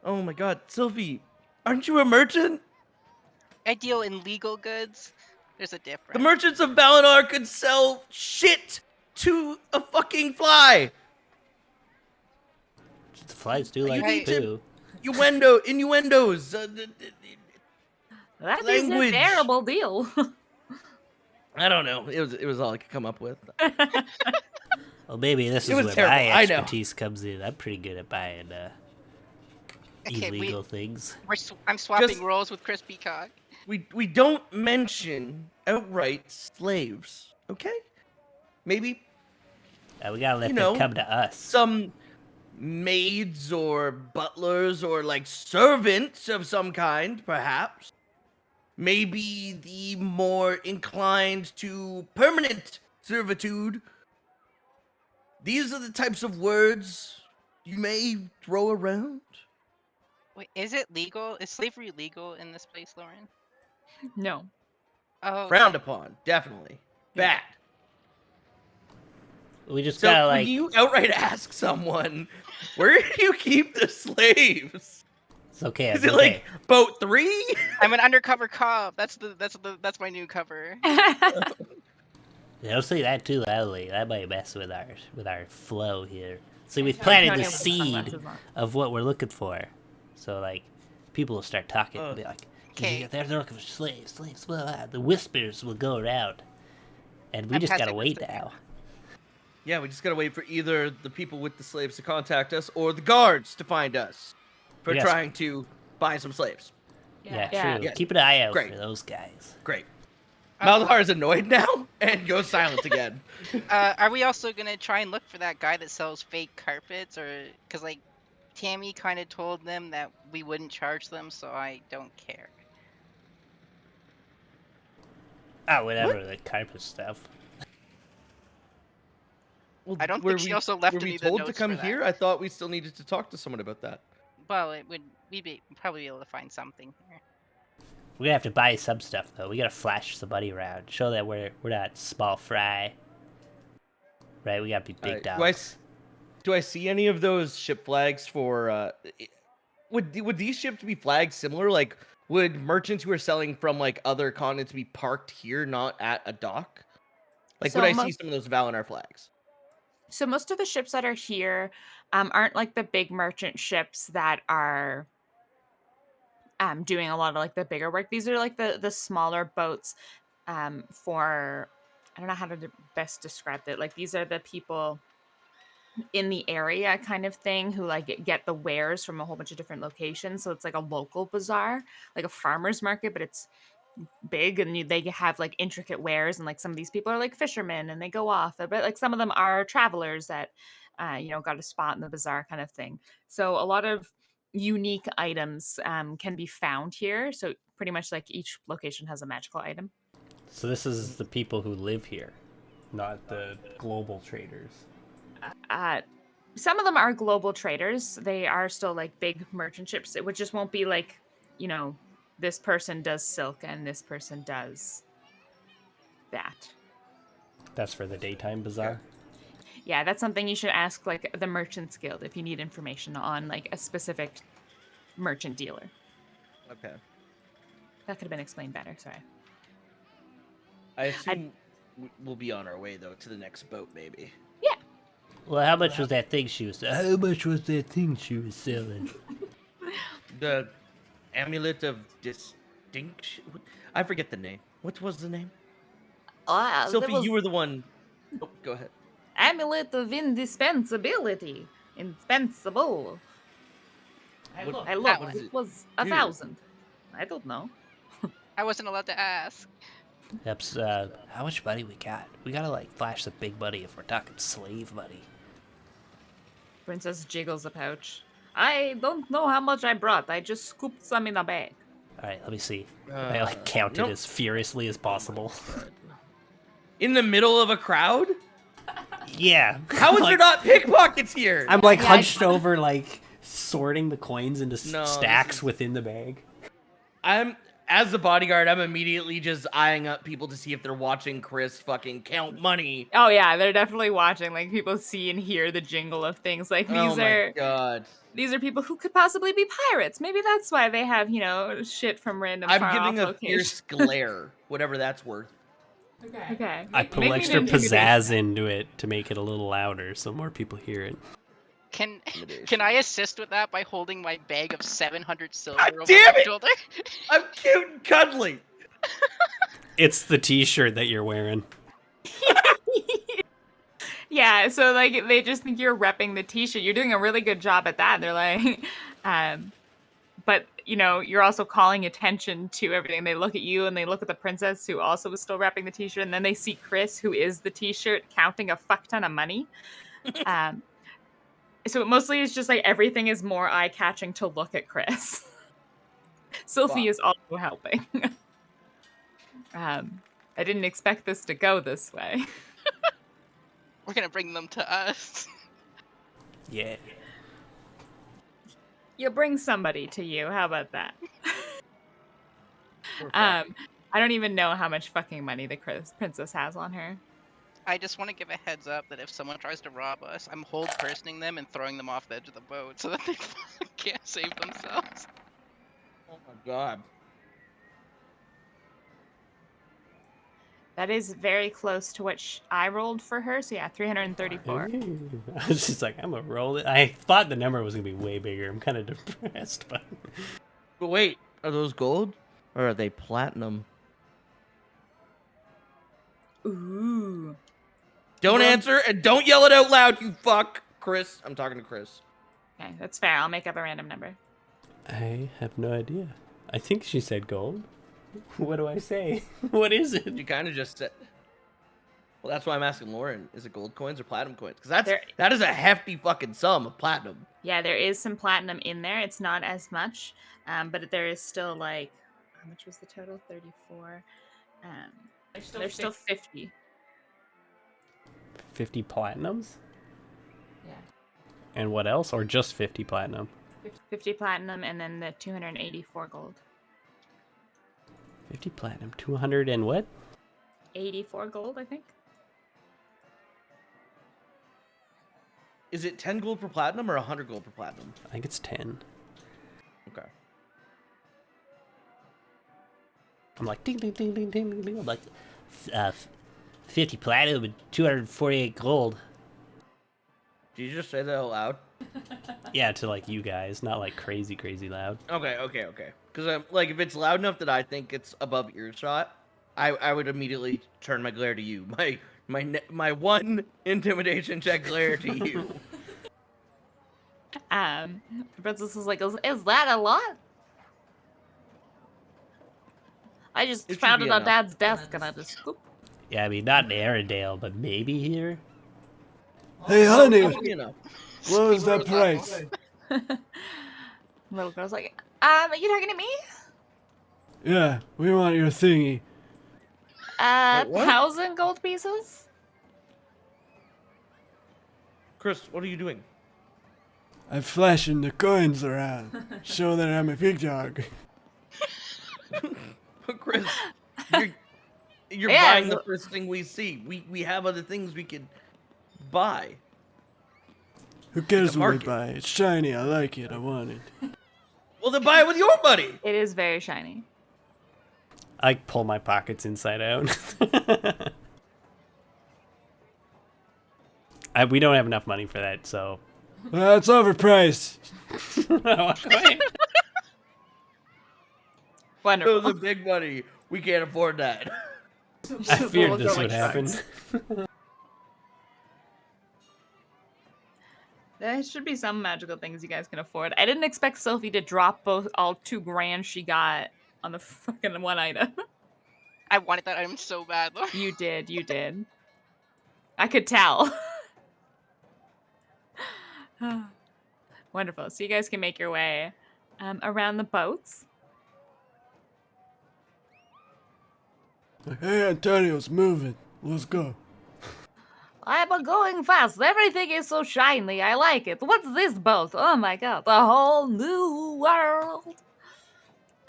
[SPEAKER 1] Oh my god, Sylvie, aren't you a merchant?
[SPEAKER 3] I deal in legal goods. There's a difference.
[SPEAKER 1] The merchants of Valinor could sell shit to a fucking fly.
[SPEAKER 5] The flies do
[SPEAKER 1] You
[SPEAKER 5] like
[SPEAKER 1] need
[SPEAKER 5] it
[SPEAKER 1] to-
[SPEAKER 5] too.
[SPEAKER 1] Innuendos.
[SPEAKER 2] That is
[SPEAKER 1] Language.
[SPEAKER 2] a terrible deal.
[SPEAKER 1] I don't know. It was all I could come up with.
[SPEAKER 5] Well, maybe this
[SPEAKER 1] It
[SPEAKER 5] is
[SPEAKER 1] was
[SPEAKER 5] where
[SPEAKER 1] terrible,
[SPEAKER 5] my
[SPEAKER 1] I know.
[SPEAKER 5] expertise comes in. I'm pretty good at buying
[SPEAKER 3] Okay,
[SPEAKER 5] illegal things.
[SPEAKER 3] I'm swapping
[SPEAKER 1] Just-
[SPEAKER 3] roles with Chris Peacock.
[SPEAKER 1] We don't mention outright slaves, okay? Maybe
[SPEAKER 5] We gotta let
[SPEAKER 1] you
[SPEAKER 5] them
[SPEAKER 1] know,
[SPEAKER 5] come to us.
[SPEAKER 1] some maids or butlers or like servants of some kind, perhaps. Maybe the more inclined to permanent servitude. These are the types of words you may throw around.
[SPEAKER 3] Wait, is it legal? Is slavery legal in this place, Lauren?
[SPEAKER 2] No.
[SPEAKER 3] Oh,
[SPEAKER 1] Frowned upon, definitely. Bad.
[SPEAKER 5] We just
[SPEAKER 1] So
[SPEAKER 5] gotta
[SPEAKER 1] when
[SPEAKER 5] like.
[SPEAKER 1] you outright ask someone, where do you keep the slaves?
[SPEAKER 5] It's okay.
[SPEAKER 1] Is
[SPEAKER 5] it's
[SPEAKER 1] it
[SPEAKER 5] okay.
[SPEAKER 1] like boat 3?
[SPEAKER 3] I'm an undercover cop. That's my new cover.
[SPEAKER 5] Don't say that too loudly. That might mess with our flow here. See, we've
[SPEAKER 2] Antonio
[SPEAKER 5] planted the
[SPEAKER 2] with
[SPEAKER 5] seed
[SPEAKER 2] sunglasses on.
[SPEAKER 5] of what we're looking for. So like, people will start talking and
[SPEAKER 1] Ugh.
[SPEAKER 5] be like,
[SPEAKER 3] Okay.
[SPEAKER 5] they're looking for slaves, blah, blah. The whispers will go around, and we
[SPEAKER 3] I'm
[SPEAKER 5] just gotta
[SPEAKER 3] passive
[SPEAKER 5] wait
[SPEAKER 3] listening.
[SPEAKER 5] now.
[SPEAKER 1] Yeah, we just gotta wait for either the people with the slaves to contact us or the guards to find us for
[SPEAKER 5] Yes.
[SPEAKER 1] trying to buy some slaves.
[SPEAKER 5] Yeah,
[SPEAKER 2] Yeah.
[SPEAKER 5] true.
[SPEAKER 1] Yeah.
[SPEAKER 5] Keep an eye out
[SPEAKER 1] Great.
[SPEAKER 5] for those guys.
[SPEAKER 1] Great. Malzahar is annoyed now and goes silent again.
[SPEAKER 3] Are we also gonna try and look for that guy that sells fake carpets, or because like Tammy kind of told them that we wouldn't charge them, so I don't care.
[SPEAKER 5] Oh, whatever, the carpet stuff.
[SPEAKER 1] Well,
[SPEAKER 3] I don't
[SPEAKER 1] were
[SPEAKER 3] think she
[SPEAKER 1] we-
[SPEAKER 3] also left
[SPEAKER 1] were we
[SPEAKER 3] any of the
[SPEAKER 1] told to
[SPEAKER 3] notes
[SPEAKER 1] come
[SPEAKER 3] for that.
[SPEAKER 1] here? I thought we still needed to talk to someone about that.
[SPEAKER 3] Well, we'd probably be able to find something here.
[SPEAKER 5] We're gonna have to buy some stuff though. We gotta flash somebody around, show that we're not small fry. Right? We gotta be big dogs.
[SPEAKER 1] Do I see any of those ship flags for? Would these ships be flagged similar? Like, would merchants who are selling from like other continents be parked here, not at a dock? Like,
[SPEAKER 2] So
[SPEAKER 1] would I see some of those Valinor flags?
[SPEAKER 2] So most of the ships that are here aren't like the big merchant ships that are doing a lot of like the bigger work. These are like the smaller boats for, I don't know how to best describe it. Like these are the people in the area kind of thing who like get the wares from a whole bunch of different locations. So it's like a local bazaar, like a farmer's market, but it's big and they have like intricate wares, and like some of these people are like fishermen and they go off, but like some of them are travelers that got a spot in the bazaar kind of thing. So a lot of unique items can be found here. So pretty much like each location has a magical item.
[SPEAKER 5] So this is the people who live here, not the global traders.
[SPEAKER 2] Some of them are global traders. They are still like big merchant ships. It just won't be like, this person does silk and this person does that.
[SPEAKER 5] That's for the daytime bazaar.
[SPEAKER 2] Yeah, that's something you should ask like the Merchants Guild if you need information on like a specific merchant dealer.
[SPEAKER 1] Okay.
[SPEAKER 2] That could have been explained better. Sorry.
[SPEAKER 1] I assume we'll be on our way though to the next boat, maybe.
[SPEAKER 2] Yeah.
[SPEAKER 5] Well, how much was that thing she was selling? How much was that thing she was selling?
[SPEAKER 1] The amulet of distinction. I forget the name. What was the name? Sophie, you were the one. Oh, go ahead.
[SPEAKER 2] Amulet of indispensability. Indispensable. I
[SPEAKER 1] What-
[SPEAKER 2] looked.
[SPEAKER 1] what does
[SPEAKER 2] It
[SPEAKER 1] it
[SPEAKER 2] was
[SPEAKER 1] do?
[SPEAKER 2] 1,000. I don't know.
[SPEAKER 3] I wasn't allowed to ask.
[SPEAKER 5] Yep. How much money we got? We gotta like flash the big money if we're talking slave money.
[SPEAKER 2] Princess jiggles a pouch. I don't know how much I brought. I just scooped some in a bag.
[SPEAKER 5] All right, let me see. I like count it
[SPEAKER 1] nope.
[SPEAKER 5] as furiously as possible.
[SPEAKER 1] In the middle of a crowd?
[SPEAKER 5] Yeah.
[SPEAKER 1] How is there not pickpockets here?
[SPEAKER 5] I'm like
[SPEAKER 2] Yeah,
[SPEAKER 5] hunched over, like sorting the coins into
[SPEAKER 1] No, this
[SPEAKER 5] stacks
[SPEAKER 1] is-
[SPEAKER 5] within the bag.
[SPEAKER 1] As the bodyguard, I'm immediately just eyeing up people to see if they're watching Chris fucking count money.
[SPEAKER 2] Oh yeah, they're definitely watching. Like people see and hear the jingle of things. Like
[SPEAKER 1] Oh
[SPEAKER 2] these
[SPEAKER 1] my god.
[SPEAKER 2] these are people who could possibly be pirates. Maybe that's why they have, shit from random
[SPEAKER 1] I'm
[SPEAKER 2] far
[SPEAKER 1] giving
[SPEAKER 2] off
[SPEAKER 1] a fierce glare, whatever that's worth.
[SPEAKER 2] Okay.
[SPEAKER 5] I put
[SPEAKER 2] Make me
[SPEAKER 5] extra
[SPEAKER 2] an intimidation.
[SPEAKER 5] pizzazz into it to make it a little louder so more people hear it.
[SPEAKER 3] Can I assist with that by holding my bag of 700 silver
[SPEAKER 1] God
[SPEAKER 3] over
[SPEAKER 1] damn
[SPEAKER 3] my
[SPEAKER 1] it!
[SPEAKER 3] shoulder?
[SPEAKER 1] I'm cute and cuddly.
[SPEAKER 5] It's the t-shirt that you're wearing.
[SPEAKER 2] Yeah, so like they just think you're repping the t-shirt. You're doing a really good job at that. They're like, but you're also calling attention to everything. They look at you and they look at the princess who also is still repping the t-shirt, and then they see Chris, who is the t-shirt, counting a fuck ton of money. So it mostly is just like everything is more eye-catching to look at Chris. Sylphie
[SPEAKER 1] Wow.
[SPEAKER 2] is also helping. I didn't expect this to go this way.
[SPEAKER 3] We're gonna bring them to us.
[SPEAKER 5] Yeah.
[SPEAKER 2] You bring somebody to you. How about that?
[SPEAKER 1] We're
[SPEAKER 2] I don't even know how much fucking money the princess has on her.
[SPEAKER 3] I just want to give a heads up that if someone tries to rob us, I'm hold personing them and throwing them off the edge of the boat so that they can't save themselves.
[SPEAKER 1] Oh my god.
[SPEAKER 2] That is very close to what I rolled for her. So yeah, 334.
[SPEAKER 5] I was just like, I'm gonna roll it. I thought the number was gonna be way bigger. I'm kind of depressed, but
[SPEAKER 1] But wait, are those gold or are they platinum?
[SPEAKER 2] Ooh.
[SPEAKER 1] Don't
[SPEAKER 2] Well-
[SPEAKER 1] answer and don't yell it out loud, you fuck. Chris, I'm talking to Chris.
[SPEAKER 2] Okay, that's fair. I'll make up a random number.
[SPEAKER 5] I have no idea. I think she said gold. What do I say? What is it?
[SPEAKER 1] You kind of just said. Well, that's why I'm asking Lauren. Is it gold coins or platinum coins? Because that is a hefty fucking sum of platinum.
[SPEAKER 2] Yeah, there is some platinum in there. It's not as much, but there is still like, how much was the total? 34. There's still 50.
[SPEAKER 5] 50 platinums?
[SPEAKER 2] Yeah.
[SPEAKER 5] And what else? Or just 50 platinum?
[SPEAKER 2] 50 platinum and then the 284 gold.
[SPEAKER 5] 50 platinum, 200 and what?
[SPEAKER 2] 84 gold, I think.
[SPEAKER 1] Is it 10 gold per platinum or 100 gold per platinum?
[SPEAKER 5] I think it's 10.
[SPEAKER 1] Okay.
[SPEAKER 5] I'm like, ding, ding, ding, ding, ding, ding, ding. I'm like, 50 platinum and 248 gold.
[SPEAKER 1] Did you just say that out loud?
[SPEAKER 5] Yeah, to like you guys, not like crazy, crazy loud.
[SPEAKER 1] Okay. Because like, if it's loud enough that I think it's above earshot, I would immediately turn my glare to you. My one intimidation check glare to you.
[SPEAKER 2] The princess is like, is that a lot? I just
[SPEAKER 1] It should
[SPEAKER 2] found
[SPEAKER 1] be
[SPEAKER 2] it on
[SPEAKER 1] enough.
[SPEAKER 2] Dad's desk and I just scoop.
[SPEAKER 5] Yeah, I mean, not in Arendelle, but maybe here.
[SPEAKER 6] Hey, honey,
[SPEAKER 1] That should be enough.
[SPEAKER 6] what was that price?
[SPEAKER 2] Little girl's like, are you talking to me?
[SPEAKER 6] Yeah, we want your thingy.
[SPEAKER 1] Wait, what?
[SPEAKER 2] 1,000 gold pieces?
[SPEAKER 1] Chris, what are you doing?
[SPEAKER 6] I'm flashing the coins around. Show that I'm a big dog.
[SPEAKER 1] But Chris, you're
[SPEAKER 2] Yeah,
[SPEAKER 1] buying the first thing we see. We have other things we could buy.
[SPEAKER 6] Who cares
[SPEAKER 1] It's a
[SPEAKER 6] what we
[SPEAKER 1] market.
[SPEAKER 6] buy? It's shiny, I like it, I want it.
[SPEAKER 1] Well, then buy it with your money.
[SPEAKER 2] It is very shiny.
[SPEAKER 5] I pull my pockets inside out. We don't have enough money for that, so.
[SPEAKER 6] That's overpriced.
[SPEAKER 5] Okay.
[SPEAKER 2] Wonderful.
[SPEAKER 1] The big money. We can't afford that.
[SPEAKER 5] I feared
[SPEAKER 2] We'll
[SPEAKER 5] this
[SPEAKER 2] go
[SPEAKER 5] would
[SPEAKER 2] like
[SPEAKER 5] happen.
[SPEAKER 2] There should be some magical things you guys can afford. I didn't expect Sophie to drop all 2 grand she got on the fucking one item.
[SPEAKER 3] I wanted that item so bad, though.
[SPEAKER 2] You did. I could tell. Wonderful. So you guys can make your way around the boats.
[SPEAKER 6] Hey, Antonio's moving. Let's go.
[SPEAKER 2] I'm going fast. Everything is so shiny. I like it. What's this boat? Oh my god, the whole new world.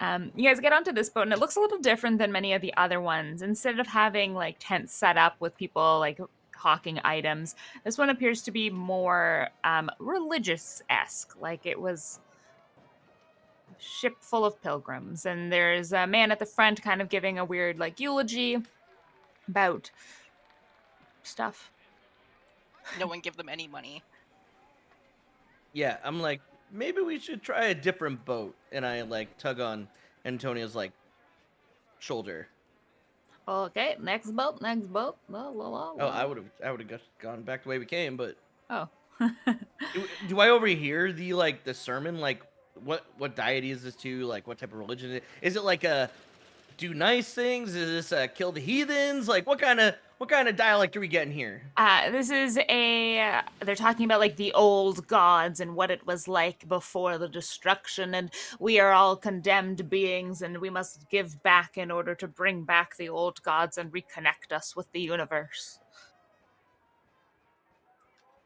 [SPEAKER 2] You guys get onto this boat, and it looks a little different than many of the other ones. Instead of having like tents set up with people like hawking items, this one appears to be more religious-esque. Like it was a ship full of pilgrims, and there's a man at the front kind of giving a weird like eulogy about stuff.
[SPEAKER 3] No one give them any money.
[SPEAKER 1] Yeah, I'm like, maybe we should try a different boat. And I like tug on Antonio's like shoulder.
[SPEAKER 2] Okay, next boat. La, la, la,
[SPEAKER 1] Oh,
[SPEAKER 2] la.
[SPEAKER 1] I would have gone back the way we came, but
[SPEAKER 2] Oh.
[SPEAKER 1] do I overhear the sermon? Like, what deity is this to? Like, what type of religion is it? Is it like a do nice things? Is this kill the heathens? Like, what kind of dialect are we getting here?
[SPEAKER 2] This is they're talking about like the old gods and what it was like before the destruction, and we are all condemned beings and we must give back in order to bring back the old gods and reconnect us with the universe.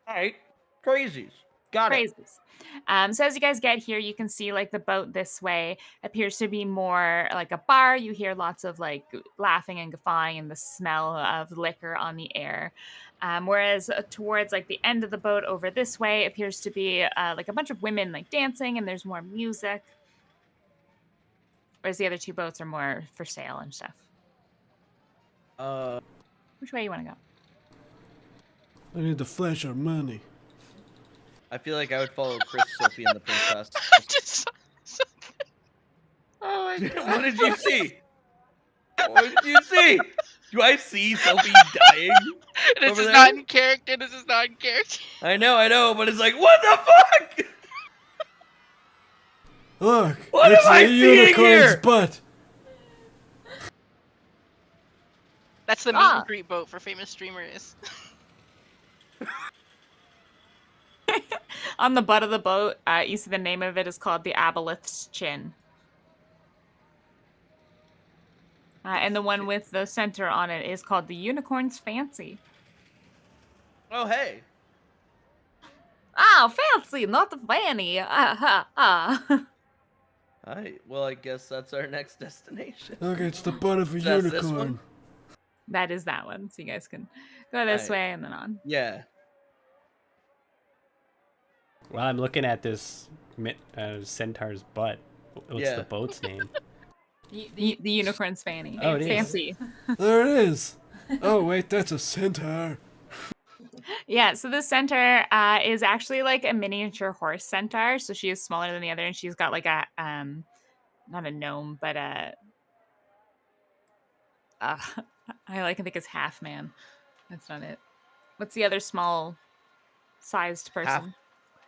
[SPEAKER 1] All right, crazies. Got it.
[SPEAKER 2] Crazies. So as you guys get here, you can see like the boat this way appears to be more like a bar. You hear lots of like laughing and guffawing and the smell of liquor on the air. Whereas towards like the end of the boat over this way appears to be like a bunch of women like dancing and there's more music. Whereas the other 2 boats are more for sale and stuff. Which way you want to go?
[SPEAKER 6] I need to flash our money.
[SPEAKER 1] I feel like I would follow Chris, Sophie, and the princess.
[SPEAKER 3] I just saw something. Oh my god.
[SPEAKER 1] What did you see? What did you see? Do I see Sophie dying?
[SPEAKER 3] This
[SPEAKER 1] over
[SPEAKER 3] is
[SPEAKER 1] there?
[SPEAKER 3] not in character. This is not in character.
[SPEAKER 1] I know, but it's like, what the fuck?
[SPEAKER 6] Look,
[SPEAKER 1] What
[SPEAKER 6] it's
[SPEAKER 1] am I
[SPEAKER 6] a
[SPEAKER 1] seeing
[SPEAKER 6] unicorn's
[SPEAKER 1] here?
[SPEAKER 6] butt.
[SPEAKER 3] That's the meet and greet boat for famous streamers.
[SPEAKER 2] On the butt of the boat, you see the name of it is called the Aboleth's Chin. And the one with the center on it is called the Unicorn's Fancy.
[SPEAKER 1] Oh, hey.
[SPEAKER 2] Oh, fancy, not the fanny.
[SPEAKER 1] Alright, well, I guess that's our next destination.
[SPEAKER 6] Okay, it's the butt of a
[SPEAKER 1] That's this
[SPEAKER 6] unicorn.
[SPEAKER 1] one?
[SPEAKER 2] That is that one. So you guys can go this
[SPEAKER 1] Right.
[SPEAKER 2] way and then on.
[SPEAKER 1] Yeah.
[SPEAKER 5] Well, I'm looking at this centaur's butt. What's
[SPEAKER 1] Yeah.
[SPEAKER 5] the boat's name?
[SPEAKER 2] The Unicorn's Fanny.
[SPEAKER 5] Oh, it is.
[SPEAKER 2] Fancy.
[SPEAKER 6] There it is. Oh wait, that's a centaur.
[SPEAKER 2] Yeah, so the centaur is actually like a miniature horse centaur. So she is smaller than the other, and she's got like a not a gnome, but a I think it's half man. That's not it. What's the other small sized person?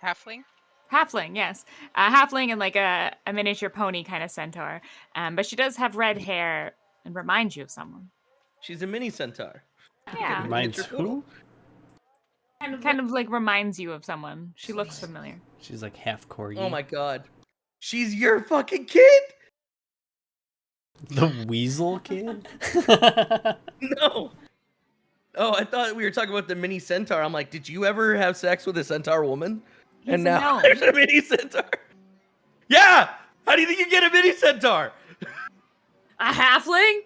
[SPEAKER 3] Halfling?
[SPEAKER 2] Halfling, yes. A halfling and like a miniature pony kind of centaur. But she does have red hair and reminds you of someone.
[SPEAKER 1] She's a mini centaur.
[SPEAKER 2] Yeah.
[SPEAKER 5] Reminds
[SPEAKER 1] Miniature poodle.
[SPEAKER 5] who?
[SPEAKER 2] Kind of like reminds you of someone. She looks familiar.
[SPEAKER 5] She's like half corgi.
[SPEAKER 1] Oh my god. She's your fucking kid?
[SPEAKER 5] The weasel kid?
[SPEAKER 1] No. Oh, I thought we were talking about the mini centaur. I'm like, did you ever have sex with a centaur woman?
[SPEAKER 2] He's
[SPEAKER 1] And
[SPEAKER 2] a
[SPEAKER 1] now
[SPEAKER 2] gnome.
[SPEAKER 1] there's a mini centaur. Yeah! How do you think you get a mini centaur?
[SPEAKER 2] A halfling?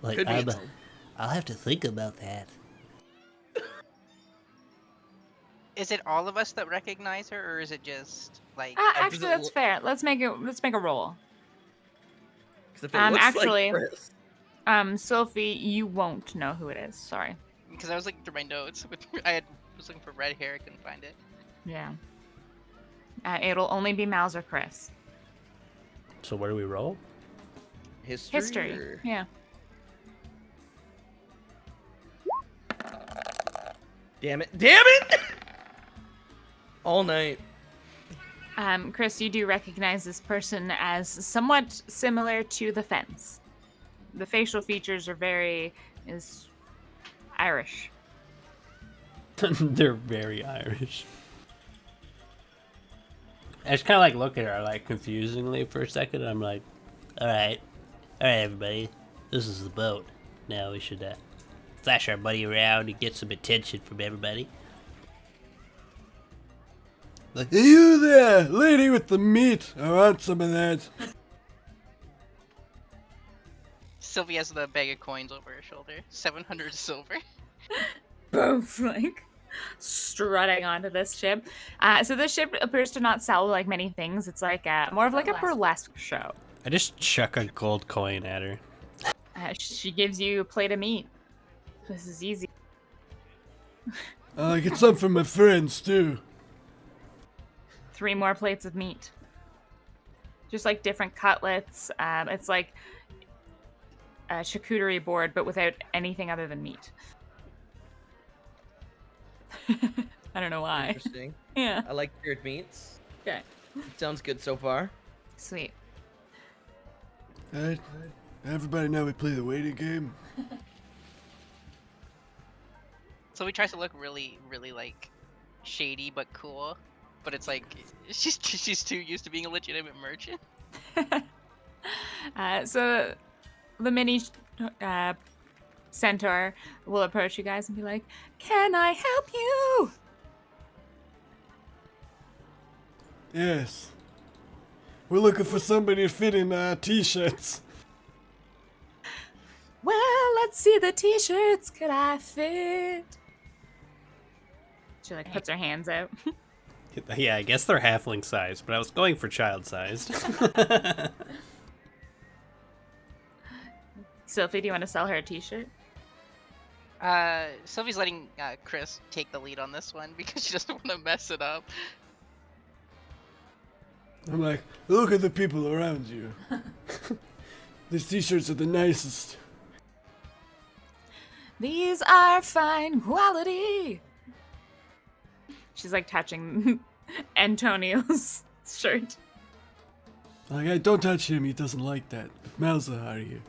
[SPEAKER 5] Like,
[SPEAKER 1] Could be a gnome.
[SPEAKER 5] I'll have to think about that.
[SPEAKER 3] Is it all of us that recognize her, or is it just like?
[SPEAKER 2] Actually, that's fair. Let's make a roll.
[SPEAKER 1] 'Cause if it looks
[SPEAKER 2] actually-
[SPEAKER 1] like Chris,
[SPEAKER 2] Sophie, you won't know who it is. Sorry.
[SPEAKER 3] Because I was looking through my notes. Was looking for red hair. I couldn't find it.
[SPEAKER 2] Yeah. It'll only be Mouse or Chris.
[SPEAKER 5] So where do we roll?
[SPEAKER 1] history.
[SPEAKER 2] History. Yeah.
[SPEAKER 1] Damn it! Damn it! All night.
[SPEAKER 2] Chris, you do recognize this person as somewhat similar to the fence. The facial features are is Irish.
[SPEAKER 5] They're very Irish. I just kind of like look at her like confusingly for a second. I'm like, all right, everybody, this is the boat. Now we should flash our buddy around and get some attention from everybody.
[SPEAKER 6] Like, hey, you there, lady with the meat. I want some of that.
[SPEAKER 3] Sylvie has the bag of coins over her shoulder. 700 silver.
[SPEAKER 2] Both like strutting onto this ship. So this ship appears to not sell like many things. It's like more of like a burlesque show.
[SPEAKER 5] I just chuck a gold coin at her.
[SPEAKER 2] She gives you a plate of meat. This is easy.
[SPEAKER 6] I get some for my friends too.
[SPEAKER 2] 3 more plates of meat. Just like different cutlets. It's like a charcuterie board, but without anything other than meat. I don't know why.
[SPEAKER 1] Interesting.
[SPEAKER 2] Yeah.
[SPEAKER 1] I like cured meats.
[SPEAKER 2] Okay.
[SPEAKER 1] Sounds good so far.
[SPEAKER 2] Sweet.
[SPEAKER 6] Alright, everybody know we play the waiting game.
[SPEAKER 3] So he tries to look really, really like shady but cool. But it's like she's too used to being a legitimate merchant.
[SPEAKER 2] So the mini centaur will approach you guys and be like, "Can I help you?"
[SPEAKER 6] Yes. We're looking for somebody to fit in t-shirts.
[SPEAKER 2] Well, let's see the t-shirts. Could I fit? She like puts her hands out.
[SPEAKER 5] Yeah, I guess they're halfling sized, but I was going for child sized.
[SPEAKER 2] Sophie, do you want to sell her a t-shirt?
[SPEAKER 3] Sylvie's letting Chris take the lead on this one because she doesn't want to mess it up.
[SPEAKER 6] I'm like, look at the people around you. These t-shirts are the nicest.
[SPEAKER 2] These are fine quality. She's like touching Antonio's shirt.
[SPEAKER 6] Like, hey, don't touch him, he doesn't like that. Malzahar here.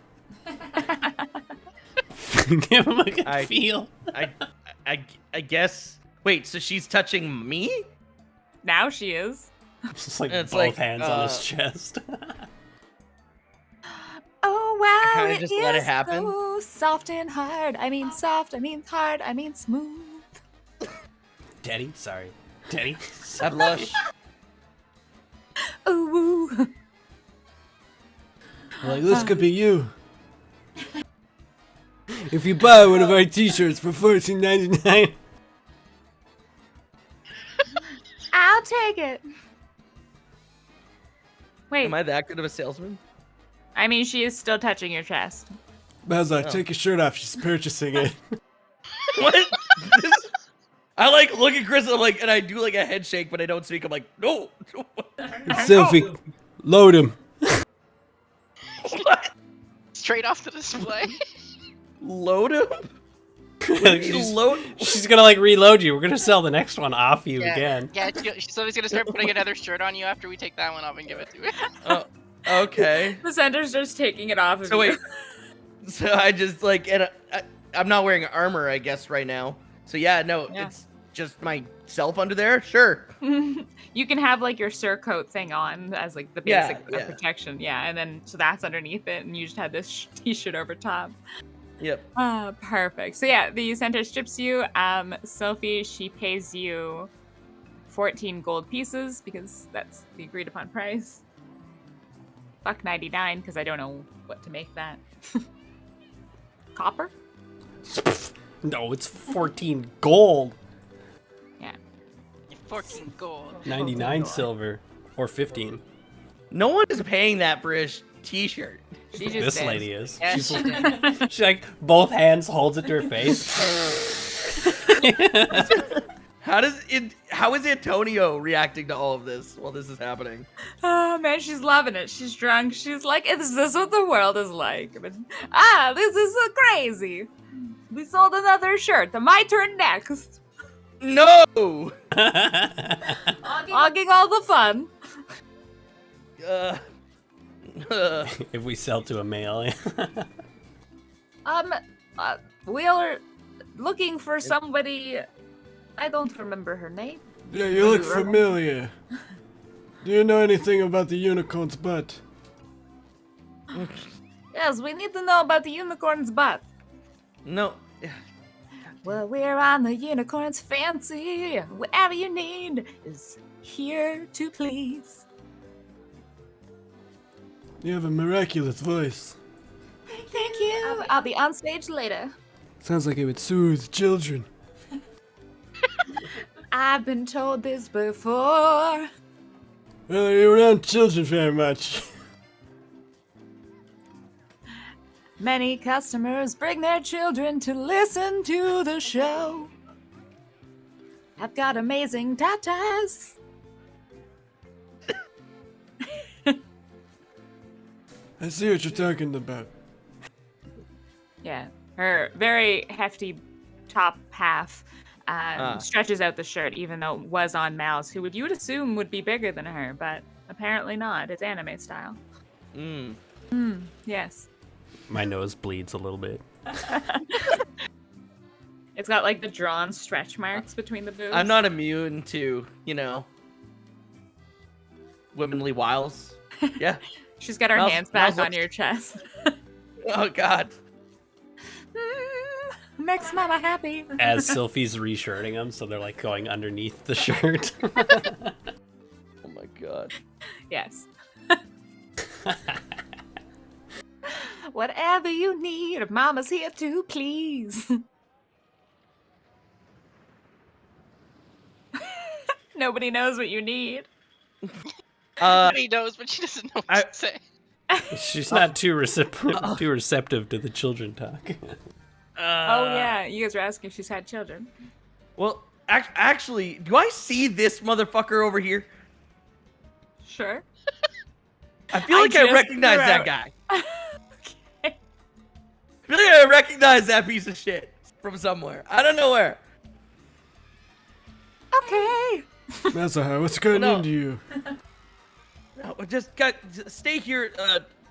[SPEAKER 5] Give him a good
[SPEAKER 1] I-
[SPEAKER 5] feel.
[SPEAKER 1] I guess. Wait, so she's touching me?
[SPEAKER 2] Now she is.
[SPEAKER 5] Just like
[SPEAKER 1] It's
[SPEAKER 5] both
[SPEAKER 1] like,
[SPEAKER 5] hands on his chest.
[SPEAKER 2] Oh wow,
[SPEAKER 1] kinda just let it happen.
[SPEAKER 2] so soft and hard. I mean soft, I mean hard, I mean smooth.
[SPEAKER 5] Daddy, sorry. Daddy.
[SPEAKER 1] I blush.
[SPEAKER 2] Ooh.
[SPEAKER 6] Like, this could be you. If you buy one of our t-shirts for $14.99.
[SPEAKER 2] I'll take it. Wait,
[SPEAKER 1] Am I that good of a salesman?
[SPEAKER 2] I mean she is still touching your chest.
[SPEAKER 6] Mazak,
[SPEAKER 1] Oh.
[SPEAKER 6] take your shirt off. She's purchasing it.
[SPEAKER 1] What? I like look at Chris and I'm like, and I do like a head shake, but I don't speak. I'm like, no.
[SPEAKER 6] Sophie, load him.
[SPEAKER 1] What?
[SPEAKER 3] Straight off the display.
[SPEAKER 1] Load him?
[SPEAKER 5] she's,
[SPEAKER 1] Load?
[SPEAKER 5] she's gonna like reload you. We're gonna sell the next one off you
[SPEAKER 3] Yeah.
[SPEAKER 5] again.
[SPEAKER 3] Yeah, somebody's gonna start putting another shirt on you after we take that one off and give it to her.
[SPEAKER 1] Oh, okay.
[SPEAKER 2] The center's just taking it off of
[SPEAKER 1] So
[SPEAKER 2] you.
[SPEAKER 1] wait. So I just like, and I'm not wearing armor, I guess, right now. So yeah, no,
[SPEAKER 2] Yeah.
[SPEAKER 1] it's just myself under there. Sure.
[SPEAKER 2] You can have like your surcoat thing on as like the
[SPEAKER 1] Yeah,
[SPEAKER 2] basic
[SPEAKER 1] yeah.
[SPEAKER 2] protection. Yeah, and then so that's underneath it, and you just have this t-shirt over top.
[SPEAKER 1] Yep.
[SPEAKER 2] Perfect. So yeah, the center strips you. Sophie, she pays you 14 gold pieces because that's the agreed upon price. Buck 99 because I don't know what to make that. Copper?
[SPEAKER 5] No, it's 14 gold.
[SPEAKER 2] Yeah.
[SPEAKER 3] 14 gold.
[SPEAKER 5] 99 silver. Or 15.
[SPEAKER 1] No one is paying that for his t-shirt.
[SPEAKER 2] She just
[SPEAKER 5] This
[SPEAKER 2] is.
[SPEAKER 5] lady is.
[SPEAKER 3] Yeah,
[SPEAKER 5] She's,
[SPEAKER 3] she did.
[SPEAKER 5] she like both hands holds it to her face.
[SPEAKER 1] How is Antonio reacting to all of this while this is happening?
[SPEAKER 2] Oh man, she's loving it. She's drunk. She's like, is this what the world is like? But, this is so crazy. We sold another shirt. My turn next.
[SPEAKER 1] No.
[SPEAKER 2] Hogging all the fun.
[SPEAKER 5] If we sell to a male.
[SPEAKER 2] We are looking for somebody. I don't remember her name.
[SPEAKER 6] Yeah, you look familiar. Do you know anything about the unicorn's butt?
[SPEAKER 2] Yes, we need to know about the unicorn's butt.
[SPEAKER 1] No.
[SPEAKER 2] Well, we're on the unicorn's fancy. Whatever you need is here to please.
[SPEAKER 6] You have a miraculous voice.
[SPEAKER 2] Thank you. I'll be on stage later.
[SPEAKER 6] Sounds like it would soothe children.
[SPEAKER 2] I've been told this before.
[SPEAKER 6] Well, are you around children very much?
[SPEAKER 2] Many customers bring their children to listen to the show. I've got amazing tatas.
[SPEAKER 6] I see what you're talking about.
[SPEAKER 2] Yeah, her very hefty top half stretches out the shirt, even though it was on Mal's, who you would assume would be bigger than her, but apparently not. It's anime style. Yes.
[SPEAKER 5] My nose bleeds a little bit.
[SPEAKER 2] It's got like the drawn stretch marks between the boobs.
[SPEAKER 1] I'm not immune to, womanly wiles. Yeah.
[SPEAKER 2] She's got her
[SPEAKER 1] Mal's-
[SPEAKER 2] hands back
[SPEAKER 1] Mal's
[SPEAKER 2] on your chest.
[SPEAKER 1] Oh God.
[SPEAKER 2] Makes mama happy.
[SPEAKER 5] As Sylphie's reshirting them, so they're like going underneath the shirt.
[SPEAKER 1] Oh my God.
[SPEAKER 2] Yes. Whatever you need, mama's here to please. Nobody knows what you need.
[SPEAKER 3] Nobody knows, but she doesn't know what to say.
[SPEAKER 5] She's not too receptive to the children talk.
[SPEAKER 2] Oh yeah, you guys were asking if she's had children.
[SPEAKER 1] Well, actually, do I see this motherfucker over here?
[SPEAKER 2] Sure.
[SPEAKER 1] I feel like I
[SPEAKER 2] just
[SPEAKER 1] recognize
[SPEAKER 2] threw
[SPEAKER 1] that
[SPEAKER 2] out-
[SPEAKER 1] guy.
[SPEAKER 2] Okay.
[SPEAKER 1] I feel like I recognize that piece of shit from somewhere. I don't know where.
[SPEAKER 2] Okay.
[SPEAKER 6] Masaha, what's going
[SPEAKER 1] No.
[SPEAKER 6] into you?
[SPEAKER 1] No, just stay here.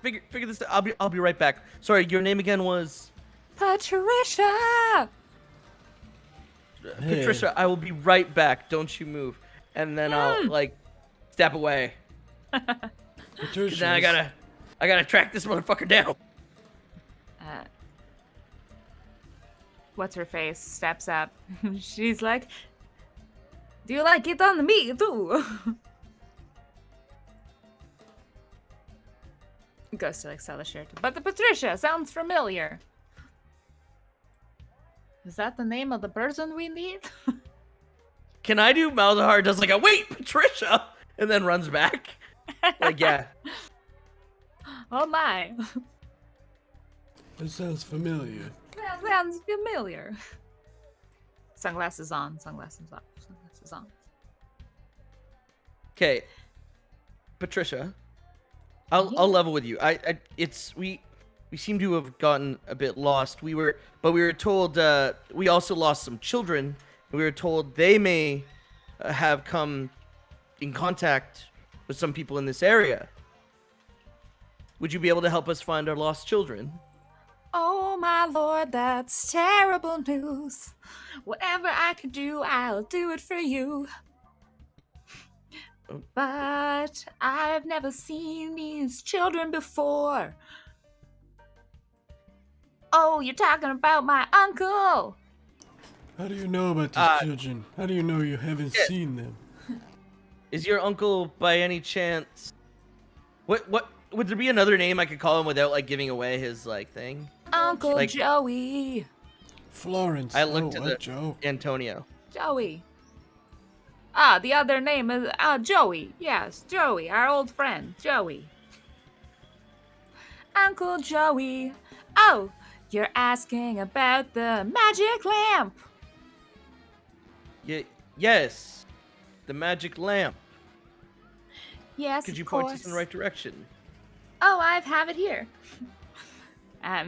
[SPEAKER 1] Figure this out. I'll be right back. Sorry, your name again was.
[SPEAKER 2] Patricia!
[SPEAKER 6] Hey.
[SPEAKER 1] Patricia, I will be right back. Don't you move. And then I'll like step away.
[SPEAKER 6] Patricia,
[SPEAKER 1] Then I gotta track this motherfucker down.
[SPEAKER 2] What's her face steps up. She's like, "Do you like it on the meat too?" Goes to like sell the shirt. But the Patricia sounds familiar. Is that the name of the person we need?
[SPEAKER 1] Can I do Malzahar does like a wait, Patricia, and then runs back? Like yeah.
[SPEAKER 2] Oh my.
[SPEAKER 6] that sounds familiar.
[SPEAKER 2] That sounds familiar. Sunglasses on, sunglasses off, sunglasses on.
[SPEAKER 1] Okay, Patricia, I'll level with you. We seem to have gotten a bit lost. We were told we also lost some children. We were told they may have come in contact with some people in this area. Would you be able to help us find our lost children?
[SPEAKER 2] Oh my lord, that's terrible news. Whatever I could do, I'll do it for you. But I've never seen these children before. Oh, you're talking about my uncle.
[SPEAKER 6] How do you know about these children? How do you know you haven't
[SPEAKER 1] yeah.
[SPEAKER 6] seen them?
[SPEAKER 1] Is your uncle by any chance? What would there be another name I could call him without like giving away his like thing?
[SPEAKER 2] Uncle
[SPEAKER 1] Like-
[SPEAKER 2] Joey.
[SPEAKER 6] Florence.
[SPEAKER 1] I looked
[SPEAKER 6] oh,
[SPEAKER 1] at the
[SPEAKER 6] Joe.
[SPEAKER 1] Antonio.
[SPEAKER 2] Joey. The other name is Joey. Yes, Joey, our old friend, Joey. Uncle Joey. Oh, you're asking about the magic lamp.
[SPEAKER 1] Yes, the magic lamp.
[SPEAKER 2] Yes,
[SPEAKER 1] Could you
[SPEAKER 2] of
[SPEAKER 1] point
[SPEAKER 2] course.
[SPEAKER 1] us in the right direction?
[SPEAKER 2] Oh, I have it here.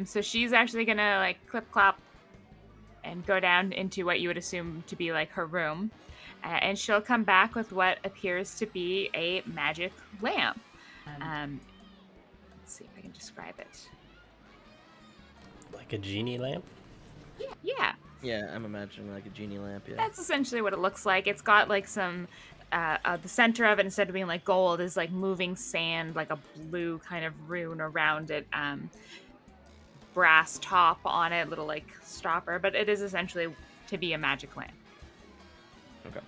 [SPEAKER 2] So she's actually gonna like clip clop and go down into what you would assume to be like her room, and she'll come back with what appears to be a magic lamp. Let's see if I can describe it.
[SPEAKER 5] Like a genie lamp?
[SPEAKER 2] Yeah,
[SPEAKER 1] Yeah, I'm imagining like a genie lamp. Yeah.
[SPEAKER 2] that's essentially what it looks like. It's got like some. The center of it, instead of being like gold, is like moving sand, like a blue kind of rune around it. Brass top on it, little like stopper, but it is essentially to be a magic lamp.
[SPEAKER 1] Okay.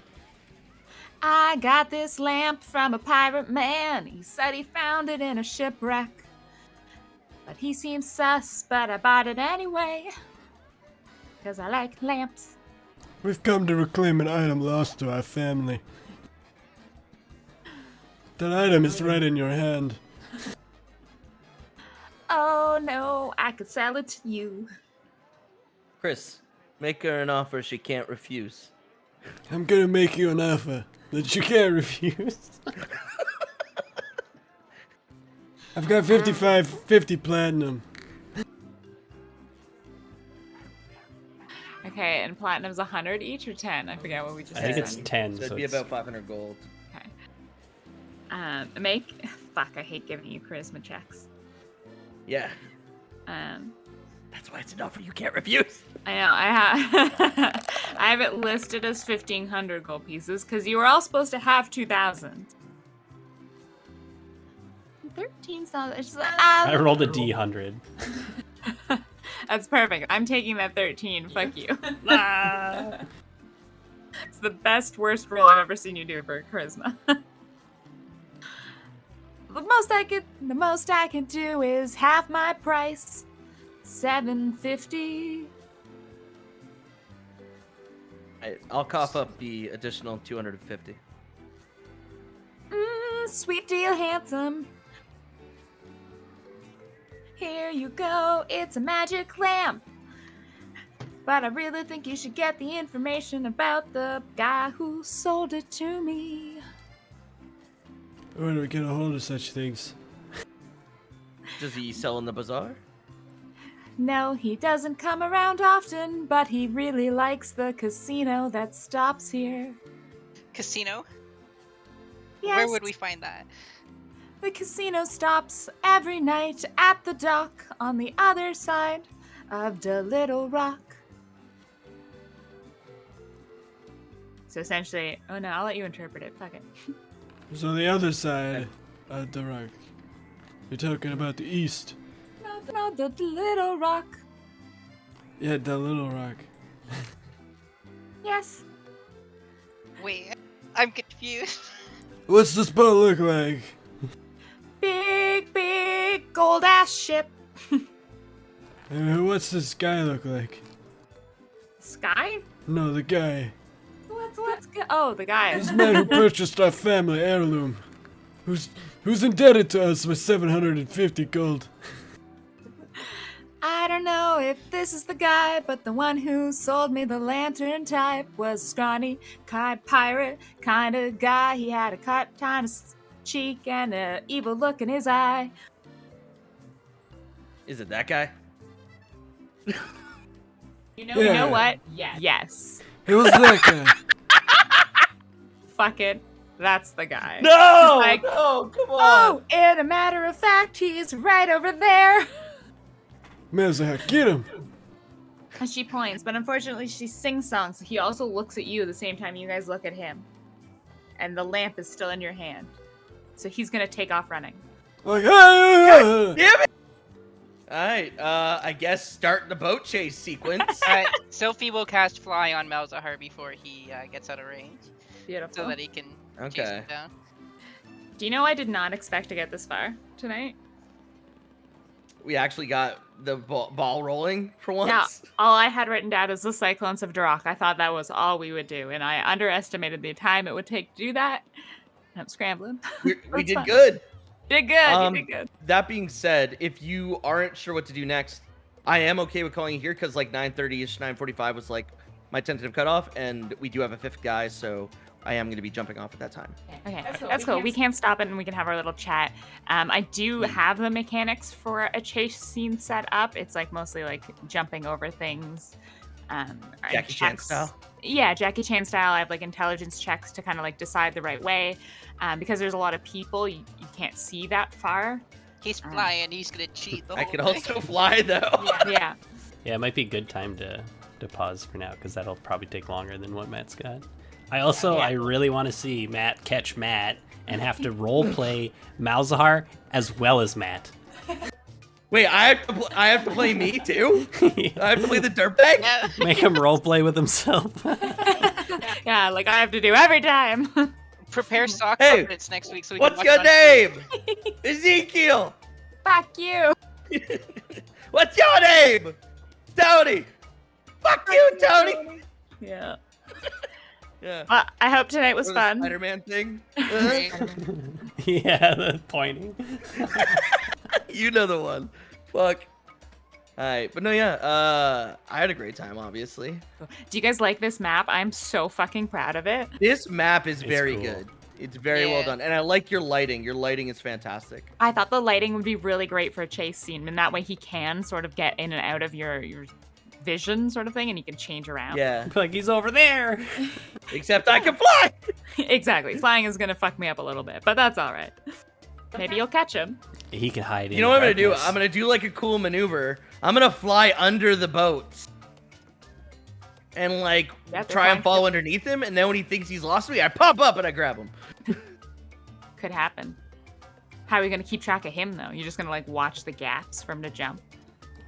[SPEAKER 2] I got this lamp from a pirate man. He said he found it in a shipwreck. But he seems sus, but I bought it anyway. Because I like lamps.
[SPEAKER 6] We've come to reclaim an item lost to our family. That item is right in your hand.
[SPEAKER 2] Oh no, I could sell it to you.
[SPEAKER 1] Chris, make her an offer she can't refuse.
[SPEAKER 6] I'm gonna make you an offer that you can't refuse. I've got 50 platinum.
[SPEAKER 2] Okay, and platinum's 100 each or 10? I forget what we just
[SPEAKER 5] I think
[SPEAKER 2] said.
[SPEAKER 5] it's 10.
[SPEAKER 1] So it'd be
[SPEAKER 5] it's-
[SPEAKER 1] about 500 gold.
[SPEAKER 2] Okay. Fuck, I hate giving you charisma checks.
[SPEAKER 1] Yeah,
[SPEAKER 2] Um,
[SPEAKER 1] that's why it's an offer you can't refuse.
[SPEAKER 2] I know, I have I have it listed as 1,500 gold pieces, because you were all supposed to have 2,000. 13's not... It's,
[SPEAKER 5] I rolled a D100.
[SPEAKER 2] That's perfect. I'm taking that 13. Fuck you. It's the best, worst roll I've ever seen you do for charisma. The most I can do is half my price, 750.
[SPEAKER 1] I'll cough up the additional 250.
[SPEAKER 2] Sweet deal, handsome. Here you go. It's a magic lamp. But I really think you should get the information about the guy who sold it to me.
[SPEAKER 6] Where do we get a hold of such things?
[SPEAKER 1] Does he sell in the bazaar?
[SPEAKER 2] No, he doesn't come around often, but he really likes the casino that stops here.
[SPEAKER 3] Casino?
[SPEAKER 2] Yes,
[SPEAKER 3] Where would we find that?
[SPEAKER 2] the casino stops every night at the dock on the other side of the little rock. So essentially, oh no, I'll let you interpret it. Fuck it.
[SPEAKER 6] So the other side of the rock. You're talking about the east.
[SPEAKER 2] No, the little rock.
[SPEAKER 6] Yeah, the little rock.
[SPEAKER 2] Yes.
[SPEAKER 3] Wait, I'm confused.
[SPEAKER 6] What's this boat look like?
[SPEAKER 2] Big gold ass ship.
[SPEAKER 6] And what's this guy look like?
[SPEAKER 2] Sky?
[SPEAKER 6] No, the guy.
[SPEAKER 2] Oh, the guy.
[SPEAKER 6] This man who purchased our family heirloom. Who's indebted to us with 750 gold.
[SPEAKER 2] I don't know if this is the guy, but the one who sold me the lantern type was a scrawny, pirate kind of guy. He had a cut kind of cheek and an evil look in his eye.
[SPEAKER 1] Is it that guy?
[SPEAKER 2] You
[SPEAKER 6] Yeah.
[SPEAKER 2] know what? Yes.
[SPEAKER 6] It was that guy.
[SPEAKER 2] Fuck it. That's the guy.
[SPEAKER 1] No!
[SPEAKER 2] Like,
[SPEAKER 1] no, come on!
[SPEAKER 2] Oh, in a matter of fact, he's right over there.
[SPEAKER 6] Mazahar, get him!
[SPEAKER 2] And she points, but unfortunately she sings songs. He also looks at you at the same time you guys look at him. And the lamp is still in your hand. So he's gonna take off running.
[SPEAKER 6] Like, hey!
[SPEAKER 1] Damn it! Alright, I guess start the boat chase sequence.
[SPEAKER 3] Alright, Sophie will cast Fly on Malzahar before he gets out of range,
[SPEAKER 2] Beautiful.
[SPEAKER 3] so that he can chase
[SPEAKER 1] Okay.
[SPEAKER 3] him down.
[SPEAKER 2] Do you know I did not expect to get this far tonight?
[SPEAKER 1] We actually got the ball rolling for once.
[SPEAKER 2] Yeah, all I had written down is the Cyclones of DeRock. I thought that was all we would do, and I underestimated the time it would take to do that. And I'm scrambling.
[SPEAKER 1] We
[SPEAKER 2] That's
[SPEAKER 1] did
[SPEAKER 2] fine.
[SPEAKER 1] good.
[SPEAKER 2] Did good, you did good.
[SPEAKER 1] That being said, if you aren't sure what to do next, I am okay with calling you here because like 9:30ish, 9:45 was like my tentative cutoff, and we do have a fifth guy, so I am going to be jumping off at that time.
[SPEAKER 2] Okay, that's cool. We can stop it and we can have our little chat. I do have the mechanics for a chase scene set up. It's like mostly like jumping over things. And
[SPEAKER 1] Jackie Chan
[SPEAKER 2] checks.
[SPEAKER 1] style?
[SPEAKER 2] Yeah, Jackie Chan style. I have like intelligence checks to kind of like decide the right way. Because there's a lot of people, you can't see that far.
[SPEAKER 3] He's flying, he's gonna cheat the
[SPEAKER 1] I
[SPEAKER 3] whole
[SPEAKER 1] could
[SPEAKER 3] thing.
[SPEAKER 1] also fly though.
[SPEAKER 2] Yeah.
[SPEAKER 5] Yeah, it might be a good time to pause for now because that'll probably take longer than what Matt's got. I really want to see Matt catch Matt and have to role play Malzahar as well as Matt.
[SPEAKER 1] Wait, I have to play me too? I have to play the dirtbag?
[SPEAKER 3] Yeah.
[SPEAKER 5] Make him role play with himself.
[SPEAKER 2] Yeah, like I have to do every time.
[SPEAKER 3] Prepare sock
[SPEAKER 1] Hey,
[SPEAKER 3] puppets next week so we can
[SPEAKER 1] What's
[SPEAKER 3] watch
[SPEAKER 1] your
[SPEAKER 3] on
[SPEAKER 1] name? Ezekiel.
[SPEAKER 2] Fuck you.
[SPEAKER 1] What's your name? Tony. Fuck you, Tony.
[SPEAKER 2] Yeah.
[SPEAKER 1] Yeah.
[SPEAKER 2] Well, I hope tonight was
[SPEAKER 1] Or the
[SPEAKER 2] fun.
[SPEAKER 1] Spider-Man thing.
[SPEAKER 5] Yeah, the pointing.
[SPEAKER 1] You know the one. Fuck. Alright, but no, yeah, I had a great time, obviously.
[SPEAKER 2] Do you guys like this map? I'm so fucking proud of it.
[SPEAKER 1] This map is
[SPEAKER 5] It's
[SPEAKER 1] very
[SPEAKER 5] cool.
[SPEAKER 1] good. It's very well
[SPEAKER 3] Yeah.
[SPEAKER 1] done. And I like your lighting. Your lighting is fantastic.
[SPEAKER 2] I thought the lighting would be really great for a chase scene, and that way he can sort of get in and out of your vision sort of thing, and he can change around.
[SPEAKER 1] Yeah.
[SPEAKER 5] Like he's over there.
[SPEAKER 1] Except I can fly!
[SPEAKER 2] Exactly. Flying is gonna fuck me up a little bit, but that's all right. Maybe you'll catch him.
[SPEAKER 5] He can hide in
[SPEAKER 1] You know what I'm gonna do?
[SPEAKER 5] darkness.
[SPEAKER 1] I'm gonna do like a cool maneuver. I'm gonna fly under the boats. And like
[SPEAKER 2] Yeah, they're
[SPEAKER 1] try and
[SPEAKER 2] fine.
[SPEAKER 1] follow underneath him, and then when he thinks he's lost me, I pop up and I grab him.
[SPEAKER 2] Could happen. How are we gonna keep track of him though? You're just gonna like watch the gaps for him to jump.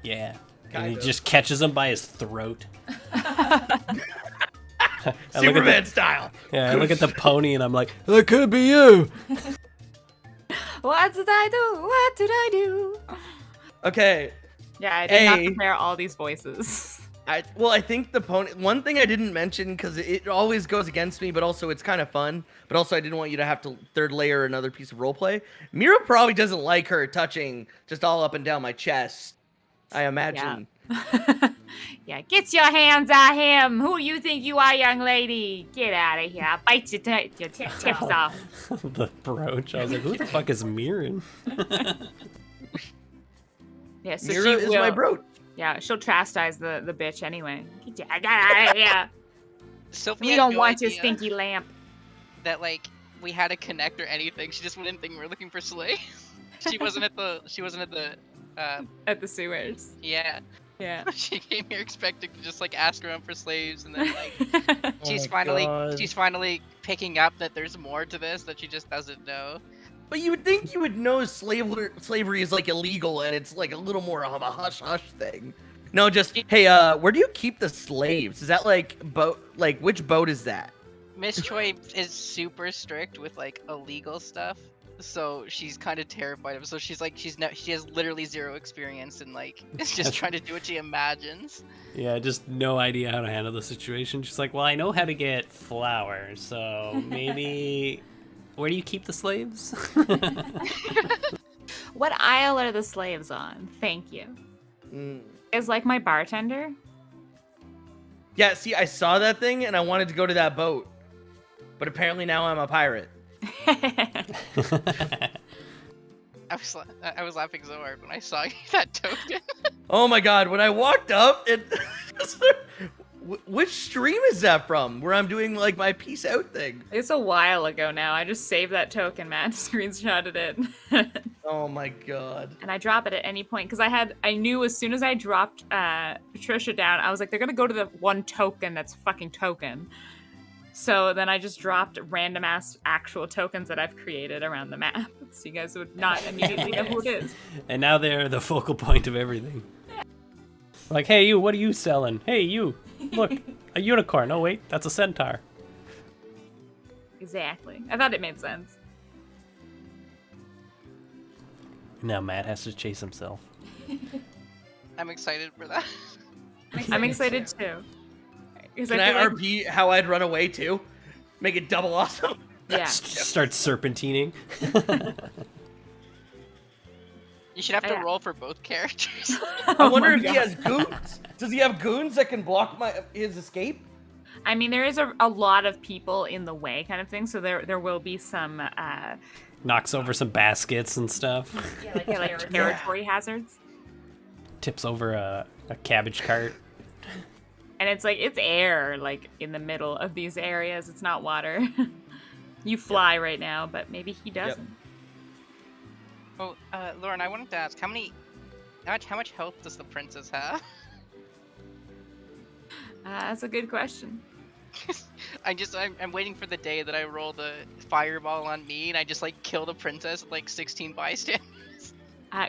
[SPEAKER 5] Yeah. And
[SPEAKER 1] Kind
[SPEAKER 5] he
[SPEAKER 1] of.
[SPEAKER 5] just catches him by his throat. I look at
[SPEAKER 1] Superman
[SPEAKER 5] the,
[SPEAKER 1] style.
[SPEAKER 5] yeah, I look at the pony and I'm like,
[SPEAKER 6] That could be you!
[SPEAKER 2] What did I do? What did I do?
[SPEAKER 1] Okay.
[SPEAKER 2] Yeah, I did not
[SPEAKER 1] Hey.
[SPEAKER 2] prepare all these voices.
[SPEAKER 1] I think the pony. One thing I didn't mention because it always goes against me, but also it's kind of fun. But also I didn't want you to have to third layer another piece of roleplay. Mira probably doesn't like her touching just all up and down my chest. I imagine.
[SPEAKER 2] Yeah, get your hands on him. Who you think you are, young lady? Get out of here. I'll bite your tips off.
[SPEAKER 5] the brooch. I was like, who the fuck is Mirren?
[SPEAKER 2] Yeah, so
[SPEAKER 1] Mira
[SPEAKER 2] she
[SPEAKER 1] is
[SPEAKER 2] will,
[SPEAKER 1] my bro.
[SPEAKER 2] Yeah, she'll chastise the bitch anyway. Get out of here.
[SPEAKER 3] Sophie
[SPEAKER 2] We
[SPEAKER 3] had
[SPEAKER 2] don't
[SPEAKER 3] no
[SPEAKER 2] want your
[SPEAKER 3] idea
[SPEAKER 2] stinky lamp.
[SPEAKER 3] that like we had a connect or anything. She just wouldn't think we were looking for Slay. she wasn't at the
[SPEAKER 2] At the sewers.
[SPEAKER 3] yeah.
[SPEAKER 2] Yeah.
[SPEAKER 3] She came here expecting to just like ask around for slaves, and then like
[SPEAKER 1] Oh
[SPEAKER 3] she's
[SPEAKER 1] my God.
[SPEAKER 3] finally picking up that there's more to this that she just doesn't know.
[SPEAKER 1] But you would think you would know slavery is like illegal and it's like a little more of a hush hush thing. No, just hey, where do you keep the slaves? Is that like boat? Like which boat is that?
[SPEAKER 3] Miss Choi is super strict with like illegal stuff, so she's kind of terrified of it. So she's like, she has literally zero experience and like is just trying to do what she imagines.
[SPEAKER 5] Yeah, just no idea how to handle the situation. She's like, well, I know how to get flour, so maybe. Where do you keep the slaves?
[SPEAKER 2] What aisle are the slaves on? Thank you. Is like my bartender.
[SPEAKER 1] Yeah, see, I saw that thing and I wanted to go to that boat, but apparently now I'm a pirate.
[SPEAKER 3] I was laughing so hard when I saw that token.
[SPEAKER 1] Oh my God! When I walked up, it. Which stream is that from? Where I'm doing like my peace out thing?
[SPEAKER 2] It's a while ago now. I just saved that token, Matt. Screenshotted it.
[SPEAKER 1] Oh my God!
[SPEAKER 2] And I drop it at any point because I knew as soon as I dropped Patricia down, I was like, they're gonna go to the one token that's fucking token. So then I just dropped random ass actual tokens that I've created around the map, so you guys would not immediately know who it is.
[SPEAKER 5] And now they're the focal point of everything. Like, hey, you, what are you selling? Hey, you, look, a unicorn. Oh, wait, that's a centaur.
[SPEAKER 2] Exactly. I thought it made sense.
[SPEAKER 5] Now Matt has to chase himself.
[SPEAKER 3] I'm excited for that.
[SPEAKER 2] I'm excited too. 'Cause
[SPEAKER 1] Can
[SPEAKER 2] I
[SPEAKER 1] I
[SPEAKER 2] feel like-
[SPEAKER 1] RP how I'd run away too? Make it double awesome.
[SPEAKER 2] Yeah.
[SPEAKER 5] Start serpentining.
[SPEAKER 3] You should have to
[SPEAKER 2] Yeah.
[SPEAKER 3] roll for both characters.
[SPEAKER 1] I wonder
[SPEAKER 2] my
[SPEAKER 1] if he
[SPEAKER 2] God.
[SPEAKER 1] has goons. Does he have goons that can block his escape?
[SPEAKER 2] I mean, there is a lot of people in the way, kind of thing. So there will be some
[SPEAKER 5] Knocks over some baskets and stuff.
[SPEAKER 2] like territory hazards.
[SPEAKER 5] Tips over a cabbage cart.
[SPEAKER 2] And it's like it's air, like in the middle of these areas. It's not water. You fly right now, but maybe he doesn't.
[SPEAKER 3] Oh, Lauren, I wanted to ask, how much health does the princess have?
[SPEAKER 2] That's a good question.
[SPEAKER 3] I'm waiting for the day that I roll the fireball on me and I just like kill the princess with like 16 bystanders.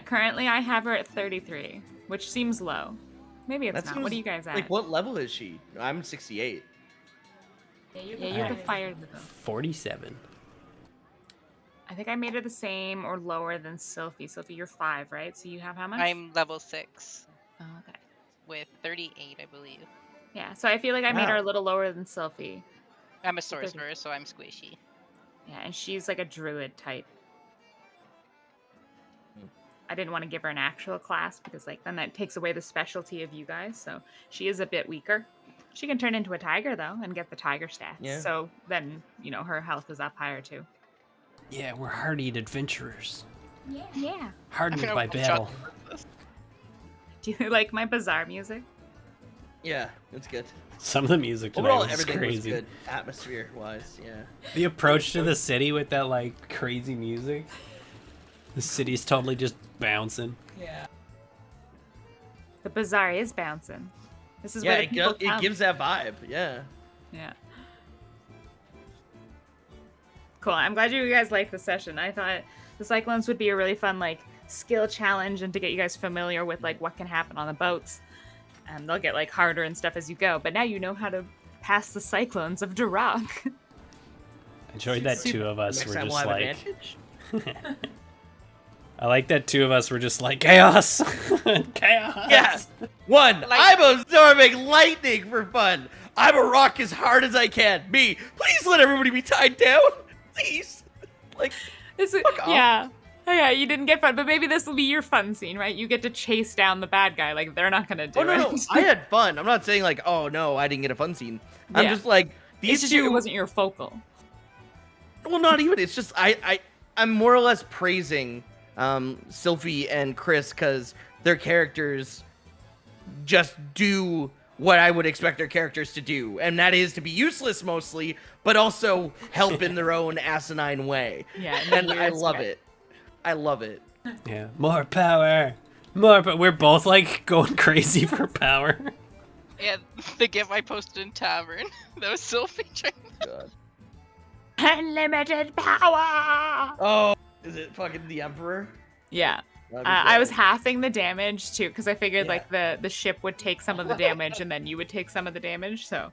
[SPEAKER 2] Currently, I have her at 33, which seems low. Maybe it's
[SPEAKER 1] That
[SPEAKER 2] not.
[SPEAKER 1] seems
[SPEAKER 2] What are you guys at?
[SPEAKER 1] Like, what level is she? I'm 68.
[SPEAKER 2] Yeah, you're the fire.
[SPEAKER 5] 47.
[SPEAKER 2] I think I made her the same or lower than Sophie. Sophie, you're 5, right? So you have how much?
[SPEAKER 3] I'm level 6
[SPEAKER 2] Oh, okay.
[SPEAKER 3] with 38, I believe.
[SPEAKER 2] Yeah, so I feel like I made her
[SPEAKER 1] Wow.
[SPEAKER 2] a little lower than Sophie.
[SPEAKER 3] I'm a sorcerer, so I'm squishy.
[SPEAKER 2] Yeah, and she's like a druid type. I didn't want to give her an actual class because like then that takes away the specialty of you guys. So she is a bit weaker. She can turn into a tiger though and get the tiger stats.
[SPEAKER 1] Yeah.
[SPEAKER 2] So then, her health is up higher too.
[SPEAKER 5] Yeah, we're hardied adventurers.
[SPEAKER 2] Yeah.
[SPEAKER 5] Hardened
[SPEAKER 3] I'm
[SPEAKER 5] by
[SPEAKER 3] gonna
[SPEAKER 5] battle.
[SPEAKER 3] one-shot the princess.
[SPEAKER 2] Do you like my bizarre music?
[SPEAKER 1] Yeah, it's good.
[SPEAKER 5] Some of the music tonight
[SPEAKER 1] Overall,
[SPEAKER 5] was
[SPEAKER 1] everything was
[SPEAKER 5] crazy.
[SPEAKER 1] good, atmosphere-wise. Yeah.
[SPEAKER 5] The approach to the city with that like crazy music. The city's totally just bouncing.
[SPEAKER 2] The bazaar is bouncing. This is
[SPEAKER 1] Yeah,
[SPEAKER 2] where the people
[SPEAKER 1] it
[SPEAKER 2] come.
[SPEAKER 1] gives that vibe. Yeah.
[SPEAKER 2] Yeah. Cool. I'm glad you guys liked the session. I thought the Cyclones would be a really fun like skill challenge and to get you guys familiar with like what can happen on the boats. And they'll get like harder and stuff as you go. But now you know how to pass the Cyclones of DeRock.
[SPEAKER 5] I enjoyed that two of us
[SPEAKER 1] Next
[SPEAKER 5] were
[SPEAKER 1] time
[SPEAKER 5] just
[SPEAKER 1] we'll have
[SPEAKER 5] like.
[SPEAKER 1] advantage.
[SPEAKER 5] I like that two of us were just like chaos. Chaos.
[SPEAKER 1] Yeah. One,
[SPEAKER 3] Like-
[SPEAKER 1] I'm absorbing lightning for fun. I'm a rock as hard as I can. Me, please let everybody be tied down. Please. Like,
[SPEAKER 2] This is,
[SPEAKER 1] Fuck off.
[SPEAKER 2] yeah. Oh, yeah, you didn't get fun, but maybe this will be your fun scene, right? You get to chase down the bad guy. Like they're not gonna do
[SPEAKER 1] oh no,
[SPEAKER 2] it.
[SPEAKER 1] no, I had fun. I'm not saying like, oh no, I didn't get a fun scene. I'm
[SPEAKER 2] Yeah.
[SPEAKER 1] just like
[SPEAKER 2] It's
[SPEAKER 1] these
[SPEAKER 2] just
[SPEAKER 1] two.
[SPEAKER 2] it wasn't your focal.
[SPEAKER 1] Well, not even. It's just I'm more or less praising Sylphie and Chris because their characters just do what I would expect their characters to do, and that is to be useless mostly, but also help in their own asinine way.
[SPEAKER 2] Yeah,
[SPEAKER 1] And I love it. I love it.
[SPEAKER 5] Yeah. More power. More, but we're both like going crazy for power.
[SPEAKER 3] Yeah, the gif I posted in Tavern. That was still featuring.
[SPEAKER 1] God.
[SPEAKER 4] Unlimited power!
[SPEAKER 1] Oh, is it fucking the Emperor?
[SPEAKER 2] Yeah.
[SPEAKER 1] That'd be
[SPEAKER 2] I was
[SPEAKER 1] great.
[SPEAKER 2] halving the damage too, because I figured
[SPEAKER 1] Yeah.
[SPEAKER 2] like the ship would take some of the damage and then you would take some of the damage. So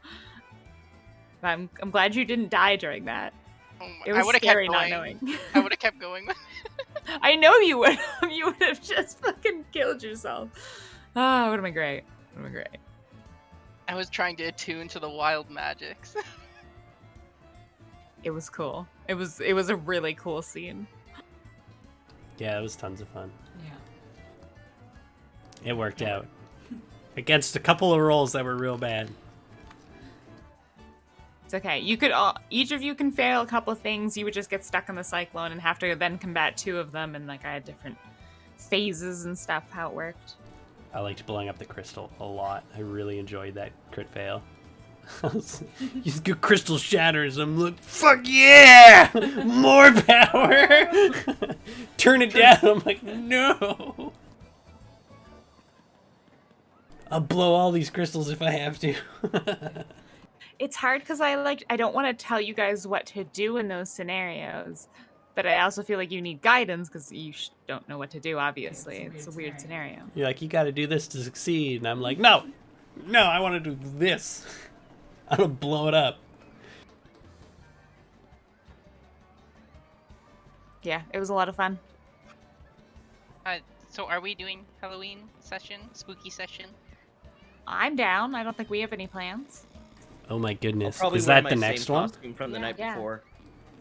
[SPEAKER 2] I'm glad you didn't die during that.
[SPEAKER 3] Oh my,
[SPEAKER 2] It was
[SPEAKER 3] I would have
[SPEAKER 2] scary
[SPEAKER 3] kept
[SPEAKER 2] not
[SPEAKER 3] going.
[SPEAKER 2] knowing.
[SPEAKER 3] I would have kept going.
[SPEAKER 2] I know you would. You would have just fucking killed yourself. Ah, would have been great. Would have been great.
[SPEAKER 3] I was trying to attune to the wild magics.
[SPEAKER 2] It was cool. It was a really cool scene.
[SPEAKER 5] Yeah, it was tons of fun.
[SPEAKER 2] Yeah.
[SPEAKER 5] It worked out. Against a couple of rolls that were real bad.
[SPEAKER 2] It's okay. You could all, each of you can fail a couple of things. You would just get stuck in the cyclone and have to then combat two of them, and like I had different phases and stuff how it worked.
[SPEAKER 5] I liked blowing up the crystal a lot. I really enjoyed that crit fail. You get crystal shatters. I'm like, fuck yeah! More power! Turn it down. I'm like, no! I'll blow all these crystals if I have to.
[SPEAKER 2] It's hard because I don't want to tell you guys what to do in those scenarios, but I also feel like you need guidance because you don't know what to do. Obviously, it's a weird scenario.
[SPEAKER 5] You're like, you gotta do this to succeed. And I'm like, no! No, I want to do this. I'm gonna blow it up.
[SPEAKER 2] Yeah, it was a lot of fun.
[SPEAKER 3] So are we doing Halloween session? Spooky session?
[SPEAKER 2] I'm down. I don't think we have any plans.
[SPEAKER 5] Oh my goodness.
[SPEAKER 1] Probably
[SPEAKER 5] Is
[SPEAKER 1] wear
[SPEAKER 5] that
[SPEAKER 1] my
[SPEAKER 5] the
[SPEAKER 1] same
[SPEAKER 5] next one?
[SPEAKER 1] costume from the
[SPEAKER 2] Yeah,
[SPEAKER 1] night
[SPEAKER 2] yeah.
[SPEAKER 1] before.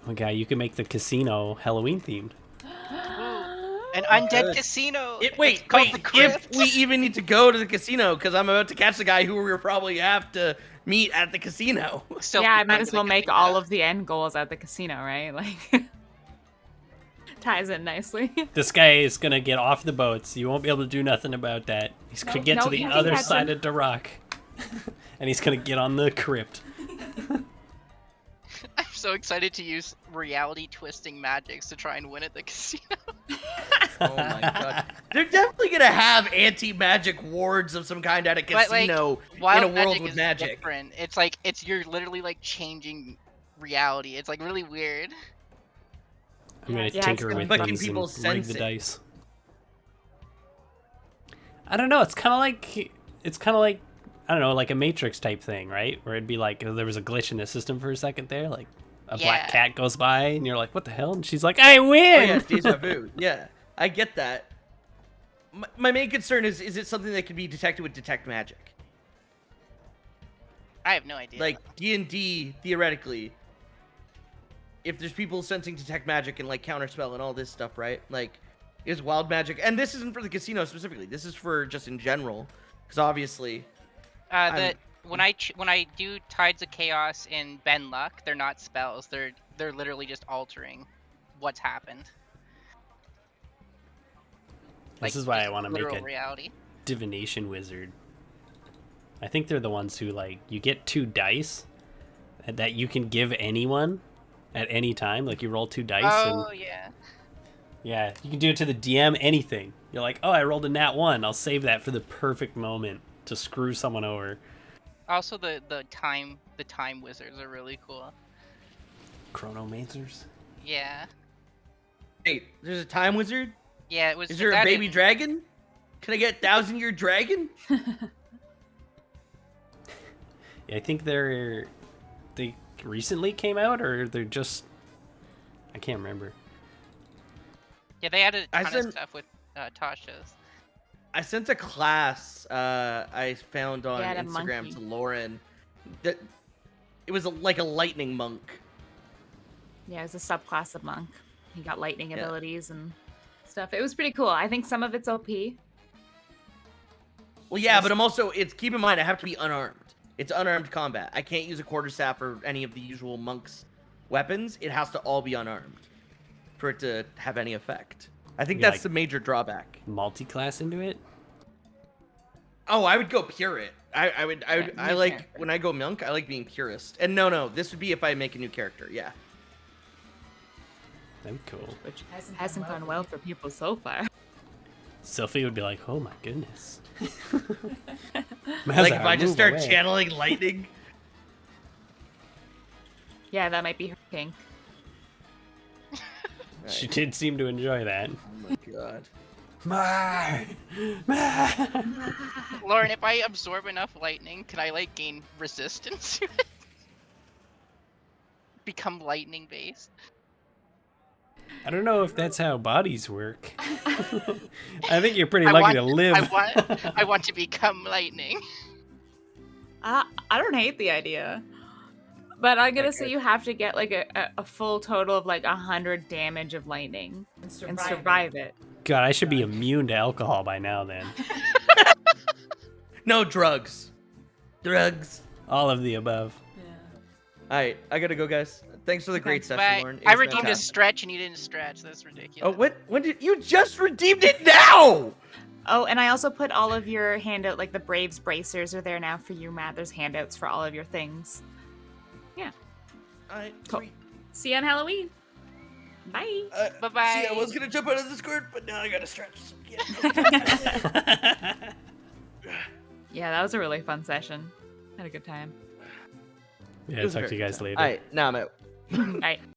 [SPEAKER 5] Oh my god, you can make the casino Halloween themed.
[SPEAKER 3] An undead
[SPEAKER 1] Good.
[SPEAKER 3] casino!
[SPEAKER 1] Wait,
[SPEAKER 3] It's called
[SPEAKER 1] wait.
[SPEAKER 3] the Crypt.
[SPEAKER 1] If we even need to go to the casino, because I'm about to catch the guy who we'll probably have to meet at the casino.
[SPEAKER 3] Still
[SPEAKER 2] Yeah, I
[SPEAKER 3] be
[SPEAKER 2] might
[SPEAKER 3] part
[SPEAKER 2] as
[SPEAKER 3] of the
[SPEAKER 2] well make
[SPEAKER 3] casino.
[SPEAKER 2] all of the end goals at the casino, right? Like, ties in nicely.
[SPEAKER 5] This guy is gonna get off the boats. You won't be able to do nothing about that. He's gonna get
[SPEAKER 2] no,
[SPEAKER 5] to the
[SPEAKER 2] you can
[SPEAKER 5] other
[SPEAKER 2] catch
[SPEAKER 5] side
[SPEAKER 2] him.
[SPEAKER 5] of DeRock. And he's gonna get on the crypt.
[SPEAKER 3] I'm so excited to use reality twisting magics to try and win at the casino.
[SPEAKER 1] Oh my god. They're definitely gonna have anti-magic wards of some kind at a
[SPEAKER 3] But, like,
[SPEAKER 1] casino
[SPEAKER 3] Wild
[SPEAKER 1] in a world
[SPEAKER 3] magic
[SPEAKER 1] with
[SPEAKER 3] is
[SPEAKER 1] magic.
[SPEAKER 3] different. It's like you're literally like changing reality. It's like really weird.
[SPEAKER 5] I'm gonna
[SPEAKER 2] Yeah, it's
[SPEAKER 5] tinker
[SPEAKER 2] gonna
[SPEAKER 5] with
[SPEAKER 1] be fun.
[SPEAKER 5] these and
[SPEAKER 1] People
[SPEAKER 5] rig
[SPEAKER 1] sense
[SPEAKER 5] the
[SPEAKER 1] it.
[SPEAKER 5] dice. I don't know. It's kind of like I don't know, like a Matrix type thing, right? Where it'd be like there was a glitch in the system for a second there, like a black
[SPEAKER 3] Yeah.
[SPEAKER 5] cat goes by and you're like, what the hell? And she's like, I
[SPEAKER 1] Oh
[SPEAKER 5] win.
[SPEAKER 1] yeah, deja vu. Yeah, I get that. My main concern is it something that can be detected with detect magic?
[SPEAKER 3] I have no idea.
[SPEAKER 1] Like D&D, theoretically, if there's people sensing detect magic and like counterspell and all this stuff, right? Like, is wild magic, and this isn't for the casino specifically. This is for just in general, because obviously,
[SPEAKER 3] when I do Tides of Chaos in Benluck, they're not spells. They're literally just altering what's happened.
[SPEAKER 5] This is why
[SPEAKER 3] just
[SPEAKER 5] I want to make
[SPEAKER 3] literal
[SPEAKER 5] a
[SPEAKER 3] reality.
[SPEAKER 5] divination wizard. I think they're the ones who like you get 2 dice that you can give anyone at any time. Like you roll 2 dice
[SPEAKER 3] Oh
[SPEAKER 5] and
[SPEAKER 3] yeah.
[SPEAKER 5] yeah, you can do it to the DM anything. You're like, oh, I rolled a nat 1. I'll save that for the perfect moment to screw someone over.
[SPEAKER 3] Also the time wizards are really cool.
[SPEAKER 5] Chronomancers.
[SPEAKER 3] Yeah.
[SPEAKER 1] wait, there's a time wizard.
[SPEAKER 3] Yeah, it was.
[SPEAKER 1] Is there
[SPEAKER 3] it's
[SPEAKER 1] a
[SPEAKER 3] added-
[SPEAKER 1] baby dragon? Can I get 1,000-year dragon?
[SPEAKER 5] Yeah, I think they recently came out or they're just I can't remember.
[SPEAKER 3] Yeah, they added a
[SPEAKER 1] I
[SPEAKER 3] ton of
[SPEAKER 1] sent-
[SPEAKER 3] stuff with Tasha's.
[SPEAKER 1] I sent a class I found on
[SPEAKER 2] They had a
[SPEAKER 1] Instagram
[SPEAKER 2] monkey.
[SPEAKER 1] to Lauren. That it was like a lightning monk.
[SPEAKER 2] Yeah, it was a subclass of monk. He got lightning
[SPEAKER 1] Yeah.
[SPEAKER 2] abilities and stuff. It was pretty cool. I think some of it's OP.
[SPEAKER 1] Well, yeah, but I'm also. It's keep in mind I have to be unarmed. It's unarmed combat. I can't use a quarterstaff or any of the usual monks' weapons. It has to all be unarmed for it to have any effect. I think
[SPEAKER 5] Yeah,
[SPEAKER 1] that's
[SPEAKER 5] like-
[SPEAKER 1] the major drawback.
[SPEAKER 5] Multi-class into it?
[SPEAKER 1] Oh, I would go purist. I would.
[SPEAKER 2] Yeah,
[SPEAKER 1] I
[SPEAKER 2] new
[SPEAKER 1] like
[SPEAKER 2] character.
[SPEAKER 1] when I go monk. I like being purist. And no, this would be if I make a new character. Yeah.
[SPEAKER 5] That'd be cool.
[SPEAKER 2] Which hasn't gone well for people so far.
[SPEAKER 5] Sophie would be like, "Oh my goodness."
[SPEAKER 1] Like if I just start channeling lightning.
[SPEAKER 2] Yeah, that might be her kink.
[SPEAKER 5] She did seem to enjoy that.
[SPEAKER 1] Oh my god.
[SPEAKER 3] Lauren, if I absorb enough lightning, can I like gain resistance to it? Become lightning based?
[SPEAKER 5] I don't know if that's how bodies work. I think you're pretty lucky to live.
[SPEAKER 3] I want to become lightning.
[SPEAKER 2] I don't hate the idea. But I'm gonna say you have to get like a full total of like 100 damage of lightning and survive it.
[SPEAKER 5] God, I should be immune to alcohol by now then.
[SPEAKER 1] No drugs. Drugs.
[SPEAKER 5] All of the above.
[SPEAKER 1] Alright, I gotta go, guys. Thanks for the great session,
[SPEAKER 3] Bye.
[SPEAKER 1] Lauren. It
[SPEAKER 3] I
[SPEAKER 1] was
[SPEAKER 3] redeemed a
[SPEAKER 1] fantastic.
[SPEAKER 3] stretch and you didn't stretch. That's ridiculous.
[SPEAKER 1] Oh, when did you just redeemed it now?
[SPEAKER 2] Oh, and I also put all of your handout, like the Braves bracers are there now for you, Matt. There's handouts for all of your things. Yeah.
[SPEAKER 1] Alright,
[SPEAKER 2] Cool.
[SPEAKER 1] sweet.
[SPEAKER 2] See you on Halloween. Bye.
[SPEAKER 3] Bye-bye.
[SPEAKER 1] See, I was gonna jump out of the skirt, but now I gotta stretch. So, yeah.
[SPEAKER 2] Yeah, that was a really fun session. Had a good time.
[SPEAKER 5] Yeah, talk to you guys later.
[SPEAKER 1] Alright, now I'm out.
[SPEAKER 2] All right.